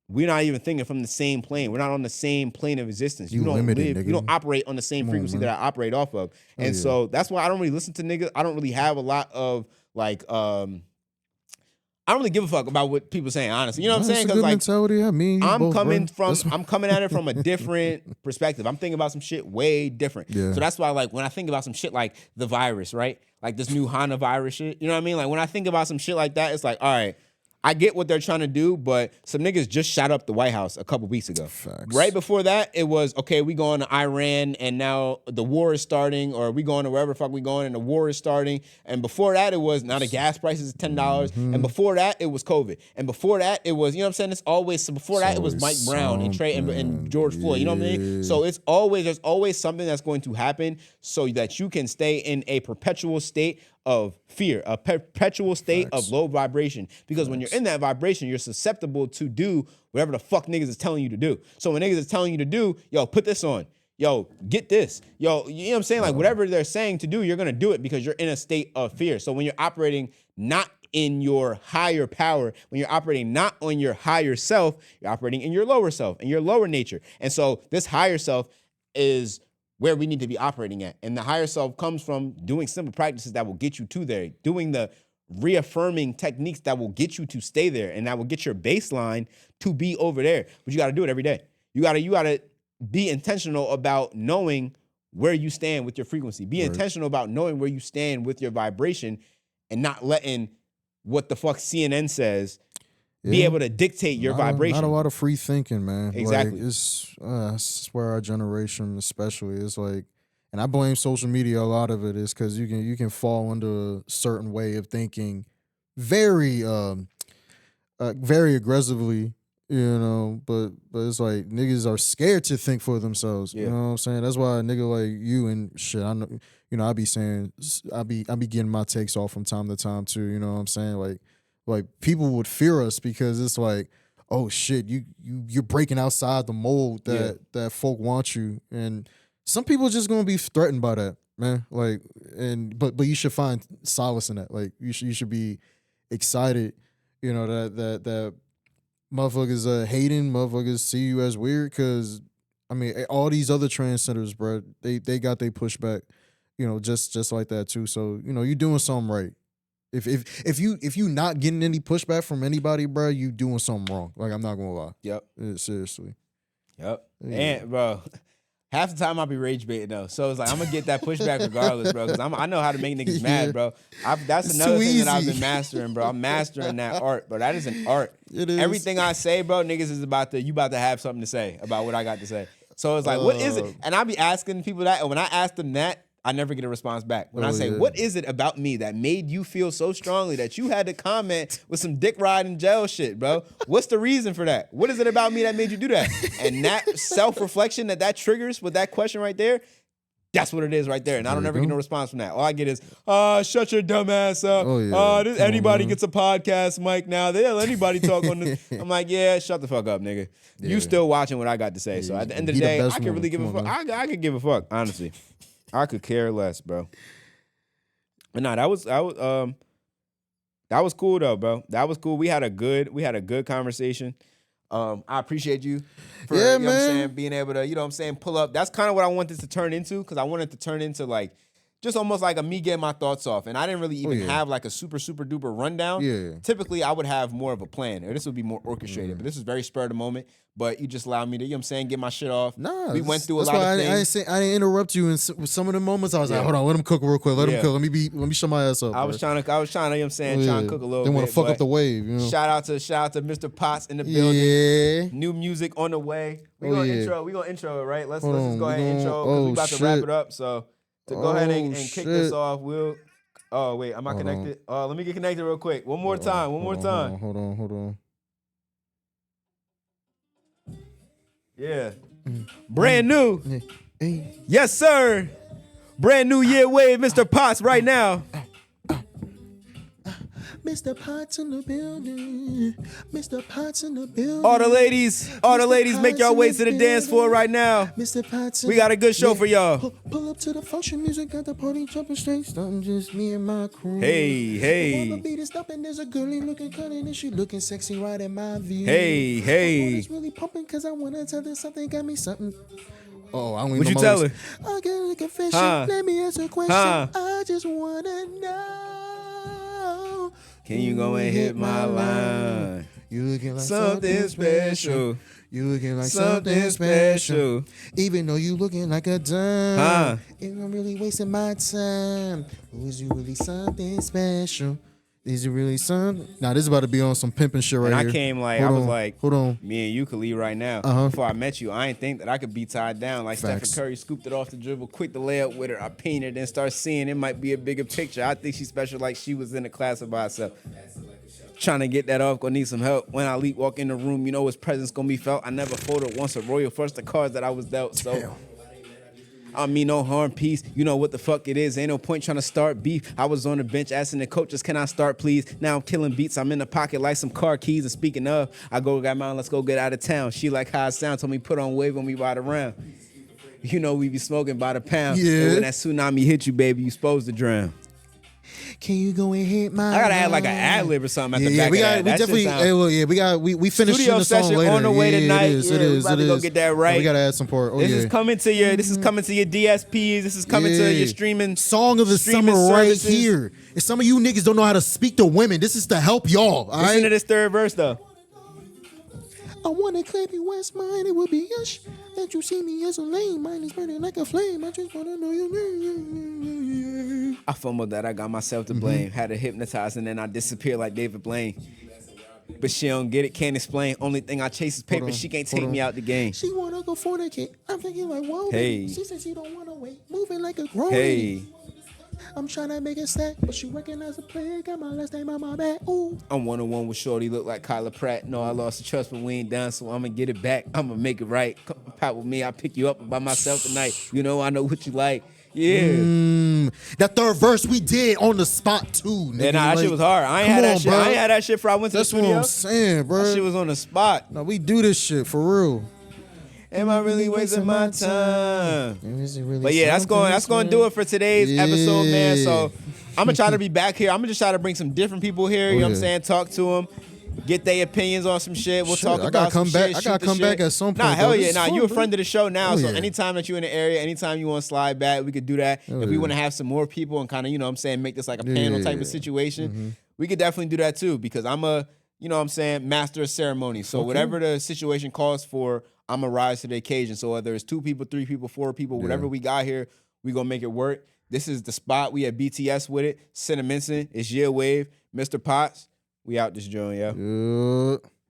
we're not even thinking from the same plane. We're not on the same plane of existence. You don't live, you don't operate on the same frequency that I operate off of. And so that's why I don't really listen to niggas. I don't really have a lot of like I don't really give a fuck about what people saying, honestly. You know what I'm saying? Because like, mentality. I mean, I'm coming at it from a different perspective. I'm thinking about some shit way different. So that's why, like, when I think about some shit like the virus, right? Like this new Hana virus shit. You know what I mean? Like when I think about some shit like that, it's like, all right, I get what they're trying to do, but some niggas just shot up the White House a couple weeks ago. Facts. Right before that, it was, okay, we going to Iran, and now the war is starting, or we going to wherever the fuck we going, and the war is starting. And before that, it was, now the gas price is $10. And before that, it was COVID. And before that, it was, you know what I'm saying? It's always, so before that, it was Mike Brown and Trey and George Floyd. You know what I mean? So there's always something that's going to happen so that you can stay in a perpetual state of fear, a perpetual state of low vibration. Because when you're in that vibration, you're susceptible to do whatever the fuck niggas is telling you to do. So when niggas is telling you to do, yo, put this on. Yo, get this. Yo, you know what I'm saying? Like whatever they're saying to do, you're gonna do it because you're in a state of fear. So when you're operating not in your higher power, when you're operating not on your higher self, you're operating in your lower self and your lower nature. And so this higher self is where we need to be operating at. And the higher self comes from doing simple practices that will get you to there, doing the reaffirming techniques that will get you to stay there, and that will get your baseline to be over there. But you got to do it every day. You got to be intentional about knowing where you stand with your frequency. Be intentional about knowing where you stand with your vibration, and not letting what the fuck CNN says be able to dictate your vibration. Not a lot of free thinking, man. Exactly. Like, it's where our generation especially is like, and I blame social media. A lot of it is because you can fall into a certain way of thinking very very aggressively, you know, but it's like niggas are scared to think for themselves. You know what I'm saying? That's why a nigga like you and shit, I know, you know, I be saying, I be getting my takes off from time to time too, you know what I'm saying? Like people would fear us because it's like, oh shit, you're breaking outside the mold that folk want you. And some people just gonna be threatened by that, man. Like, but you should find solace in that. Like you should be excited, you know, that motherfuckers hating, motherfuckers see you as weird, because I mean all these other transcenders, bro, they got their pushback, you know, just like that too. So, you know, you're doing something right. If you not getting any pushback from anybody, bro, you doing something wrong. Like, I'm not gonna lie. Yep. Seriously. Yep. Yeah. And bro, half the time I'll be rage baiting though. So it's like I'm gonna get that pushback regardless, bro. Because I know how to make niggas mad, bro. That's another thing that I've been mastering, bro. I'm mastering that art, bro. That is an art. It is. Everything I say, bro, niggas is you about to have something to say about what I got to say. So it's like, what is it? And I be asking people that, and when I ask them that, I never get a response back. When I say, what is it about me that made you feel so strongly that you had to comment with some dick riding jail shit, bro? What's the reason for that? What is it about me that made you do that? And that self-reflection that triggers with that question right there, that's what it is right there. And I don't ever get no response from that. All I get is, shut your dumb ass up. Anybody gets a podcast mic now. They'll anybody talk on this. I'm like, yeah, shut the fuck up, nigga. You still watching what I got to say. So at the end of the day, I can really give a fuck. I could give a fuck, honestly. I could care less, bro. But nah, that was cool though, bro. That was cool. We had a good conversation. I appreciate you for Yeah, you know what I'm man. saying, being able to, you know what I'm saying, pull up. That's kind of what I want this to turn into, because I want it to turn into like just almost like a me getting my thoughts off. And I didn't really even have like a super, super duper rundown. Yeah. Typically, I would have more of a plan, or this would be more orchestrated. But this is very spur of the moment. But you just allowed me to, you know what I'm saying, get my shit off. Nah, we went through a that's lot why of things. I didn't interrupt you in some of the moments. I was like, hold on, let him cook real quick. Let him cook. Let me shut my ass up. I was trying to, you know what I'm saying, trying to cook a little They bit. want to fuck but up the wave, you know. Shout out to Mr. Potts in the building. Yeah. New music on the way. We gonna intro it, right? Let's Hold just on, go ahead and intro, because we about to wrap it up. So to go ahead and kick this off, oh wait, am I connected? Let me get connected real quick. One more time. Hold on. Yeah. Brand new. Hey. Yes, sir. Brand new YEAWAVE, Mr. Potts right now. Mr. Potts in the building. Mr. Potts in the building. All the ladies, make your way to the dance floor right now. Mr. Potts. We got a good show for y'all. Pull up to the function, music got the party jumping straight. Something just me and my crew. Hey. The beat is stopping, there's a girlie looking cunning and she looking sexy right in my view. Hey. It's really pumping because I want to tell her something, got me something. Oh, I don't even What know you my tell words. her? I got a confession. Let me ask a question. I just want to know. Can you go and hit my line? You looking like Something special. You looking like Something special. Even though you looking like a dime. I'm really wasting my time. Or is you really something special? Is it really something? Now this is about to be on some pimping shit right And here. I came like, Hold on. me and you could leave right now. Before I met you, I didn't think that I could be tied down. Like Facts. Stephen Curry scooped it off the dribble, quick to lay up with her. I painted and start seeing it might be a bigger picture. I think she's special, like she was in a class by herself. Trying to get that off, gonna need some help. When I walk in the room, you know his presence gonna be felt. I never folded once a royal first the cards that I was dealt. So I mean no harm, peace. You know what the fuck it is. Ain't no point trying to start beef. I was on the bench asking the coaches, can I start please? Now I'm killing beats. I'm in the pocket like some car keys. And speaking of, I got mine, let's go get out of town. She like how I sound, told me put on wave when we ride around. You know we be smoking by the pound. Yeah. And when that tsunami hit you, baby, you supposed to drown. Can you go and hit my I gotta add like an ad lib or something at the back we of got, that. We That definitely, shit sound- we finished Studio the song session later. on the way tonight. It is. Yeah, we about to go get that right. We gotta add some part. This is coming to your DSPs. This is coming to your streaming song of the streaming summer services. right here. If some of you niggas don't know how to speak to women, this is to help y'all. All Listen to right. this third verse though. I wanna claim you as mine. It would be yes that you see me as a lame. Mine is burning like a flame. I just wanna know your name. I fumbled that. I got myself to blame. Had her hypnotized and then I disappeared like David Blaine. But she don't get it, can't explain. Only thing I chase is paper. She can't take me out the game. She wanna go fornicate. I'm thinking like, whoa. Hey. She said she don't wanna wait. Moving like a grown. Hey, I'm trying to make it stack, but she recognize a player. Got my last name on my back. Ooh. I'm 1-on-1 with Shorty, look like Kyla Pratt. No, I lost the trust, but we ain't done, so I'ma get it back. I'ma make it right. Come pop with me, I'll pick you up by myself tonight. You know, I know what you like. Yeah. That third verse we did on the spot too. Nigga. Yeah, nah, that Like, shit was hard. I ain't come had that on, shit. bro. I ain't had that shit for I went to That's the what studio. I'm saying, bro. That shit was on the spot. No, we do this shit for real. Am I really wasting my time? Is it really But yeah, that's going to do it for today's episode, man. So I'm gonna try to be back here. I'm gonna just try to bring some different people here. You know what I'm saying? Talk to them, get their opinions on some shit. We'll talk I about gotta some come back. shit. I shoot gotta the come shit. back at some point. Nah, hell though. yeah. This Nah, is you fun, a bro. friend of the show now. Oh, So yeah. anytime that you're in the area, anytime you want to slide back, we could do that. If we yeah. want to have some more people and kind of, you know what I'm saying, make this like a panel type of situation, we could definitely do that too, because I'm a, you know what I'm saying, master of ceremony. So whatever the situation calls for, I'm going to rise to the occasion. So whether it's 2 people, 3 people, 4 people, whatever we got here, we going to make it work. This is the spot. We at BTS with it. Cinnaminson. It's YEAWAVE. Mr. Potts. We out this joint, yeah. Yeah.